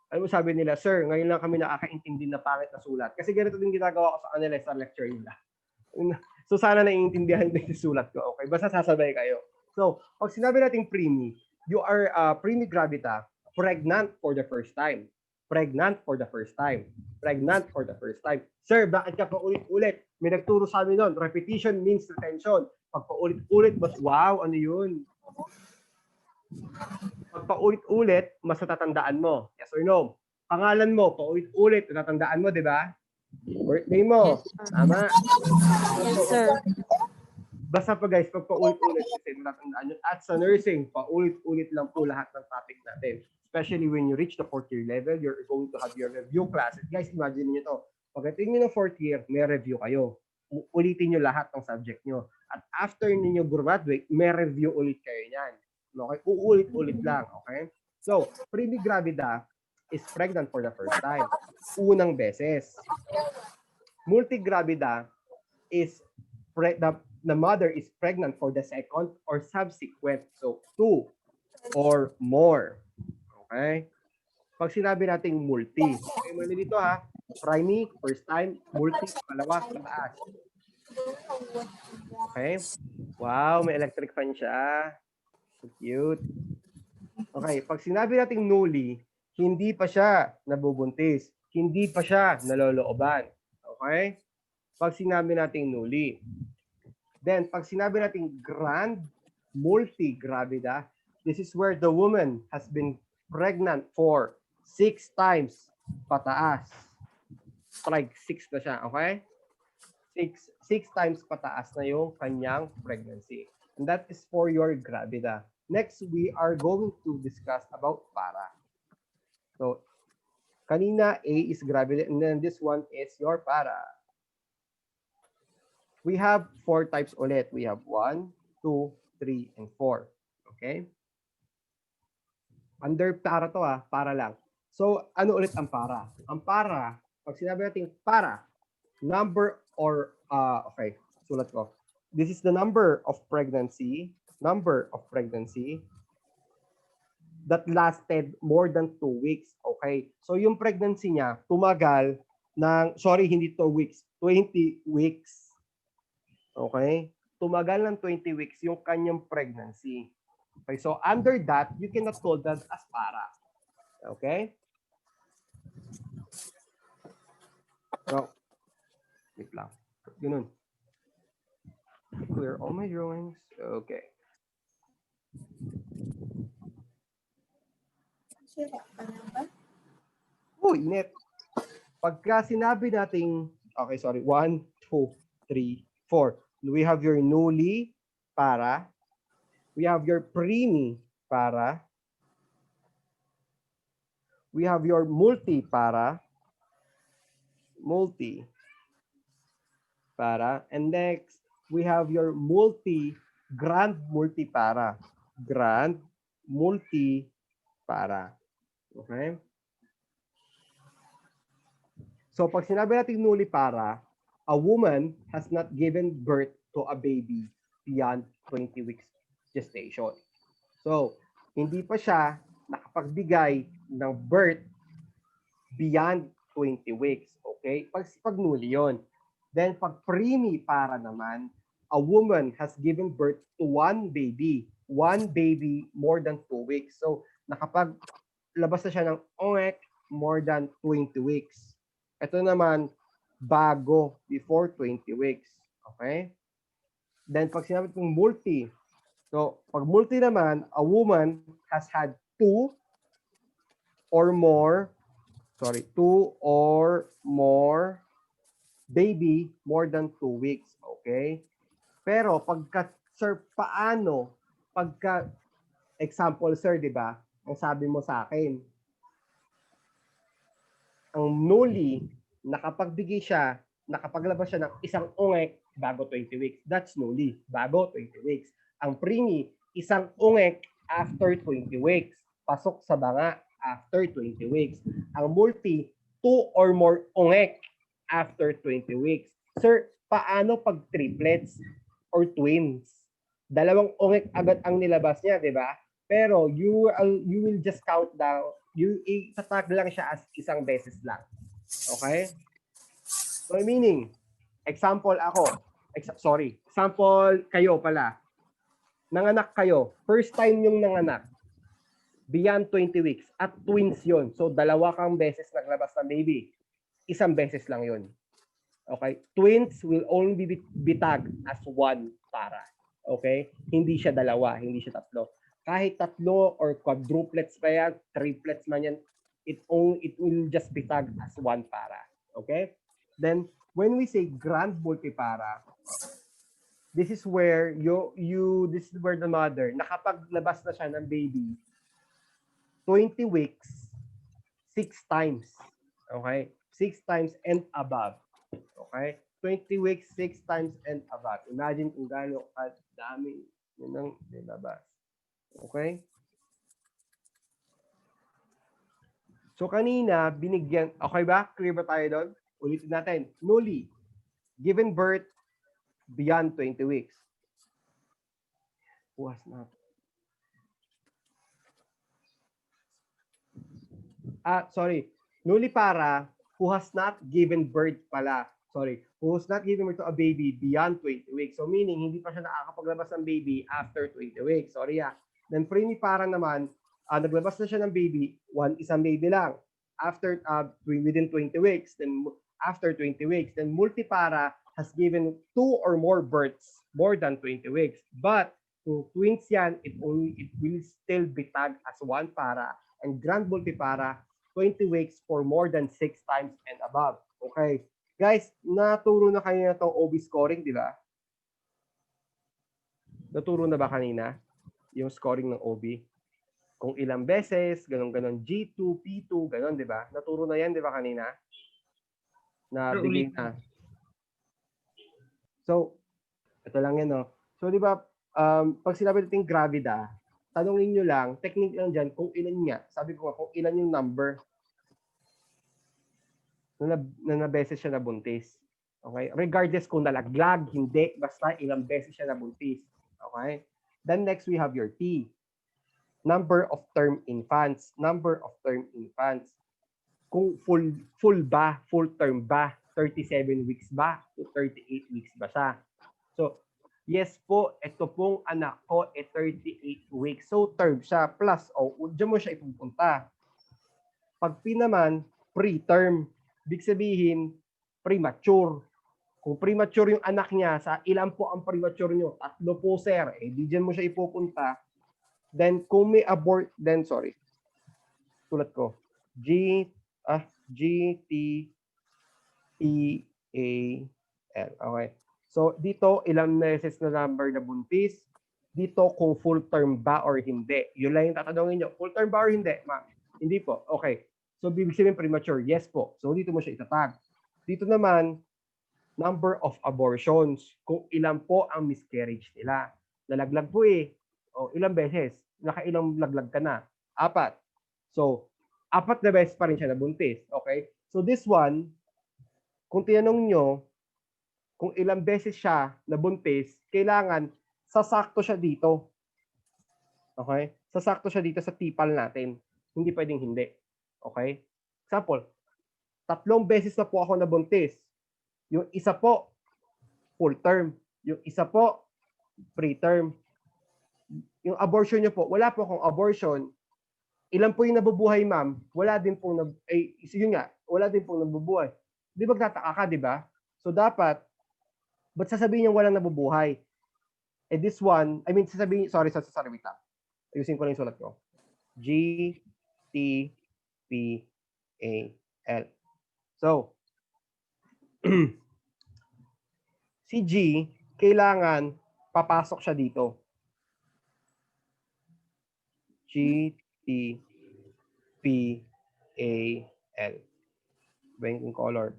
Alam mo sabi nila, sir, ngayon lang kami nakakaintindi na pangit na sulat. Kasi ganito din ginagawa ko sa kanila sa lecture nila. So sana naiintindihan din yung sulat ko. Okay, basta sasabay kayo. So, pag sinabi natin preemie, you are preemie gravida, pregnant for the first time. Pregnant for the first time. Pregnant for the first time. Sir, bakit ka pa ulit-ulit? May nagturo sa amin nun. Repetition means retention. Pag paulit-ulit, wow, ano yun? Pag paulit-ulit, mas natatandaan mo. Yes or no? Pangalan mo, paulit-ulit, natatandaan mo, di ba? Birthday mo. Tama. Yes, sir. Basta pa guys, pag paulit-ulit kasi natatandaan yun. At sa nursing, paulit-ulit lang po lahat ng topic natin. Especially when you reach the 4th year level, you're going to have your review classes. Guys, imagine niyo to. Pagdating niyo ng 4th year, may review kayo. Ulitin niyo lahat ng subject niyo. At after niyo graduate, may review ulit kayo niyan. Okay? Uulit-ulit lang. Okay? So, preemie gravida is pregnant for the first time. Unang beses. Multigravida is the mother is pregnant for the second or subsequent. So, 2 or more. Okay? Pag sinabi nating multi, okay, mali dito ha. Preemie, first time. Multi, palawa, pataas. Okay? Wow, may electric fan siya. So cute. Okay, pag sinabi nating newly, hindi pa siya nabubuntis. Hindi pa siya nalolooban. Okay? Pag sinabi nating newly. Then, pag sinabi nating grand multigravida, this is where the woman has been pregnant for 6 times pataas. Like 6 na siya, okay? 6 times pataas na yung kanyang pregnancy. And that is for your gravida. Next, we are going to discuss about para. So, kanina A is gravida and then this one is your para. We have 4 types ulit. We have 1, 2, 3, and 4. Okay? Under para to para lang. So, ano ulit ang para? Ang para, pag sinabi natin para, number or, okay, sulat ko. This is the number of pregnancy that lasted more than 2 weeks. Okay? So yung pregnancy niya tumagal ng, sorry, hindi 2 weeks, 20 weeks. Okay? Tumagal ng 20 weeks yung kanyang pregnancy. Okay? So under that, you cannot call that as para. Okay? So, wait lang. Ganun. Clear all my drawings. Okay. Oh, init. Pagka sinabi nating, okay, sorry, 1, 2, 3, 4. We have your newly para. We have your preemie para. We have your multi para. Multi para. And next, we have your grand multi para. Grand multi para. Okay? So pag sinabi natin newly para, a woman has not given birth to a baby beyond 20 weeks gestation. So, hindi pa siya nakapagbigay ng birth beyond 20 weeks. Okay? Pag newly yun. Then, pag preemie para naman, a woman has given birth to one baby more than 2 weeks. So, nakapaglabas na siya ng ongek more than 20 weeks. Ito naman, bago, before 20 weeks. Okay? Then, pag sinabi kong multi, so, pag multi naman, a woman has had two or more baby more than 2 weeks. Okay? Pero, sir, paano, example, sir, di ba? Ang sabi mo sa akin, ang newly, nakapaglabas siya ng isang ungek bago 20 weeks. That's newly, bago 20 weeks. Ang preemie, isang ungek after 20 weeks. Pasok sa banga after 20 weeks. Ang multi, 2 or more ungek after 20 weeks. Sir, paano pag triplets or twins? Dalawang ungek agad ang nilabas niya, di ba? Pero you will just count down, itatag lang siya as isang beses lang. Okay? So meaning, example kayo pala. Nanganak kayo, first time yung nanganak, beyond 20 weeks, at twins yon. So dalawa kang beses naglabas ng baby. Isang beses lang yon. Okay? Twins will only be bitag as one para. Okay? Hindi siya dalawa, hindi siya tatlo. Kahit tatlo or quadruplets pa yan, triplets man yan, it will just be tagged as one para. Okay? Then, when we say grand multipara, this is where the mother, nakapaglabas na siya ng baby 20 weeks, 6 times. Okay? 6 times and above. Okay? 20 weeks, 6 times and above. Imagine kung gaano kadami yun ang nilabas. Okay? So kanina, binigyan, okay ba? Clear ba tayo doon? Ulitin natin. Newly, given birth beyond 20 weeks. Who has not? Newly para, who has not given birth pala. Who has not given birth to a baby beyond 20 weeks. So meaning, hindi pa siya nakakapaglabas ng baby after 20 weeks. Then preemie para naman, naglabas na siya ng baby, isang baby lang. After within 20 weeks, then after 20 weeks, then multipara has given 2 or more births more than 20 weeks. But kung twins yan, it will still be tagged as one para, and grand multipara 20 weeks for more than 6 times and above. Okay. Guys, naturo na kayo na itong OB scoring, di ba? Naturo na ba kanina yung scoring ng OB? Kung ilang beses, ganon-ganon, G2, P2, ganon, di ba? Naturo na yan, di ba kanina? Na bigay na. So, ito lang yan, no? So, di ba, pag sinabi natin gravida, tanongin nyo lang, technique lang dyan, kung ilan nga. Sabi ko nga, kung ilan yung number na beses siya nabuntis. Okay? Regardless kung nalaglag, hindi, basta ilang beses siya nabuntis. Okay? Then next, we have your T. number of term infants. Number of term infants. Kung full term ba, 37 weeks ba, o 38 weeks ba siya. So, yes po, ito pong anak ko, 38 weeks. So, term siya. Plus, diyan mo siya ipupunta. Pag P naman, preterm. Ibig sabihin, premature. Kung premature yung anak niya, sa ilan po ang premature nyo? 3 po, sir. Di dyan mo siya ipupunta. Then, kung may abort, then, sorry. Tulat ko. G, T, E, A, L. Okay. So, dito, ilang meses na number na buntis. Dito, kung full term ba or hindi. Yun lang yung tatanungin nyo. Full term ba or hindi, ma'am? Hindi po. Okay. So, bibig sabihin premature. Yes po. So, dito mo siya itatag. Dito naman, number of abortions. Kung ilan po ang miscarriage nila. Nalaglag po ilang beses. Nakailang laglag ka na? 4. So, 4 na beses pa rin siya nabuntis. Okay? So, this one, kung tinanong nyo, kung ilang beses siya nabuntis, kailangan sasakto siya dito. Okay? Sasakto siya dito sa tipal natin. Hindi pwedeng hindi. Okay? Example, 3 beses na po ako nabuntis. Yung isa po, full term. Yung isa po, preterm. Yung abortion nyo po, wala po akong abortion. Ilan po yung nabubuhay, ma'am? Wala din po yun nga, wala din po nabubuhay. Di ba nagtataka ka, di ba? So dapat, ba't sasabihin yung walang nabubuhay? This one, sasabihin, sorry, wait lang. Ayusin ko lang yung sulat ko. G, T, P, A, L. So, si G, kailangan papasok siya dito. G, T, P, A, L. Banking color.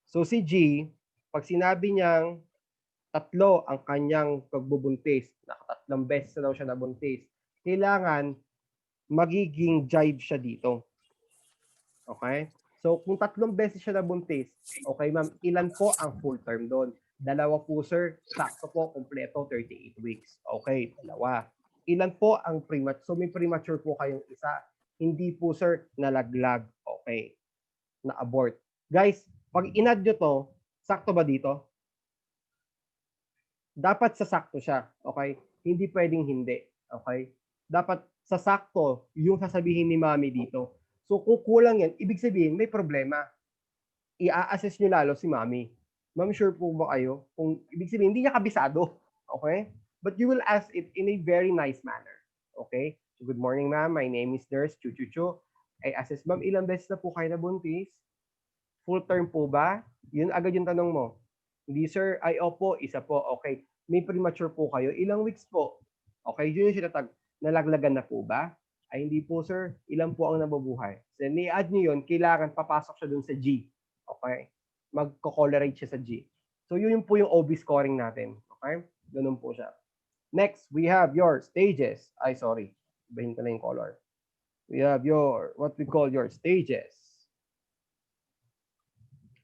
So si G, pag sinabi niyang 3 ang kanyang pagbubuntis, 3 beses na daw siya nabuntis, kailangan magiging jive siya dito. Okay? So kung 3 beses siya nabuntis, okay ma'am, ilan po ang full term doon? 2 po sir, sakto po, kompleto, 38 weeks. Okay, 2. Ilan po ang premature? So may premature po kayong isa. Hindi po sir, nalaglag. Okay. Na-abort. Guys, pag inad nyo to, sakto ba dito? Dapat sasakto siya. Okay? Hindi pwedeng hindi. Okay? Dapat sasakto yung sasabihin ni mami dito. So kung kulang yan, ibig sabihin may problema. I-assess nyo lalo si mami. Ma'am, sure po ba kayo? Kung ibig sabihin, hindi niya kabisado. Okay? But you will ask it in a very nice manner. Okay? So, good morning, ma'am. My name is Nurse Chuchucho. I assess, ma'am, ilang beses na po kayo nabuntis? Full term po ba? Yun agad yung tanong mo. Hindi, sir. Ay, opo. Isa po. Okay. May premature po kayo. Ilang weeks po? Okay. Yun yung sinatag. Nalaglagan na po ba? Ay, hindi po, sir. Ilan po ang nabubuhay? So, ni-add nyo yun, kailangan papasok siya dun sa G. Okay? Magko-colorate siya sa G. So, yun po yung OB scoring natin. Okay? Ganun po siya. Next, we have your stages. Ay, sorry. Ibahin ko na yung color. We have your, what we call your stages.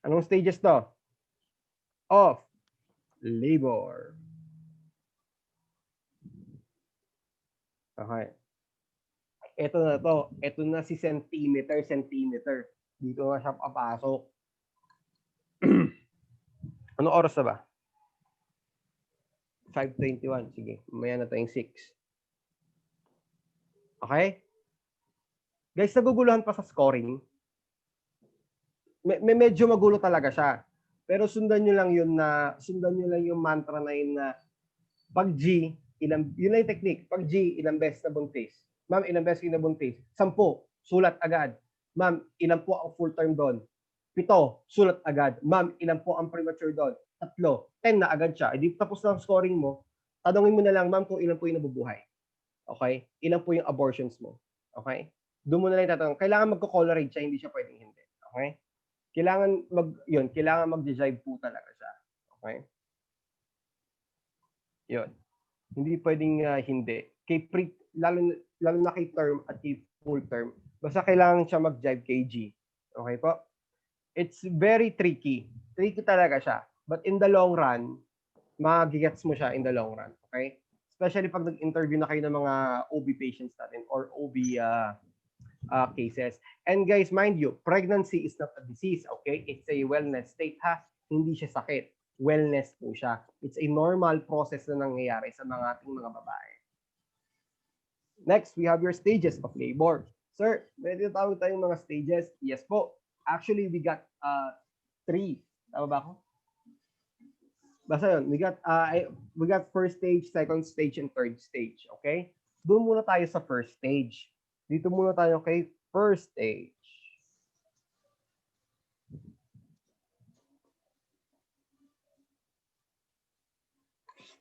Anong stages to? Of labor. Okay. Ito na to. Ito na si centimeter. Dito na siya papasok. Anong oras na ba? 5:21. Sige, mamaya na tayong 6. Okay? Guys, naguguluhan pa sa scoring. Medyo magulo talaga siya. Pero sundan nyo lang yung mantra na yun na pag G, yun lang yung technique. Pag G, ilang beses na buntis. Ma'am, ilang beses na buntis? 10, sulat agad. Ma'am, ilan po ang full term doon? 7, sulat agad. Ma'am, ilan po ang premature doon? 3, 10 na agad siya. Hindi tapos na ang scoring mo. Tanungin mo na lang, ma'am, kung ilan po yung nabubuhay. Okay? Ilan po yung abortions mo. Okay? Doon mo na lang tatanong. Kailangan magko-colorate siya, hindi siya pwedeng hindi. Okay? Kailangan mag-jive po talaga siya. Okay? Yun. Hindi pwedeng hindi. Lalo na kay term at kay full term, basta kailangan siya mag-jive kay G. Okay po? It's very tricky. Tricky talaga siya. But in the long run, magigets mo siya in the long run. Okay? Especially pag nag-interview na kayo ng mga OB patients natin or OB cases. And guys, mind you, pregnancy is not a disease, okay? It's a wellness state, ha? Hindi siya sakit. Wellness po siya. It's a normal process na nangyayari sa mga ating mga babae. Next, we have your stages of labor. Sir, may tinatawag tayong mga stages. Yes po. Actually, we got 3. Tama ba ako? Basta yun, we got first stage, second stage, and third stage, okay? Doon muna tayo sa first stage. Dito muna tayo kay first stage.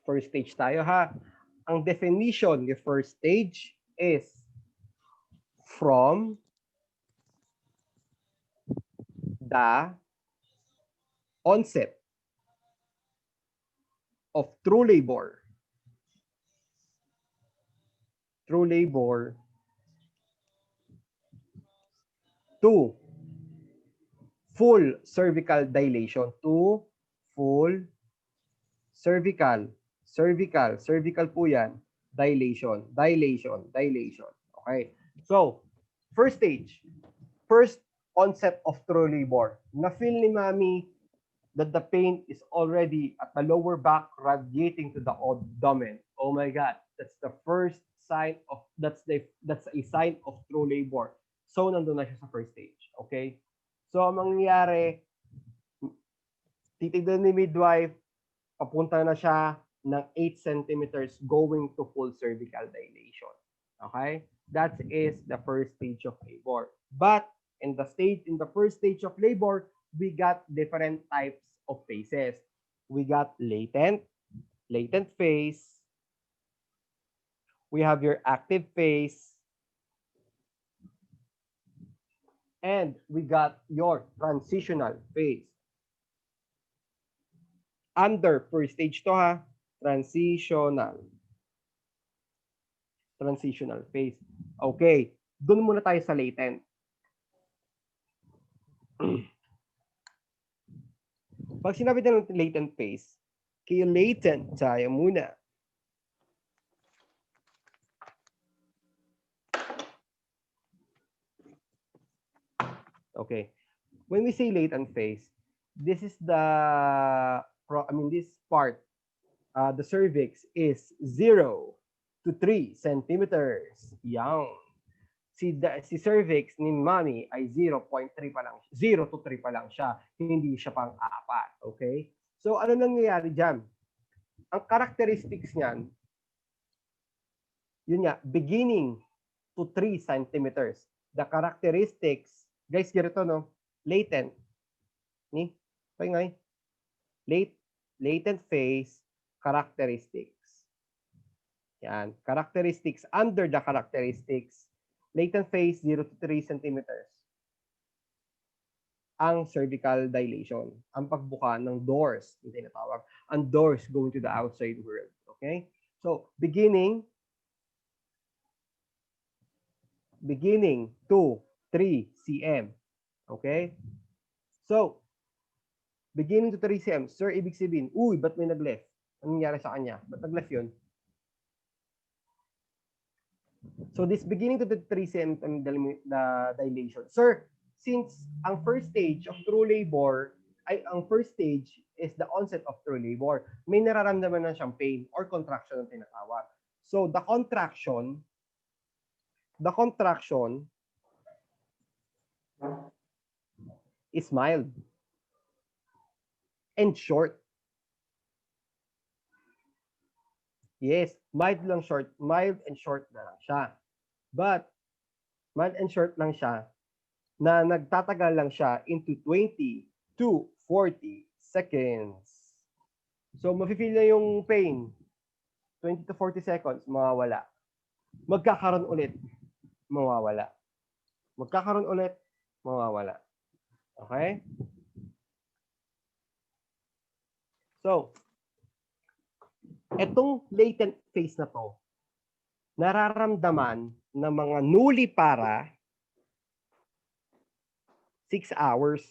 First stage tayo, ha? Ang definition ng first stage is from the onset of true labor to full cervical dilation to full cervical po yan, dilation. Okay, so first stage, first onset of true labor, na-feel ni mami that the pain is already at the lower back radiating to the abdomen. Oh my God, that's the first sign of, that's a sign of true labor. So nandun na siya sa first stage, okay? So ang mangyayari, titignan ni midwife, papunta na siya ng 8 centimeters going to full cervical dilation. Okay? That is the first stage of labor. But in the first stage of labor, we got different types of phases. We got latent phase. We have your active phase. And we got your transitional phase. Under first stage to, ha, transitional phase. Okay, doon muna tayo sa latent. Pag sinabi tayo ng latent phase, kay latent tayo muna. Okay, when we say latent phase, this is this part, the cervix is 0 to 3 centimeters. Yang si cervix ni mami ay 0.3 pa lang, 0 to 3 pa lang siya, hindi siya pang 4. Okay? So ano nangyayari diyan? Ang characteristics niyan, yun nga, beginning to 3 centimeters. The characteristics, guys, ganito, no? Latent. Ni? Pangay. Latent phase, characteristics. Yan. Characteristics. Under the characteristics, latent phase, 0 to 3 centimeters. Ang cervical dilation. Ang pagbuka ng doors, yung tinatawag. Ang doors going to the outside world. Okay? So, beginning to 3 cm. Okay? So, beginning to 3 cm. Sir, ibig sabihin, uy, ba't may nag-left? Anong nangyari sa kanya? Ba't nag-left yun? So, this beginning to the 3 cm the dilation. Sir, since ang first stage of true labor, ang first stage is the onset of true labor, may nararamdaman na siyang pain or contraction ang tinatawag. So, the contraction is mild and short. Yes, mild and short na lang siya. But, mild and short lang siya na nagtatagal lang siya into 20 to 40 seconds. So, mafe-feel na yung pain. 20 to 40 seconds, mawawala. Magkakaroon ulit, mawawala. Magkakaroon ulit, mawawala. Okay? So, etong latent phase na to, nararamdaman ng mga nulipara 6 hours.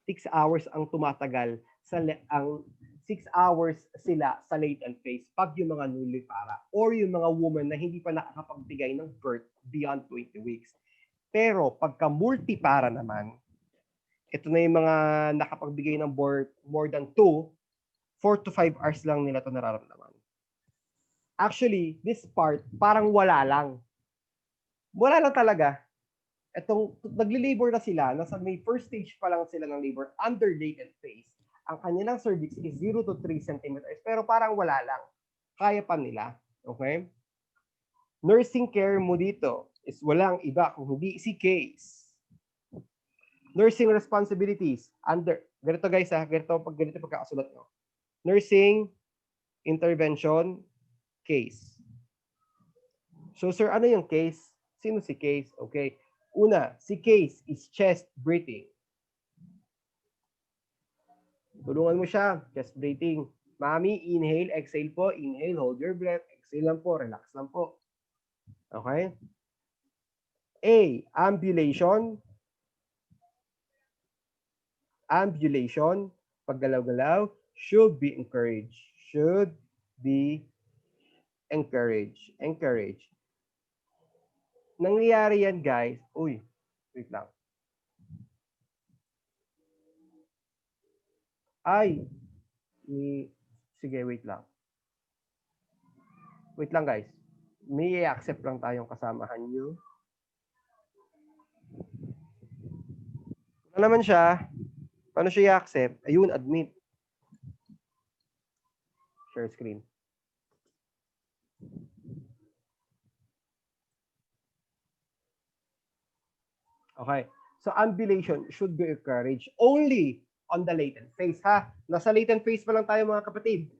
6 hours ang tumatagal ang 6 hours sila sa latent phase pag yung mga nullipara or yung mga woman na hindi pa nakakapagbigay ng birth beyond 20 weeks. Pero pagka multipara naman, ito na yung mga nakapagbigay ng birth more than 2, 4 to 5 hours lang nila ito nararamdaman. Actually, this part, parang wala lang. Wala lang talaga. Itong nagli-labor na sila, nasa may first stage pa lang sila ng labor under latent phase. Ang kanilang cervix is 0 to 3 centimeters, pero parang wala lang. Kaya pa nila. Okay? Nursing care mo dito is walang iba kung hindi si Case. Nursing responsibilities under, ganito guys ganito pagkakasulat nyo. Nursing intervention Case. So sir, ano yung Case? Sino si Case? Okay. Una, si Case is chest breathing. Tulungan mo siya, chest breathing. Mami, inhale, exhale po. Inhale, hold your breath. Exhale lang po, relax lang po. Okay? A, ambulation. Ambulation, paggalaw-galaw, should be encouraged. Should be encouraged. Encouraged. Nangyayari yan, guys. Uy, wait lang. Ay, sige, wait lang. Wait lang, guys. May i-accept lang tayong kasamahan nyo. Ano naman siya? Paano siya i-accept? Ayun, admit. Share screen. Okay. So, ambulation should be encouraged only on the latent phase, ha? Nasa latent phase pa lang tayo, mga kapatid.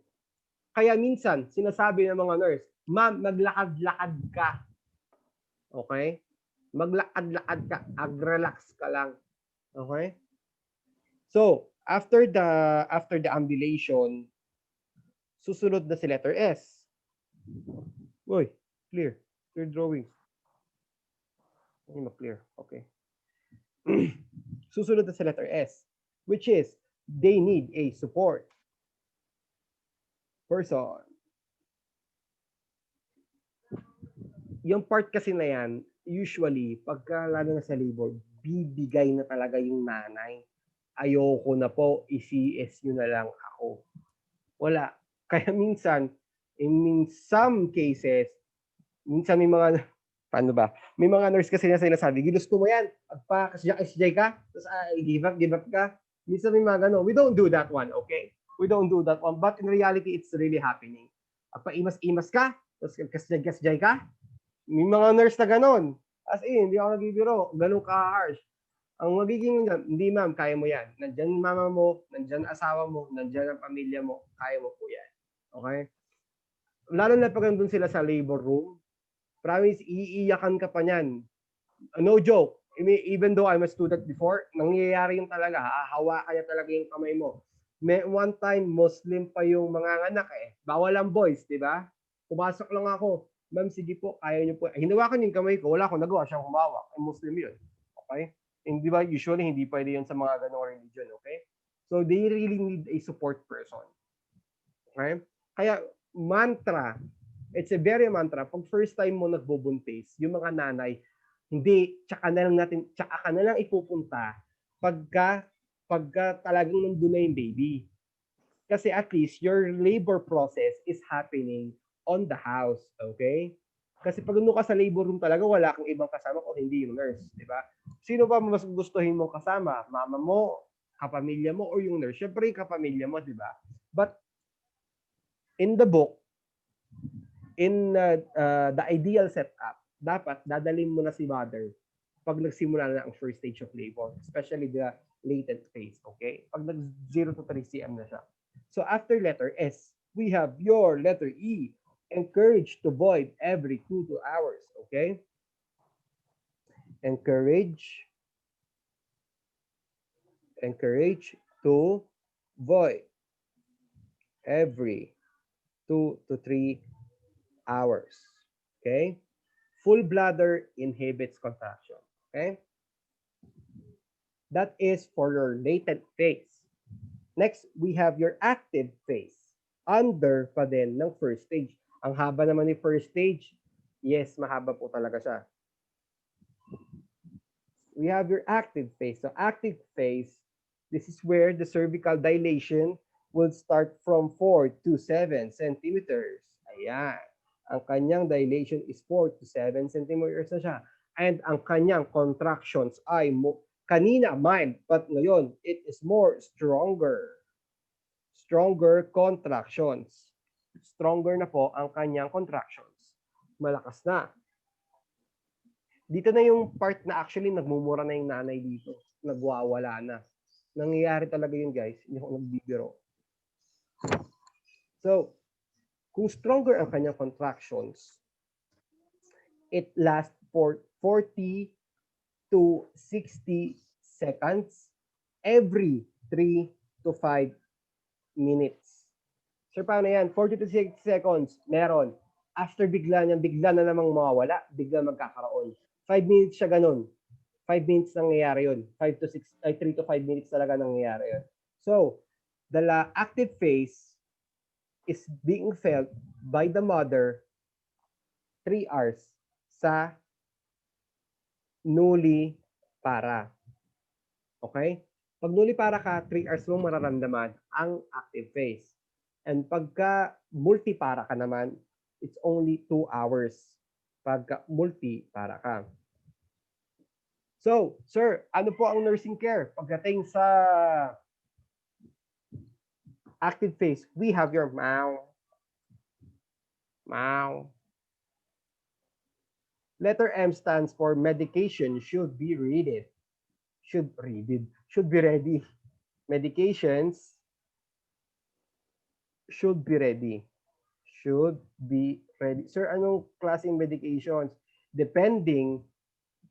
Kaya minsan, sinasabi ng mga nurse, ma'am, maglakad-lakad ka. Okay? Maglakad-lakad ka. Ag-relax ka lang. Okay? So, after the ambulation, susunod na si letter S. Uy, clear. Clear drawings. Hindi ma-clear. Okay. Susunod na si letter S, which is, they need a support person. Yung part kasi na yan, usually, pagka lalo na sa labor, bibigay na talaga yung nanay. Ayoko na po, i-CS nyo na lang ako. Wala. Kaya minsan, in some cases, minsan may mga, paano ba? May mga nurse kasi na sinasabi, ginusto mo yan, SJ ka, tapos give up ka. Minsan may mga gano'n. We don't do that one, okay? We don't do that one. But in reality, it's really happening. Paimas-imas ka, tapos kasjay ka. May mga nurse na gano'n. As in, hindi ako nagbibiro. Gano'n ka-harsh. Ang magiging, hindi ma'am, kaya mo yan. Nandyan mama mo, nandyan asawa mo, nandyan ang pamilya mo, kaya mo po yan. Okay? Lalo na pag nandun sila sa labor room, promise, iiyakan ka pa niyan. No joke. Even though I'm a student before, nangyayari yung talaga. Hahawakan niya talaga yung kamay mo. May one time, Muslim pa yung mga anak eh. Bawal ang boys, di ba? Pumasok lang ako. Ma'am, sige po, kaya niyo po. Hinawakan yung kamay ko, wala akong nagawa, siyang humawak. Ay, Muslim yun. Okay? Hindi ba, usually, hindi pwede yun sa mga ganong religion, okay? So, they really need a support person. Okay? Kaya, mantra, it's a very mantra. Pag first time mo nagbubuntis, yung mga nanay, hindi, tsaka ka na lang ipupunta pagka talagang nandun na yung baby. Kasi at least your labor process is happening on the house, okay? Kasi pag ka sa labor room talaga, wala kang ibang kasama kung hindi yung nurse, di ba? Sino ba mas gustuhin mong kasama? Mama mo, kapamilya mo, or yung nurse? Siyempre yung kapamilya mo, di ba? But in the book, in the ideal setup, dapat dadalhin mo na si mother pag nagsimula na ang first stage of labor, especially the latent phase, okay? Pag nag 0 to 3 cm na siya. So after letter S, we have your letter E, encourage to void every 2 to hours, okay? Encourage to void every 2 to 3 hours, okay? Full bladder inhibits contraction, okay? That is for your latent phase. Next, we have your active phase. Under pa din ng first stage. Ang haba naman ni first stage. Yes, mahaba po talaga siya. We have your active phase. So active phase, this is where the cervical dilation will start from 4 to 7 centimeters. Ayan. Ang kanyang dilation is 4 to 7 centimeters na siya. And ang kanyang contractions ay kanina mild, but ngayon, it is more stronger. Stronger contractions. Stronger na po ang kanyang contractions. Malakas na. Dito na yung part na actually nagmumura na yung nanay dito. Nagwawala na. Nangyayari talaga yun, guys. Hindi ako nagbibiro. So, kung stronger ang kanyang contractions, it lasts for 40 to 60 seconds every 3 to 5 minutes. So, paano yan? 40 to 60 seconds, meron. After bigla na namang mawawala, bigla magkakaroon. 5 minutes siya ganun. 5 minutes nangyayari yun. 3 to 5 minutes talaga nangyayari yun. So, the active phase is being felt by the mother 3 hours sa nuli para. Okay? Pag nuli para ka, 3 hours mo mararamdaman ang active phase. And pagka multi para ka naman, it's only 2 hours. Pagka multi para ka. So, sir, ano po ang nursing care? Pagdating sa active phase, we have your MAW. MAW. Letter M stands for medication should be ready. Should be ready. Medications should be ready. Should be ready. Sir, anong klaseng medications? Depending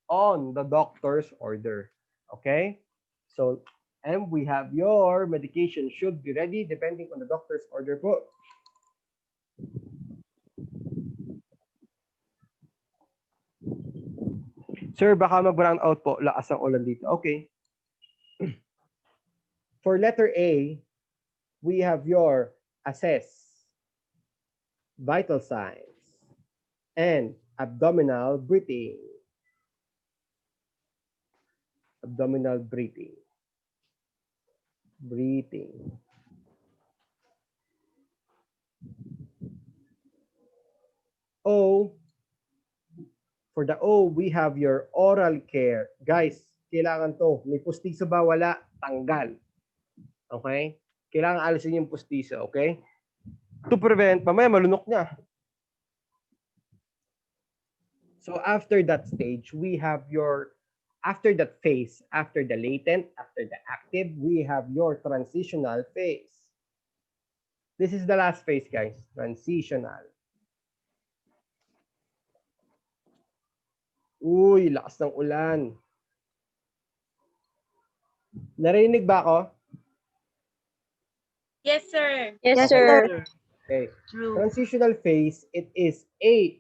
on the doctor's order. Okay? So, and we have your medication should be ready depending on the doctor's order po. Sir, baka mag-brown out po. Lakas ang ulan dito. Okay. For letter A, we have your assess, vital signs, and abdominal breathing. Abdominal breathing. Breathing. O, for the O, we have your oral care. Guys, kailangan to. May pustiso ba? Wala? Tanggal. Okay? Kailangan alisin yung pustiso. Okay? To prevent, mamaya malunok niya. So after that stage, we have your, after that phase, after the latent, after the active, we have your transitional phase. This is the last phase, guys. Transitional. Uy, lakas ng ulan. Narinig ba ako? Yes, sir. Yes, sir. Okay. True. Transitional phase, it is 8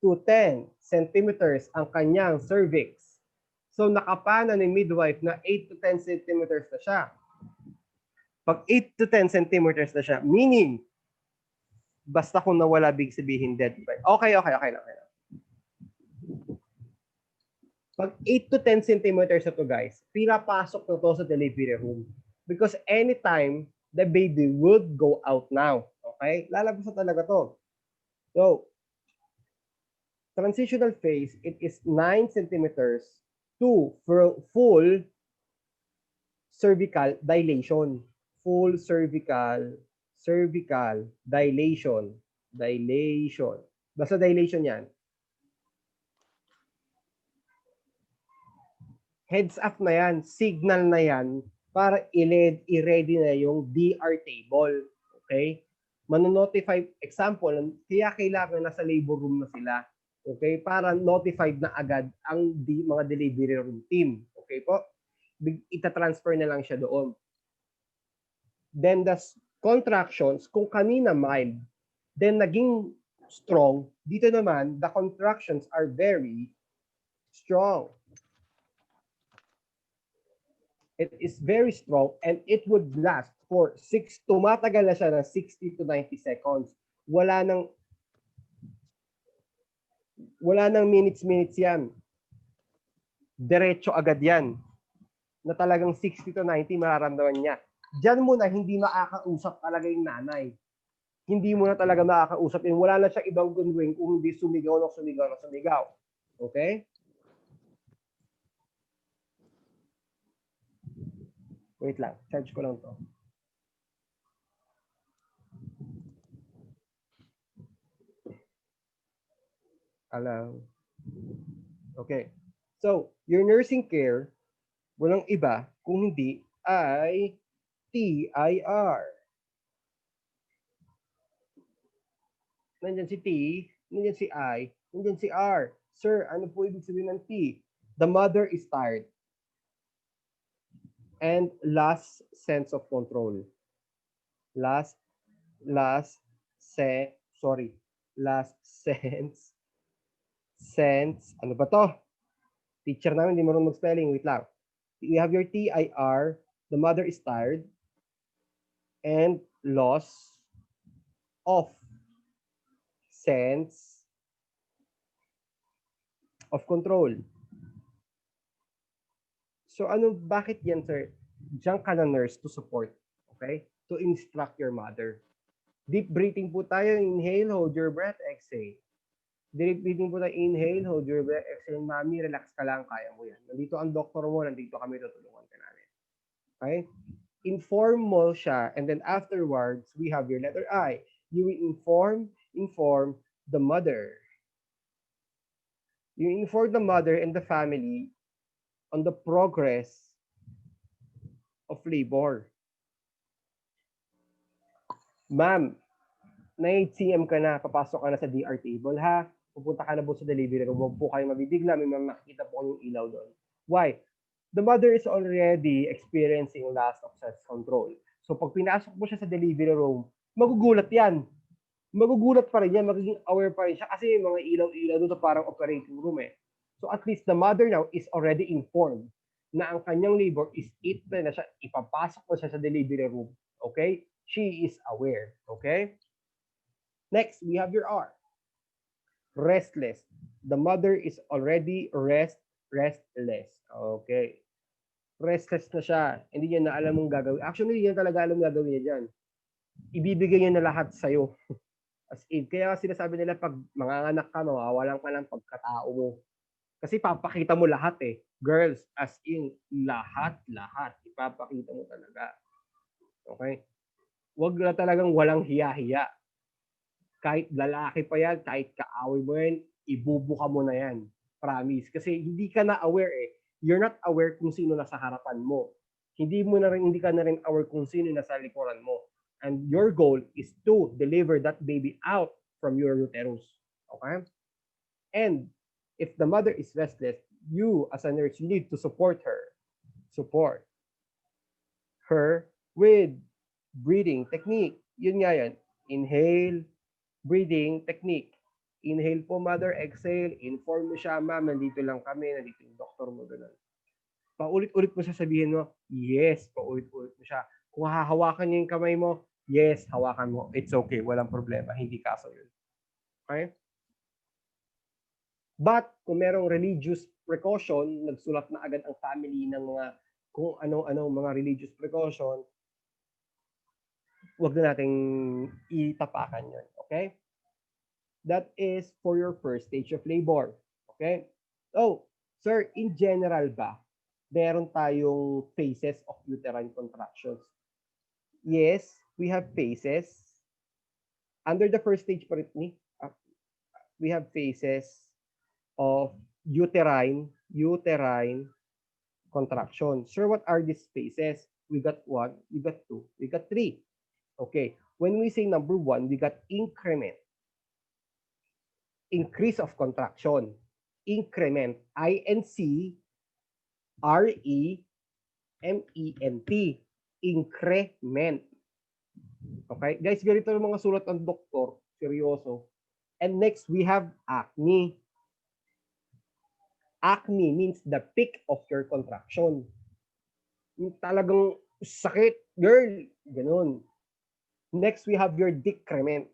to 10 centimeters ang kanyang cervix. So nakapana ni midwife na 8 to 10 centimeters na siya. Pag 8 to 10 centimeters na siya, meaning, basta kung nawala, big sabihin dead. Okay lang. Pag 8 to 10 centimeters na to, guys, pinapasok na to sa delivery room. Because anytime, the baby would go out now. Okay? Lalabas na talaga to. So, transitional phase, it is 9 centimeters to full cervical dilation. Full cervical dilation. Dilation. Basta dilation yan. Heads up na yan, signal na yan para i-ready na yung DR table. Okay? Manonotify, example, kaya kailangan nasa labor room na sila. Okay? Para notified na agad ang mga delivery room team. Okay po? Ita-transfer na lang siya doon. Then the contractions, kung kanina mild, then naging strong, dito naman, the contractions are very strong. It is very strong and it would last tumatagal na siya ng 60 to 90 seconds. Wala nang minutes yan. Diretso agad yan. Na talagang 60 to 90 mararamdaman niya. Diyan mo na hindi makakausap talaga yung nanay. Hindi mo na talaga makakausap yun. Wala na siyang ibang gagawin kung hindi sumigaw. Okay? Wait lang. Charge ko lang to. Hello. Okay. So, your nursing care, walang iba kung hindi ay TIR. Nandyan si T, nandyan si I, nandyan si R. Sir, ano po ibig sabihin ng T? The mother is tired. And last sense of control. Last sense, ano ba to? Teacher namin, hindi marunong mag-spelling. Wait lang. You have your TIR, the mother is tired, and loss of sense of control. So bakit yan, sir? Diyan ka na nurse to support, okay? To instruct your mother. Deep breathing po tayo. Inhale, hold your breath, exhale. Deep breathing po tayo. Inhale, hold your breath, exhale. Mami, relax ka lang, kaya mo yan. Nandito ang doktor mo, nandito kami, tutulungan ka namin. Okay? Inform mo siya, and then afterwards, we have your letter I. You will inform the mother. You inform the mother and the family on the progress of labor. Ma'am, 9 cm ka na, papasok ka na sa DR table, ha? Pupunta ka na po sa delivery room. Huwag po kayo mabibigla, may makikita po yung ilaw doon. Why? The mother is already experiencing loss of self-control. So pag pinasok mo siya sa delivery room, magugulat yan. Magugulat pa rin yan, magiging aware pa rin siya kasi yung mga ilaw-ilaw doon parang operating room eh. So at least the mother now is already informed na ang kanyang labor is 8 na siya, ipapasok mo siya sa delivery room. Okay? She is aware. Okay? Next, we have your R. Restless. The mother is already restless. Okay. Restless na siya. Hindi niya na alam mong gagawin. Actually, hindi niya talaga alam gagawin niya dyan. Ibibigay niya na lahat sa'yo. As in, kaya sinasabi nila pag manganganak ka, mawawalan ka ng pagkatao mo. Kasi papakita mo lahat eh. Girls, as in, lahat. Ipapakita mo talaga. Okay? Huwag na talagang walang hiya-hiya. Kahit lalaki pa yan, kahit kaaway mo yan, ibubuka mo na yan. Promise. Kasi hindi ka na aware eh. You're not aware kung sino nasa harapan mo. Hindi ka na rin aware kung sino nasa likuran mo. And your goal is to deliver that baby out from your uterus. Okay? And if the mother is restless, you as a nurse, you need to support her. Support her with breathing technique. Yun nga yan. Inhale, breathing technique. Inhale po, mother. Exhale. Inform mo siya, ma'am, nandito lang kami. Nandito yung doktor mo. Ganun. Paulit-ulit mo sasabihin mo, yes. Paulit-ulit mo siya. Kung hahawakan niya yung kamay mo, yes, hawakan mo. It's okay. Walang problema. Hindi kaso yun. Okay? But, kung merong religious precaution, nagsulat na agad ang family ng mga kung ano-ano mga religious precaution, wag na nating itapakan yun. Okay? That is for your first stage of labor. Okay? So, sir, in general ba, meron tayong phases of uterine contractions? Yes, we have phases. Under the first stage, we have phases of uterine contraction. Sir, what are these phases? We got 1, we got 2, we got 3. Okay. When we say number 1, we got increment. Increase of contraction. Increment. INCREMENT. Increment. Okay? Guys, ganito yung mga sulat ng doktor. Seryoso. And next, we have acne. Acne means the peak of your contraction. Yung talagang sakit, girl. Ganun. Next, we have your decrement.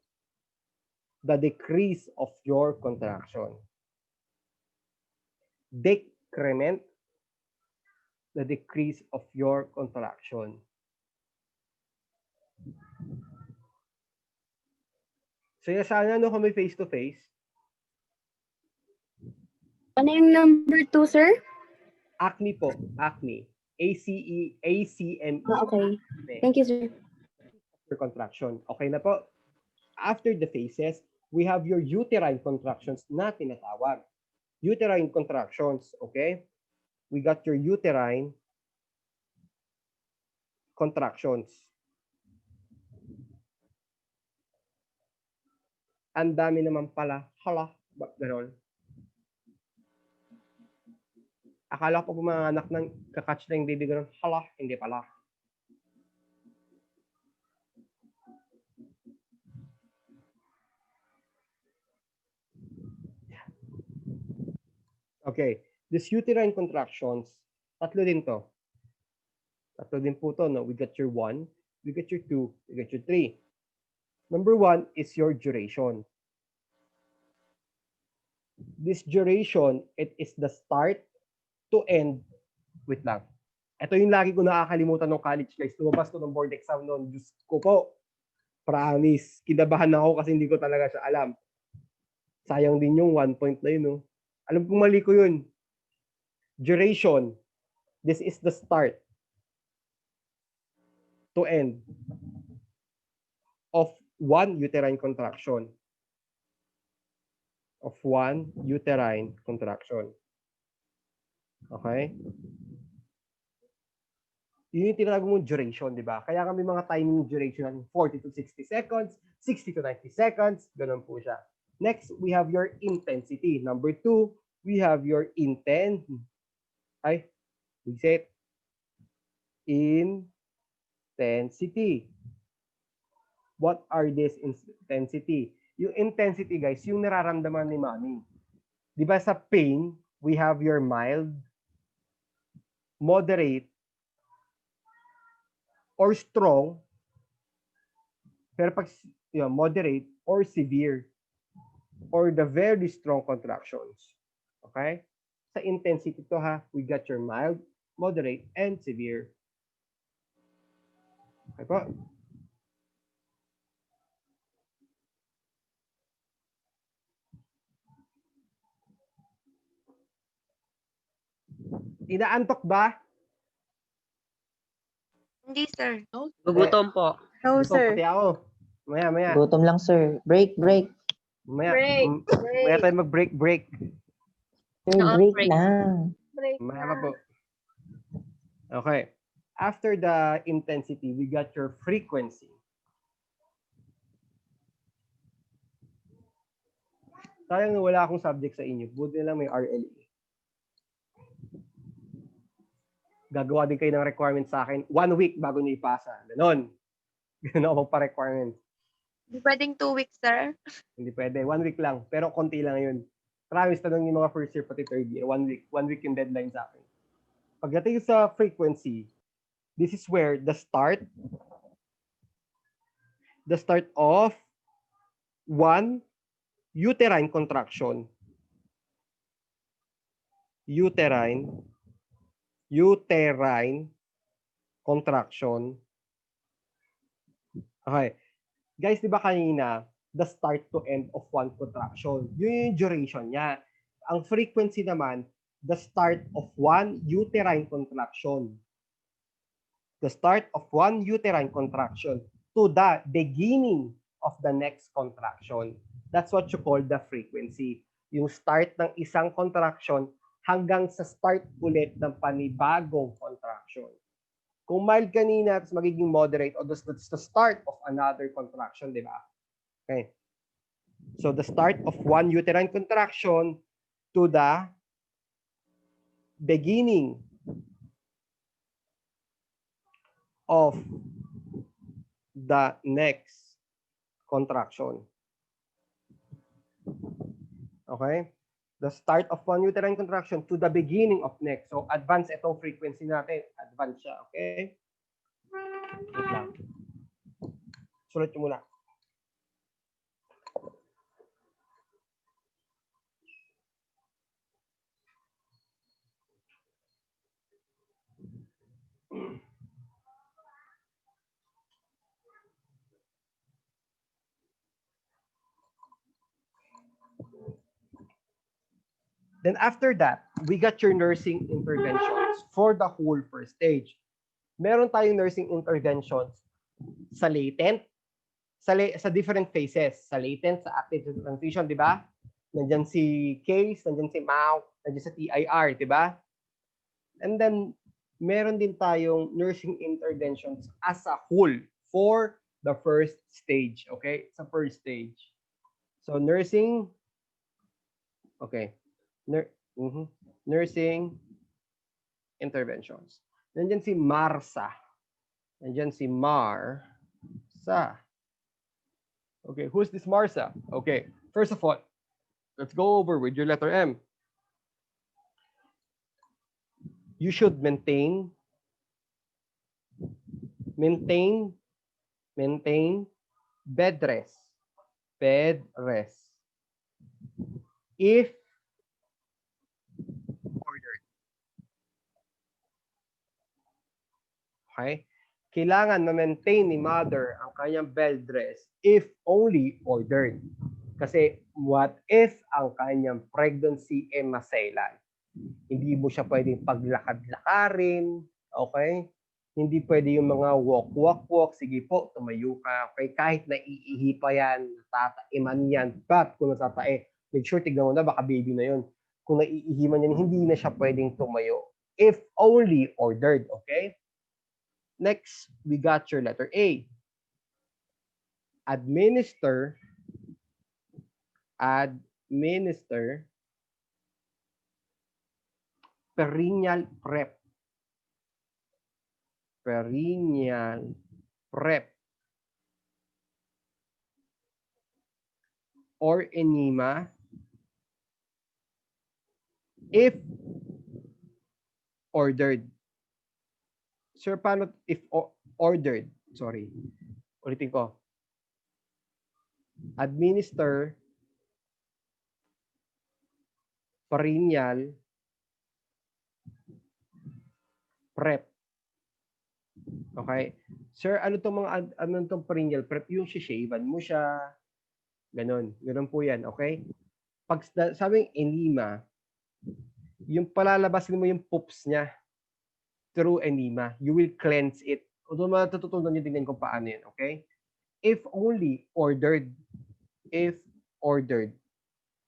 The decrease of your contraction. Decrement, the decrease of your contraction. So, sana no kami face-to-face. Ano yung number 2, sir? Acne po. Acne. A-C-E, A-C-M-E. Okay. Thank you, sir. Your contraction. Okay na po. After the phases, we have your uterine contractions na tinatawag. Uterine contractions, okay? We got your uterine contractions. Ang dami naman pala. Hala, ba't gano'n? Akala ko mga anak ng kakatch na yung baby gano'n. Hala, hindi pala. Okay. This uterine contractions, tatlo din to. Tatlo din po to, no? We got your 1, we got your 2, we got your 3. Number 1 is your duration. This duration, it is the start to end. Wait lang. Ito yung lagi ko nakakalimutan ng college, guys. Lumabas ko ng board exam noon. Diyos ko po. Promise. Kinabahan ako kasi hindi ko talaga siya alam. Sayang din yung 1 point na yun, no? Alam kong mali ko yun. Duration. This is the start to end of one uterine contraction. Of one uterine contraction. Okay? Yun yung tinatawag mong duration, di ba? Kaya kami mga timing duration natin 40 to 60 seconds, 60 to 90 seconds, ganun po siya. Next, we have your intensity. Number 2, we have your intensity. What are this intensity? Yung intensity, guys, yung nararamdaman ni Mami. Di ba sa pain, we have your mild, moderate, or strong. Pero pag moderate or severe, or the very strong contractions. Okay? Sa intensity to ha, we got your mild, moderate, and severe. Okay po? Inaantok ba? Hindi, sir. No, Gugutom po. No, Gusto sir. pati ako. Maya. Gutom lang, sir. Break. Maya tayo mag-break. Sir, break lang. Break Maya na. pa po. Okay. After the intensity, we got your frequency. Sayang na wala akong subject sa inyo. Buti na lang may RLE. Gagawa din kayo ng requirement sa akin 1 week bago nyo ipasa. Ganon. Ganon ako pa-requirement. Hindi pwedeng 2 weeks, sir. Hindi pwede. 1 week lang. Pero konti lang yun. Promise, tanong yung mga first year pati third year. 1 week. 1 week yung deadline sa akin. Pagdating sa frequency, this is where the start of one uterine contraction. Uterine contraction. Okay. Guys, di ba kanina, the start to end of one contraction. Yun yung duration niya. Ang frequency naman, the start of one uterine contraction. The start of one uterine contraction to the beginning of the next contraction. That's what you call the frequency. Yung start ng isang contraction hanggang sa start ulit ng panibagong contraction. Kung mild kanina, tapos magiging moderate, o that's the start of another contraction, di ba? Okay. So the start of one uterine contraction to the beginning of the next contraction. Okay? The start of one uterine contraction to the beginning of next. So advance itong frequency natin. Advance siya. Okay? Wait lang. Sulat nyo muna. Then after that, we got your nursing interventions for the whole first stage. Meron tayong nursing interventions sa latent, sa different phases. Sa latent, sa active transition, di ba? Nandiyan si case, nandiyan si MAU, nandiyan sa TIR, di ba? And then, meron din tayong nursing interventions as a whole for the first stage, okay? Sa first stage. So, nursing, okay. Nursing interventions. Nandiyan si Marsa. Nandiyan si Marsa. Okay, who's this Marsa? Okay, first of all, let's go over with your letter M. You should maintain bed rest. Bed rest. If ordered. Okay? Kailangan ma-maintain ni mother ang kanyang bed rest if only ordered. Kasi what if ang kanyang pregnancy ay maselan? Hindi mo siya pwedeng paglakad-lakarin, okay? Hindi pwede yung mga walk, sige po, tumayo ka, okay? Kahit naiihi pa yan, tataiman yan, but kung natatae, make sure tignan mo na, baka baby na yun. Kung naiihi man yan, hindi na siya pwedeng tumayo. If only ordered, okay? Next, we got your letter A. Administer perineal prep. Perineal prep. Or enema if ordered. Sir, paano if ordered? Sorry. Ulitin ko. Administer perineal prep. Okay? Sir, ano tong perineal prep? Yung shaven mo siya. Ganon. Ganon po yan. Okay? Pag sabing enema, yung palalabasin mo yung poops niya through enema. You will cleanse it. Although matututunan nyo din kung paano yun. Okay? If only ordered. If ordered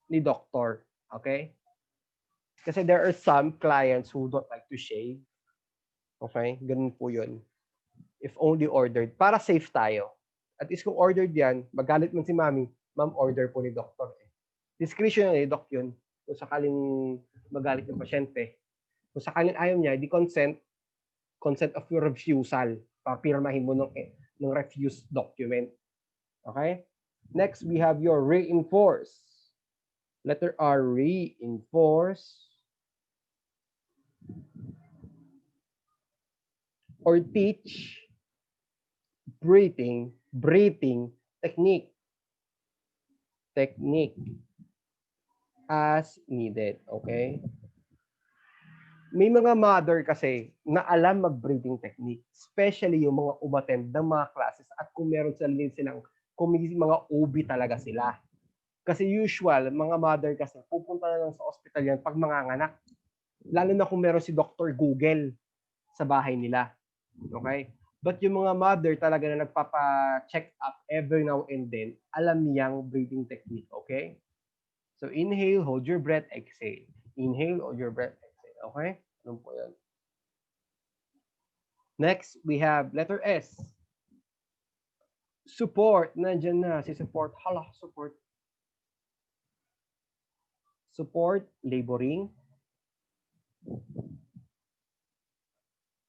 ni doctor. Okay? Kasi there are some clients who don't like to shave. Okay? Ganun po yun. If only ordered. Para safe tayo. At least kung ordered yan, magalit man si mami, ma'am, order po ni doctor. Discretion ni doc yun. Kung sakaling magalit ng pasyente. Kung sakaling ayaw niya, di consent of your refusal. Papirmahin mo ng refuse document. Okay? Next, we have your reinforce. Letter R, reinforce. Or teach breathing technique as needed. Okay? May mga mother kasi na alam mag-breathing technique, especially yung mga umattend ng mga classes at kung meron silang kung may mga OB talaga sila. Kasi usual, mga mother kasi pupunta na lang sa hospital yan pag manganganak. Lalo na kung meron si Dr. Google sa bahay nila. Okay? But yung mga mother talaga na nagpapa-check up every now and then, alam niyang breathing technique. Okay? So inhale, hold your breath, exhale. Inhale, hold your breath, exhale. Okay? Ano po yan? Next, we have letter S. Support. Nandiyan na si support. Hala, support. Support laboring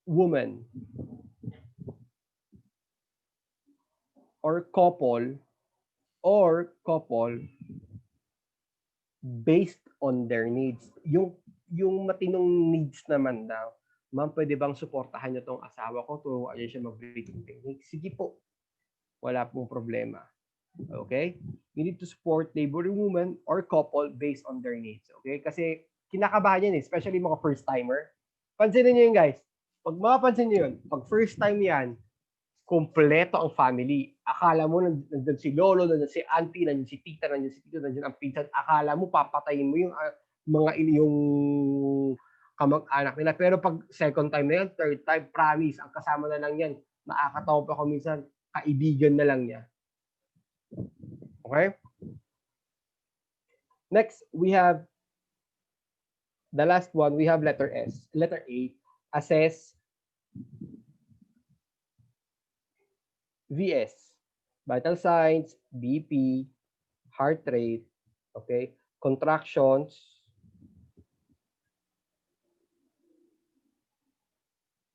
woman or couple based on their needs. Yung matinong needs naman daw. Ma'am, pwede bang suportahan niyo tong asawa ko? Turuan niyo siya mag-breathing technique. Sige po. Wala pong problema. Okay? You need to support laboring woman or couple based on their needs. Okay? Kasi kinakabahan yan, especially mga first-timer. Pansinin niyo yun, guys. Pag mapapansin niyo yun, pag first time yan, kompleto ang family. Akala mo nandiyan si lolo, nandiyan si auntie, nandiyan si tita, nandiyan si tito, nandiyan ang pinsan. Akala mo papatayin mo yung yung kamag-anak nila. Pero pag second time na yan, third time, promise, ang kasama na lang yan. Nakakatawa pa ko minsan, kaibigan na lang niya. Okay? Next, we have the last one, we have letter S. Letter A, assess VS. Vital signs, BP, heart rate, okay? Contractions,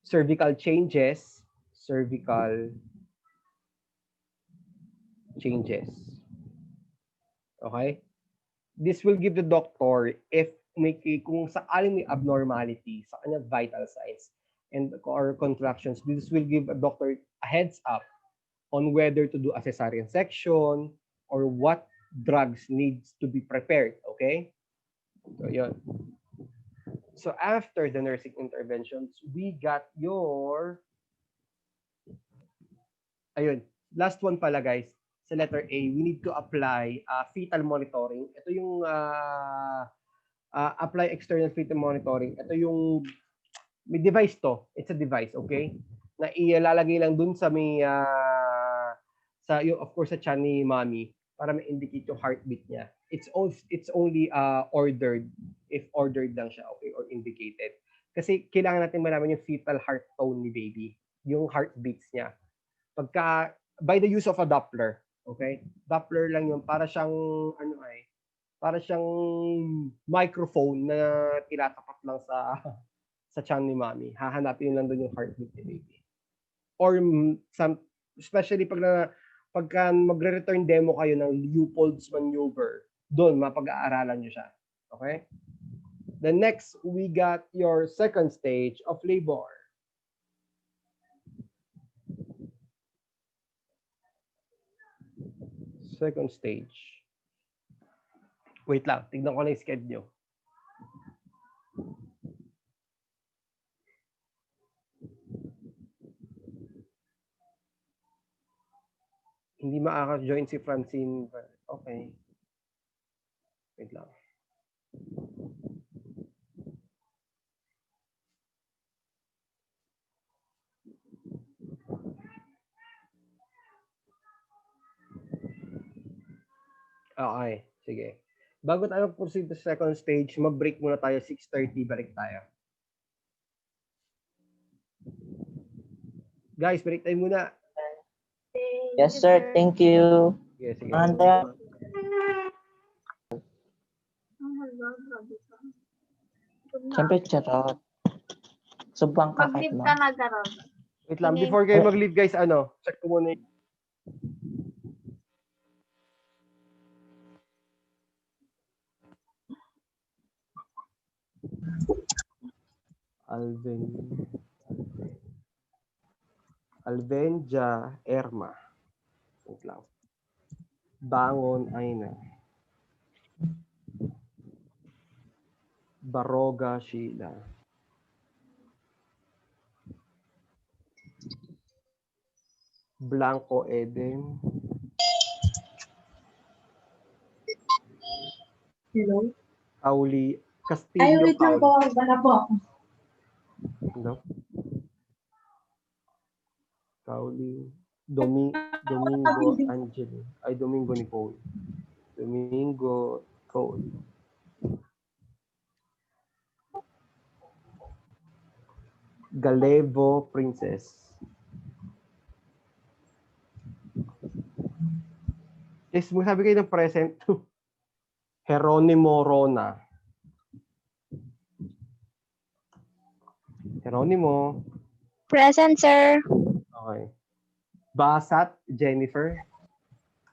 cervical changes, okay? This will give the doctor if kung sakaling may abnormality sa kanyang vital signs and or contractions, this will give a doctor a heads up on whether to do a cesarean section or what drugs needs to be prepared, okay? So, yun. So, after the nursing interventions, we got your... Ayun. Last one pala, guys. Sa letter A, we need to apply fetal monitoring. Ito yung apply external fetal monitoring. Ito yung may device to. It's a device, okay? Na ilalagay lang dun sa may of course sa tiyan ni mommy para ma-indicate yung heartbeat niya. It's only ordered if ordered lang siya, okay, or indicated. Kasi kailangan natin malaman yung fetal heart tone ni baby, yung heartbeats niya. Pagka by the use of a Doppler, okay? Doppler lang yun para siyang para siyang microphone na tinatapat lang sa tiyan ni mommy. Hahanapin lang doon yung heartbeat ni baby. Or especially pagka magre-return demo kayo ng Leopold's maneuver, doon mapag-aaralan nyo siya. Okay? The next, we got your second stage of labor. Second stage. Wait lang, tignan ko na yung schedule. Hindi makaka-join si Francine. Okay. Wait lang. Okay, sige. Bago tayo proceed to second stage, mag-break muna tayo 6:30, balik tayo. Guys, break tayo muna. Yes, sir. Thank you. Yes, sige. Siyempre, charot. Subang ka kahit Mag-leave mo. ka na, Garod. Wait lang, before kayo mag-leave guys, check ko muna yung... Alvenja Erma. Wait lang. Bangon Aina. Baroga Sheila. Blanco Eden. Hello? Auli Castillo. Ay, wait lang po. Baka po ako. Ano? Kauli. Domingo Angelo. Ay, Domingo Nicole. Domingo Nicole. Galevo Princess. Yes, magsabi kayo ng present. Jeronimo Rona. Jeronimo. Present, sir. Okay. Basat Jennifer.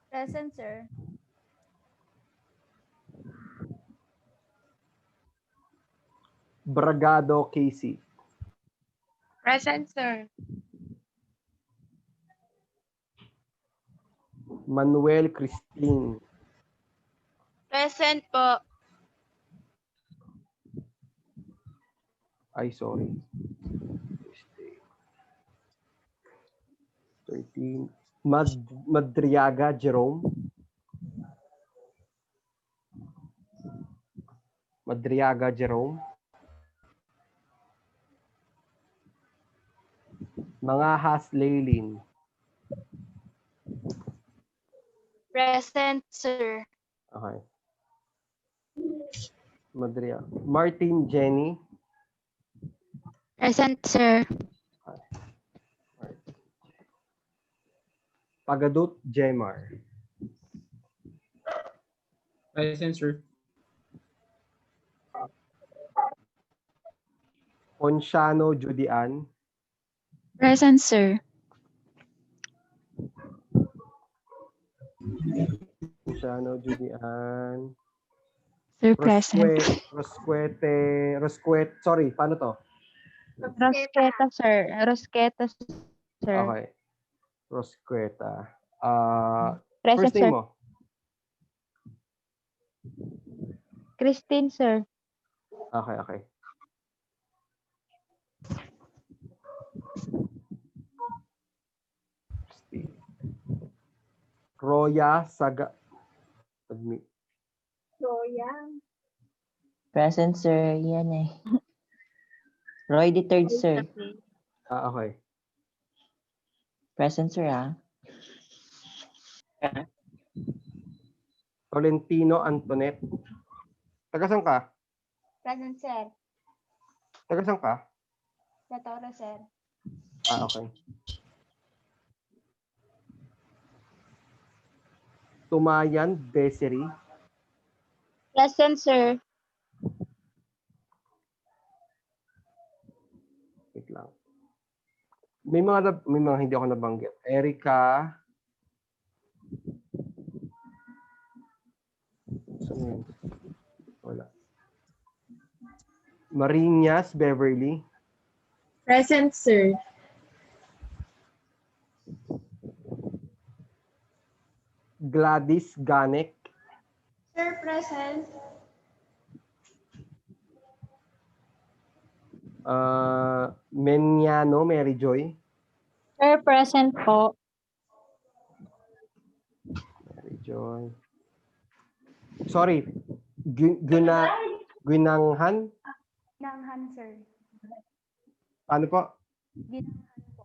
Present, sir. Bragado Casey. Present, sir. Manuel Christine. Present po. Ay, sorry. 13. Madriaga Jerome. Madriaga Jerome. Mangahas Leylin. Present, sir. Okay. Martin Jenny. Present, sir. Pagadut Jemar. Present, sir. Ponciano Judian. Present, sir. Ponciano Judian. Sir, present. Sorry, paano to? Rosqueta, sir. Rosqueta, sir. Okay. Rosqueta. Present, First name sir. mo? Christine, sir. Okay. Roya Saga. Roya. Present, sir. Yan eh. Roy the third, sir. Okay. Present, sir, ah. Tolentino Antoinette. Taga-saan ka? Present, sir. Taga-saan ka? Natoro, sir. Okay. Tumayan Desiree. Present, sir. Wait lang. May mga hindi ako nabanggit. Erica. Wala. Marinas Beverly. Present, sir. Gladys Ganek. Sir, present. Menyano Mary Joy. Sir, present po. Mary Joy. Sorry. Ginanghan. Nanghan, sir. Paano po? Ginanghan po.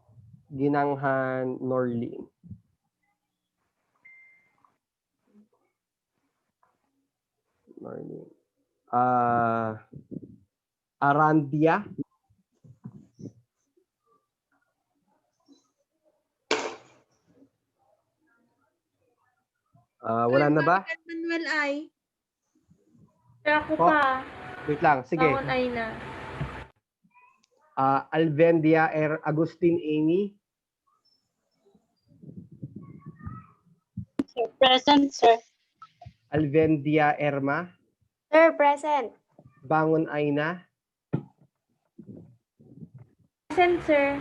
Ginanghan Norlin. Arandia. Wala na ba? Manuel ay. Ako Po? pa. Wait lang. Sige. Bangon ay na. Alvendia Agustin Amy. Sir, present, sir. Alvendia Erma. Sir, present. Bangon Aina. Present, sir.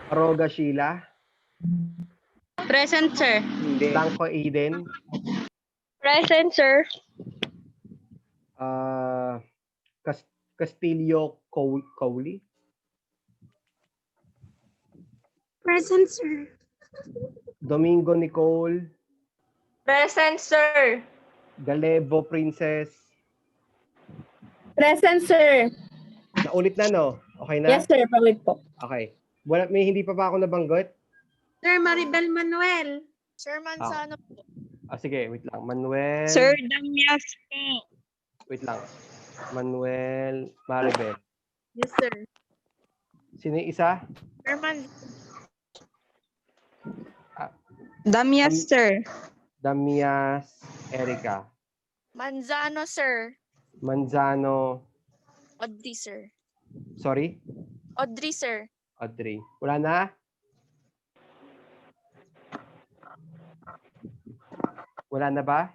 Aroga Sheila. Present, sir. Blanco Aiden. Present, sir. Castillo Cowley. Present, sir. Domingo Nicole. Present, sir. Galebo Princess. Present, sir. Naulit na, no? Okay na? Yes, sir. Paulit po. Okay. May hindi pa ako nabanggit? Sir, Maribel Manuel. Sir Manzano po. Sige, wait lang. Manuel. Sir, Damias po. Wait lang. Manuel Maribel. Yes, sir. Sino yung isa? Sir Damias, sir. Damias Erica. Manzano, sir. Manzano. Audrey, sir. Sorry? Audrey, sir. Audrey. Wala na? Wala na ba?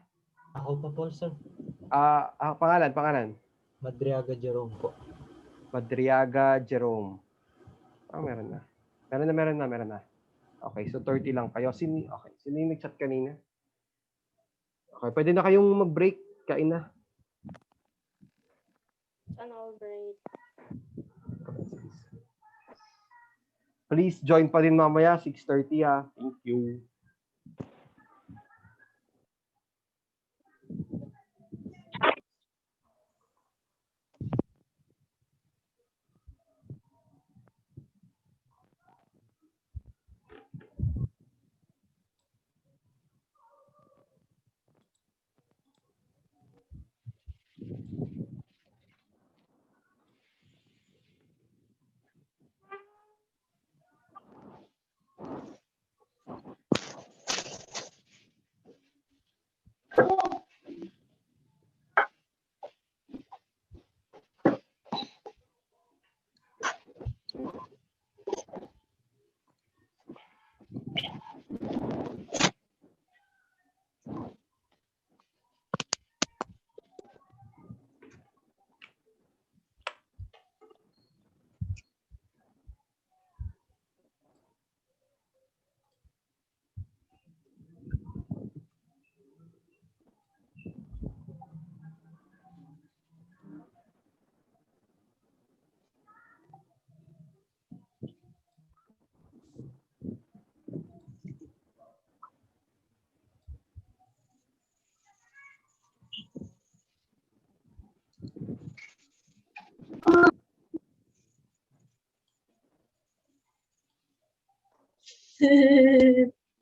Ako pa po, sir. Pangalan. Madriaga Jerome po. Madriaga Jerome. Meron na. Meron na. Okay, so 30 lang kayo. Sino yung nag-chat kanina? Okay, pwede na kayong mag-break. Kain na. Ano break? Please join pa rin mamaya, 6:30 ha. Thank you.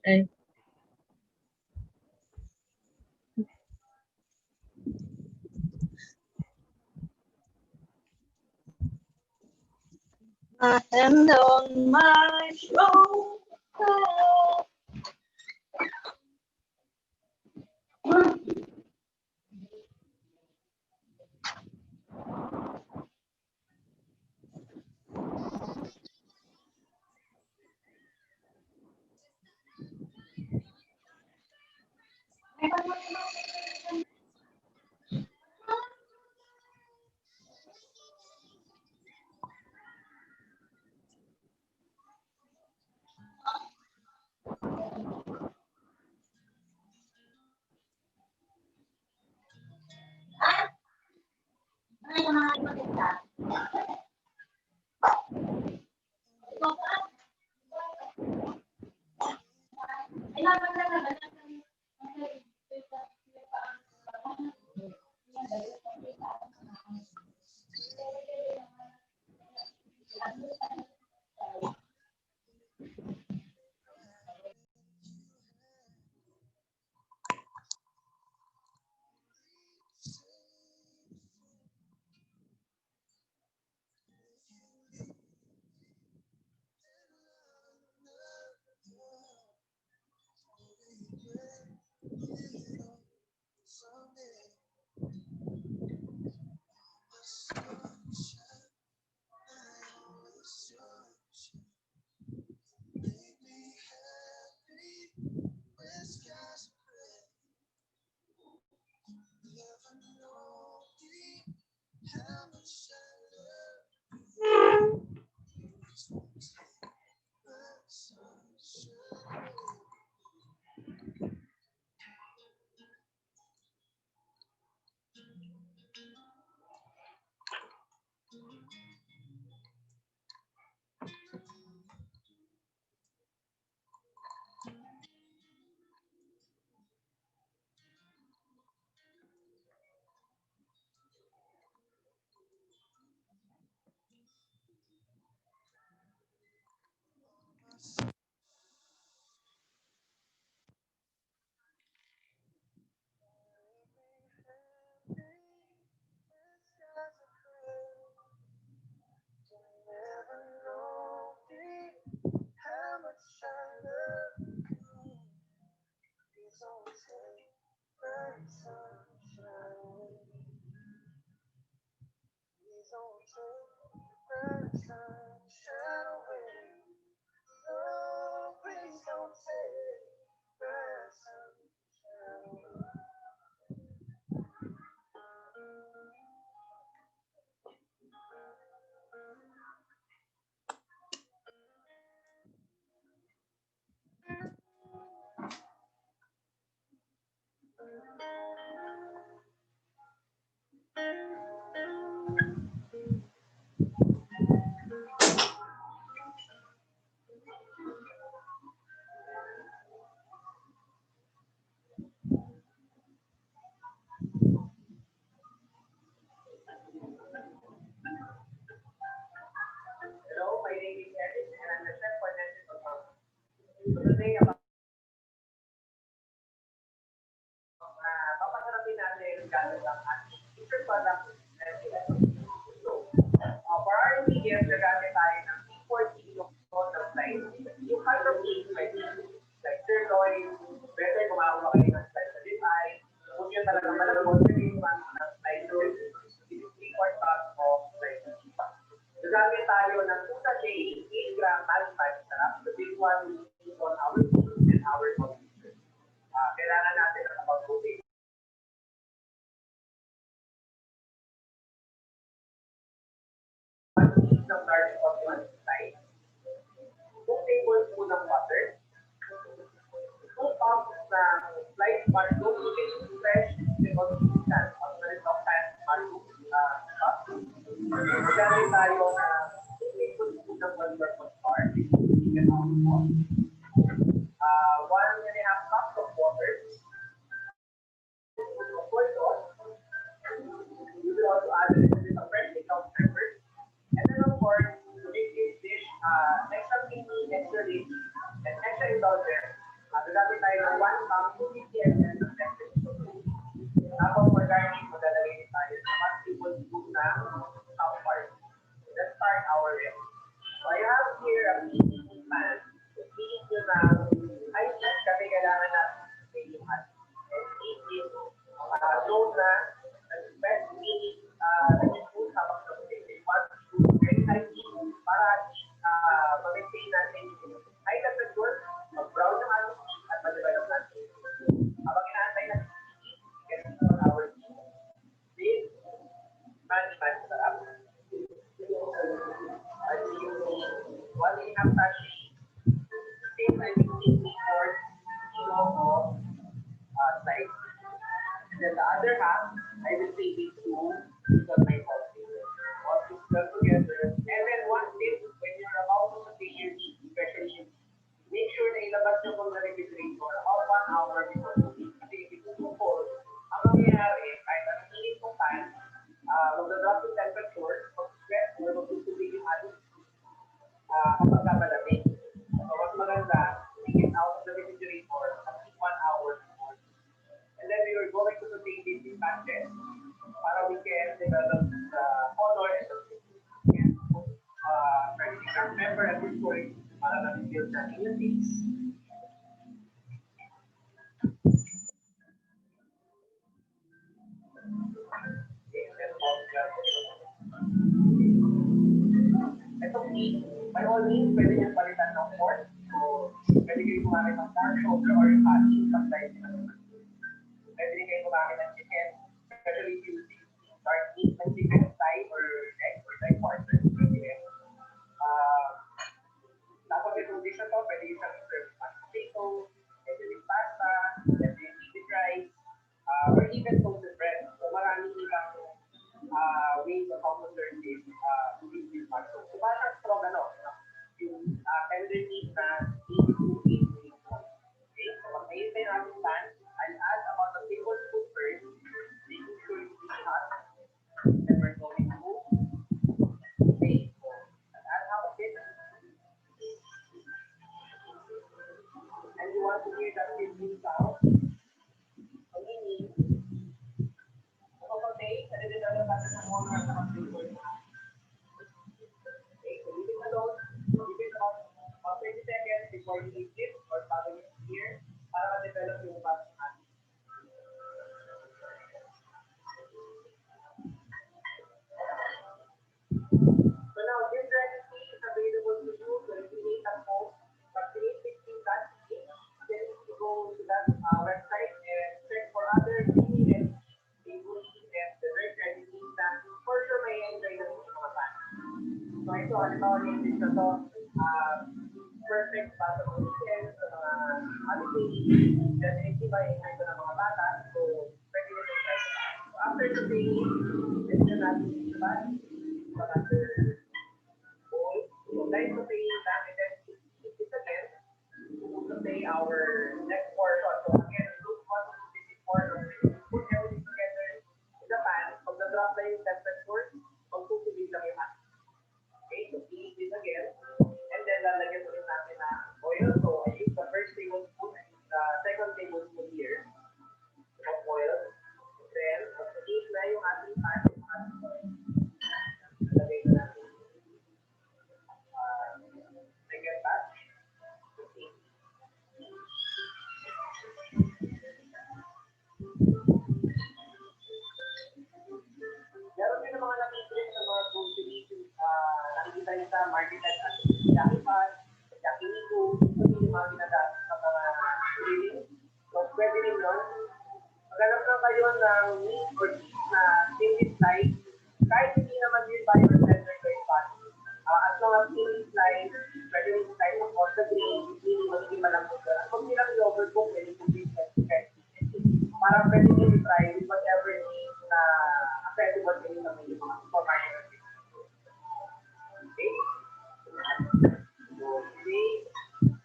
Ay. My hand on my shoulder. my name is Erin, and I'm the chef for Nestle Pagmamahal. So today, papasarapin natin gamit ang ating feature product So, for our ingredients, nagamit tayo ng 40 kilo of slice. Yung kind of meat, like sirloin, better kumakuha kayo ng slice sa ribeye. Kung yun talaga malabot, pwede yung ng slice of 3/4 cup of slice of beef. Nagamit tayo ng 2 sachet, 8 gram malified sarap. The big one is on our beef and our coffee. Kailangan natin ng about 2 days. Ng garlic on one side, 2 tablespoons ng butter, 2 cups ng sliced mushroom, which is fresh because instant, on the top pan mushroom cup. Magamit tayo na 2 tablespoons ng butter of flour, which is chicken out of 1.5 cups of water, of soy sauce. You will also add a little bit of fresh pickled pepper. And then of course, to make this dish extra creamy, extra rich, and extra indulgent, gagamit tayo ng 1 cup 250 ml of vegetable. Tapos for garnish, maglalagay din tayo ng 1 tablespoon ng saffron. Let's start our recipe. So I have here a preheating pan. Preheat nyo ng high heat kasi kailangan natin yung hot. And heat is low na, best meaning nag-improve habang nag-improve. Very high heat para ma-maintain natin yung high temperature, mag-brown yung ating meat at mag-develop natin. Habang inaantay natin yung heat, get on our heat. This man sarap. At yung 1.5 sachet, same I think 8/4 kilo of slice. And then the other half, I will take it to my coffee. All this done together. And then one tip, when you're about to saute your meat, especially make sure na ilabas nyo from the refrigerator about 1 hour before cooking. Kasi if it's too cold, ang mangyayari, kahit ang init kong pan, mag-drop yung temperature, mag-sweat, or mag-tubig yung ating kapag malamig. So, mas maganda, take it out of the refrigerator at least 1 hour before. And then we are going to saute this in pancake para we can develop the color and the pepper at this point para na-feel natin yung taste. Itong meat, by all means, pwede niyang palitan ng pork. So, pwede kayo gumamit ng pork shoulder or yung patty, sometimes pwede kayo gumamit ng chicken, especially if you start eat ng chicken thigh or leg or thigh quarter. Tapos itong dish na to, pwede yung serve with mashed potato, pwede with pasta, pwede with seaweed rice, or even toasted bread. So maraming ibang ways of how to serve this with mushroom. So parang stroganoff, yung tender meat na easy to eat. Okay, so pag naintay natin pan, I'll add about a tablespoon first, making sure it's hot. Then we're going to bake. I'll add half of it. And you want to hear that sizzling sound? All you need. Okay, so this is another batch of water at the flavor. Okay, so leave it alone. Leave it about 20 seconds before you eat it or bago you here para ma-develop yung batch natin. So now this recipe is available to you to recreate at home. Create 16.8. Then you go to that website and check for other ingredients, including and the dessert recipes that for sure may enjoy na mga fans. So ito, halimbawa yung dish na to, perfect para sa mga weekends, sa mga holidays, definitely ma-enjoy ko ng mga bata. So pwede nyo to try. So after today, let's na natin sa body, sa other bowl. So guys, to say that, and then eat it again. Say our next portion. So again, look what this is for. Put everything together in the pan. Pag na-drop na yung temperature, pag-tubig lang yung pan. Okay, so eat this again. binibenta, marketed as Jackie Pan, Jackie Nico, yung mga ginagamit sa mga grilling. So, pwede rin yun. Maghanap lang kayo ng meat or cheese na thin slice. Kahit hindi naman din bio-center ko yung pan. As long as thin slice, pwede rin slice of all the grain, hindi magiging malambot doon. At kung nilang i-overcook, pwede ko din para pwede nyo i-try with whatever needs na accessible din sa mga supermarket. Okay? So, today,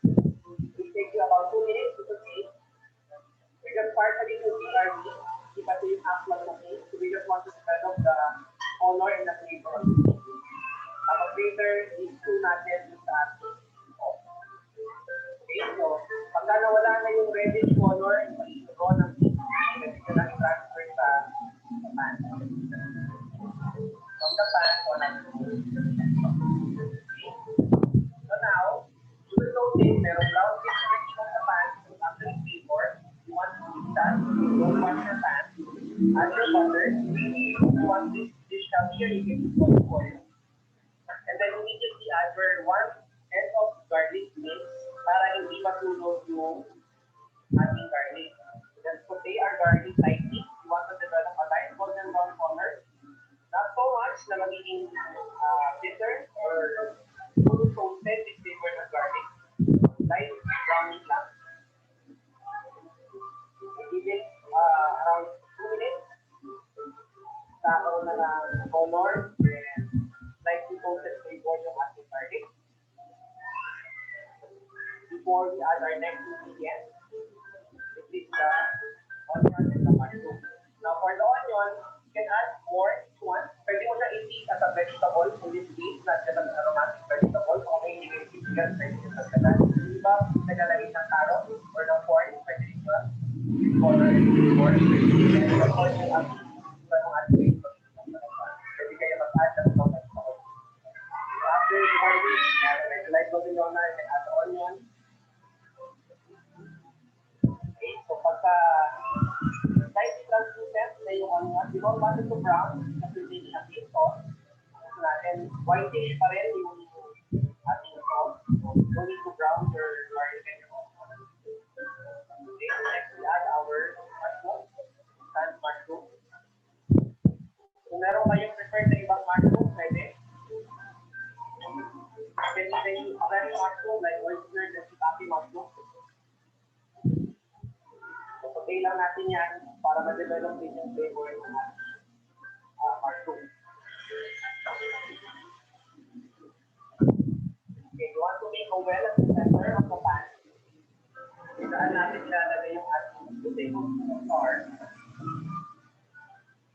it will take you about 2 minutes to take. We just partially to our meat, iba ito yung actual na meat. So, we just want to develop the color and the flavor of the meat. Tapos later, i-chew natin sa ating. Okay, so, pagka nawala na yung reddish color, ito ng meat, pwede ko lang i-transfer sa pan. From the pan, wala na. So now, you will notice meron brown fish already on the pan. So after the flavor, you want to mix that. Don't wash your pan. Add your butter. If you want this dish down here, you can use olive oil. And then immediately add your 1 head of garlic mix para hindi matulog yung ating garlic. Then saute our garlic lightly. You want to develop a light golden brown color. Not so much na magiging bitter or fully toasted with flavor ng garlic. Light brownish lang. Give it around 2 minutes. Takaw na ng color and lightly toasted flavor yung ating garlic. Before we add our next ingredient, which is the onion and the mushroom. Now for the onion, you can add more if you want. Pwede mo siya i-eat as a vegetable in this case, not just an aromatic vegetable. Kung may ingredients, pwede nyo sa kanan. Diba, naglalagay ng carrot or ng corn, pwede rin yun. Color and flavor. And of course, yung ating pwede kayo mag-add ng mga vegetable. So after the garlic, medyo light golden brown na, you can add the onion. Okay, so pagka slightly translucent na yung onion, you don't want it to brown kasi hindi na sauce. So natin, whitish pa rin yung ating sauce. So don't need to brown your garlic and your onion. Okay, so next we add our mushroom, canned mushroom. Kung meron kayong prefer na ibang mushroom, pwede. Pwede rin yung fresh mushroom like oyster and shiitake mushroom. So, saute lang natin yan para ma-develop din yung flavor ng mushroom. Okay, you want to make a well at the center of the pan. Saan natin ilalagay yung ating potato star.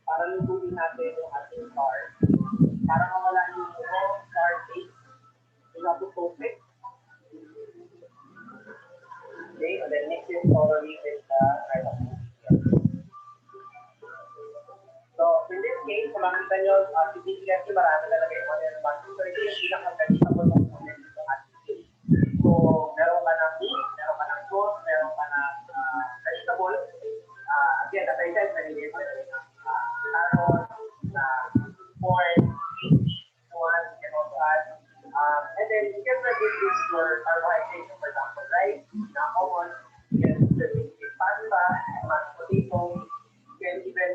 Para lutuin natin yung ating star. Para mawala yung raw star taste. You have to toast it. Okay, and then mix it thoroughly with the rest of the ingredients. So, in this case, kung makita nyo, significantly marami nalagay yung onion mushroom. So, ito yung pinaka-vegetable component ng ating dish. So, meron ka ng meat, meron ka ng sauce, meron ka ng vegetable. Again, as I said, nalagay ko ng carrot, corn, beans, one, you can also add. And then you can reduce your carbohydrates, for example, rice, common, you can serve pasta, mashed potato, you can even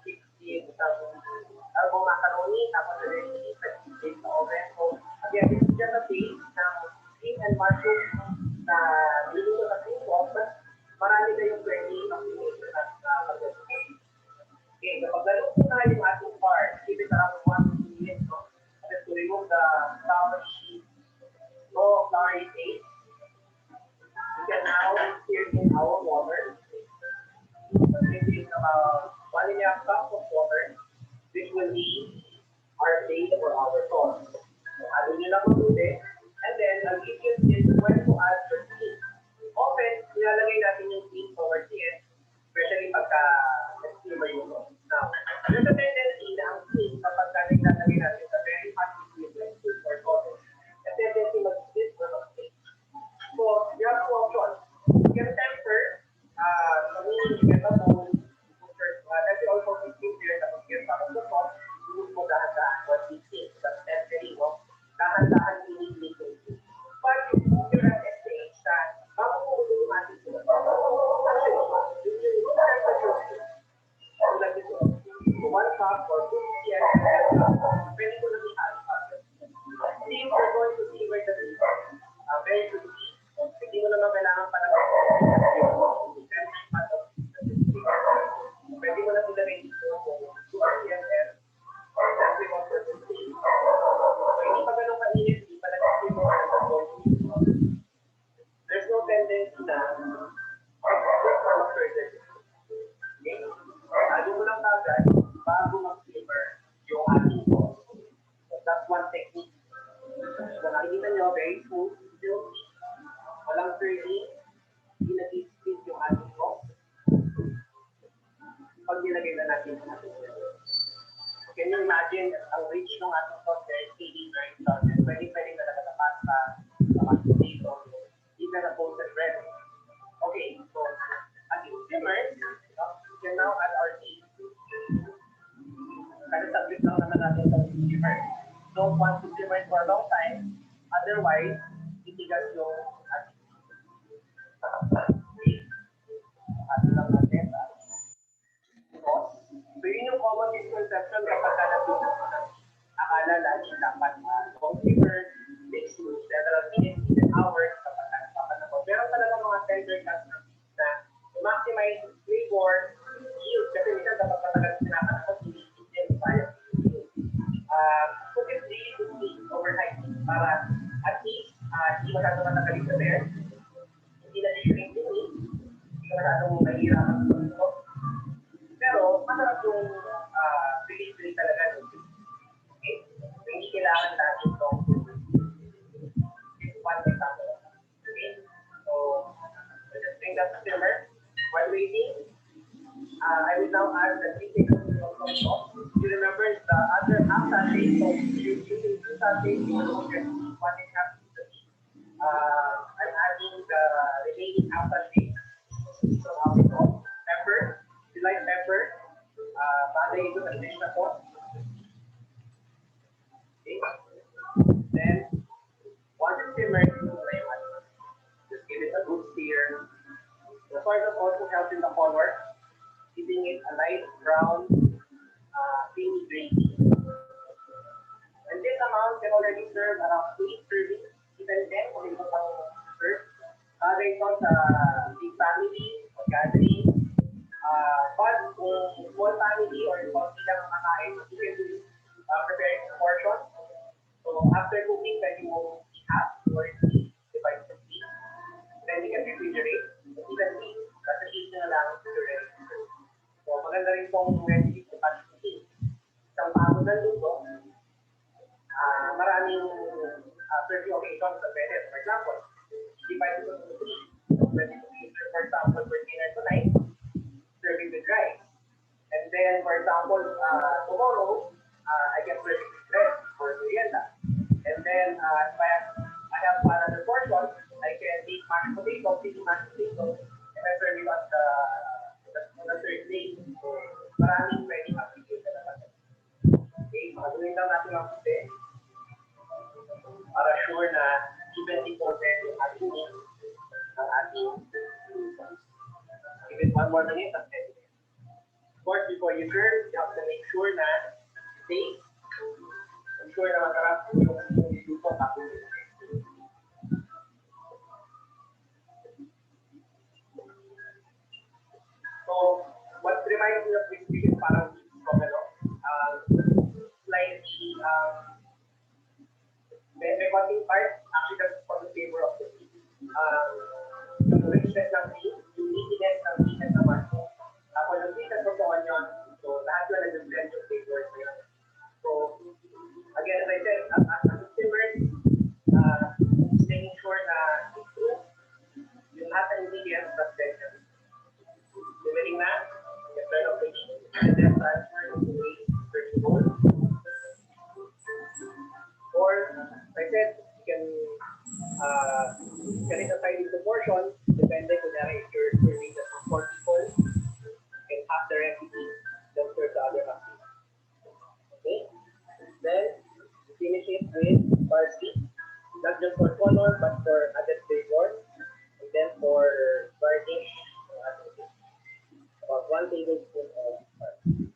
fix it some macaroni, tapos ready, pwede sa oven. So, again, this is just a taste ng beef and mushroom na niluto sa same sauce, but marami kayong pwede combination at pagkakas. Okay, kapag naluto na yung ating part, give it around 1 minute, no? Just to remove the flour-y taste. We can now stir in our water. So this is about 1.5 cups of water. This will be our base or our sauce. So add nyo lang mabuti. And then, I'll give you tips when to add your seeds. Often, nilalagay natin yung seeds towards the end, especially pagka nag-simmer yung sauce. Now, there's a tendency na ang seeds kapag nilalagay natin sa very hot liquid like soup or sauce, a tendency mag-split or mag-split. So, you have two options. You can temper, you get the bone, kasi also we keep there, tapos get some of the sauce, use mo dahan-dahan what we think, that's temporary, no? Dahan-dahan nyo, very smooth, silky, walang curling, hindi nag-split yung ating sauce. Pag nilagay na natin yung ating sauce. Can you imagine ang rich ng ating sauce there, feeding very salted. Pwede na talaga sa pasta, sa mashed potato, even a toasted bread. Okay, so as it simmers, we can now add our tea. Kasi saglit lang naman natin itong simmer. Don't want to simmer for a long time, otherwise, titigas yung ating tea. Atin lang natin sauce. So yun yung common misconception kapag nagluto ko ng akala lagi dapat long simmer, takes you several minutes, even hours kapag nagpapanahon. Pero talaga mga tender cuts na maximize flavor, yield, kasi minsan kapag matagal pinapanahon, hindi din sayang. Cook it really to heat overnight para at least hindi masyado matagal sa there, hindi na shrink yung meat, hindi ka masyadong mahirapan sa ito. Pero masarap yung release talaga ng meat. Okay? So, hindi kailangan natin itong one example. Okay? So, just bring that to simmer. While waiting, I will now add the 3 tablespoons of salt. You remember the other half sachet, so you're using 2 sachets, you will only get 1.5 teaspoons. I'm adding the remaining half sachet. So, salt, pepper, you like pepper, bagay ito sa dish na po. Okay. Then, once it's simmered, just give it a good stir. The soy sauce also helps in the color, giving it a light brown, creamy gravy. And this amount can already serve around 8 servings, even 10 kung ito pang serve. Bagay ito sa big family or gathering. But kung small family or konti lang ang kakain, you can do prepare it in portion. So after cooking, pwede mo half or divide the meat. Then you can refrigerate evenly. Kasi heat na lang to ready. So maganda rin pong recipe sa pag-cooking. Isang bago na luto, maraming serving occasions na pwede. For example, divide it into 3. So pwede to be, for example, for dinner tonight, serving with rice. And then, for example, tomorrow, I can serve it with bread or merienda. And then, if I have another portion, I can eat mashed potato, pili mashed potato, and then serve it on the third day. So, maraming pwedeng application na natin. Okay, magaling lang natin ang puti para sure na evenly coated yung ating meat ng ating sauce. Give it 1 more minute and then of course, before you serve, you have to make sure na safe, ensure na masarap yung luto tapos. So, what reminds me of this dish is parang pomelo. Slightly, may konting part, actually that's for the flavor of the meat. Yung richness ng meat, yung meatiness ng meat at naman. Tapos yung sweet and soft onion, so lahat yun nag-blend yung flavors na yun. So, again, as I said, as it simmers, making sure na it's true, yung lahat ng ingredients na blended. Simmering na, you turn off the heat, and then transfer to a serving bowl. Or, as I said, you can set it aside into portion, depending kung if you're serving just for 4 people, and half the recipe, then serve the other half. Okay? Then, finish it with parsley, not just for color, but for added flavor. And then for garnish, about 1 tablespoon of parsley.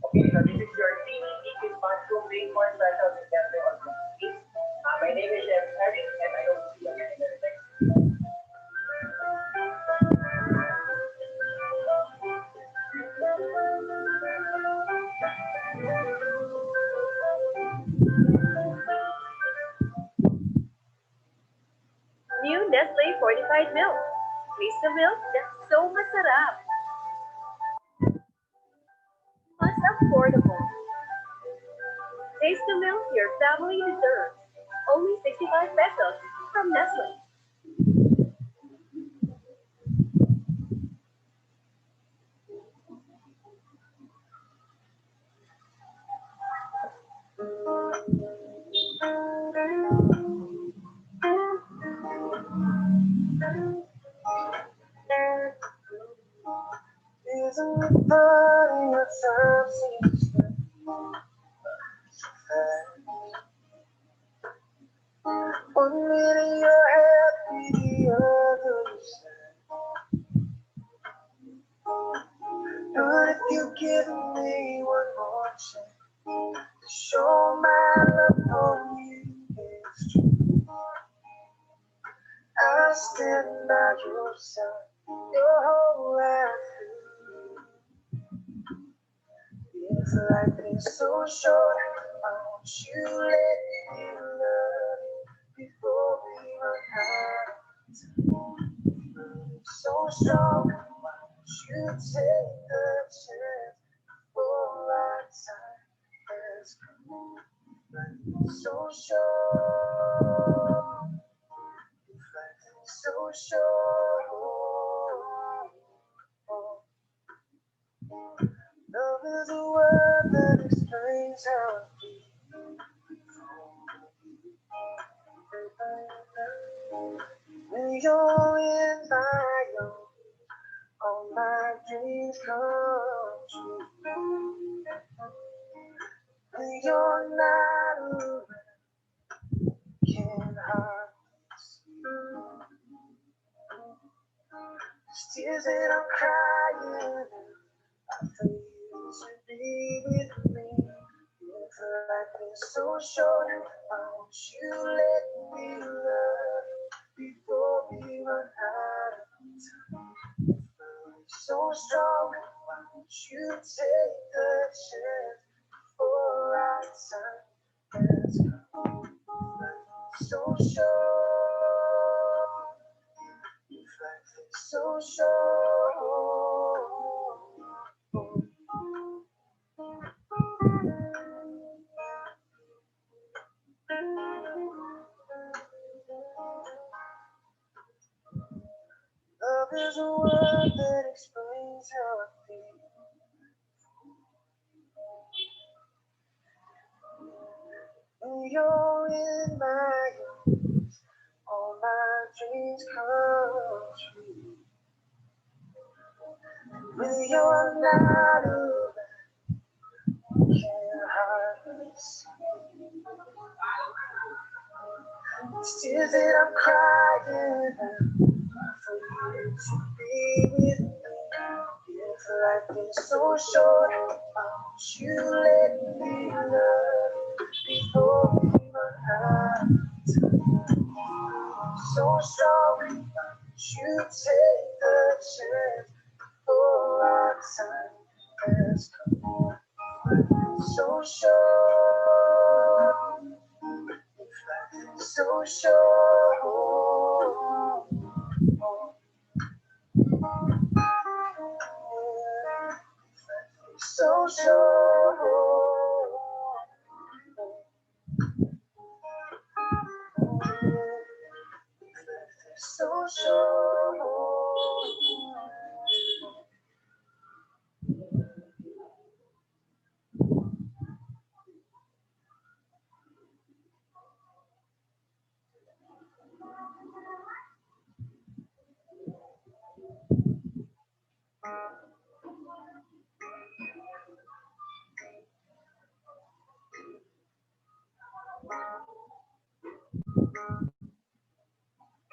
Okay, so this is your creamy chicken mushroom bacon special with Delta on cookies. My name is Chef Eric, and I hope to see you again in the next video. New Nestle Fortified Milk. Taste the milk that's so masarap. Plus affordable. Taste the milk your family deserves. Everybody else seems to one minute you're happy, the other is sad. But if you give me one more chance to show my love for you, it's true. I'll stand by your side your whole life through. If life is so short, why won't you let me love you before we run out? So strong, why won't you take the chance before our time has come? Life is so short, life is so short. Love is a word that explains how I feel. When you're in my arms, all my dreams come true. When you're not around, can't hardly see. Tears that I'm crying, I for you to be with me. If life is so short, why won't you let me love before we run out of time? So strong, why won't you take the chance before our time has come? Life is so short, life is so short. Love is a word that explains how I feel. When you're in my arms, all my dreams come true. When you're not around, can't hardly see. Tears that I'm crying for you to be with me. If life is so short, why won't you let me love before we run out of time? So strong, why won't you take the chance before our time has come? So short, so short, so short, so short.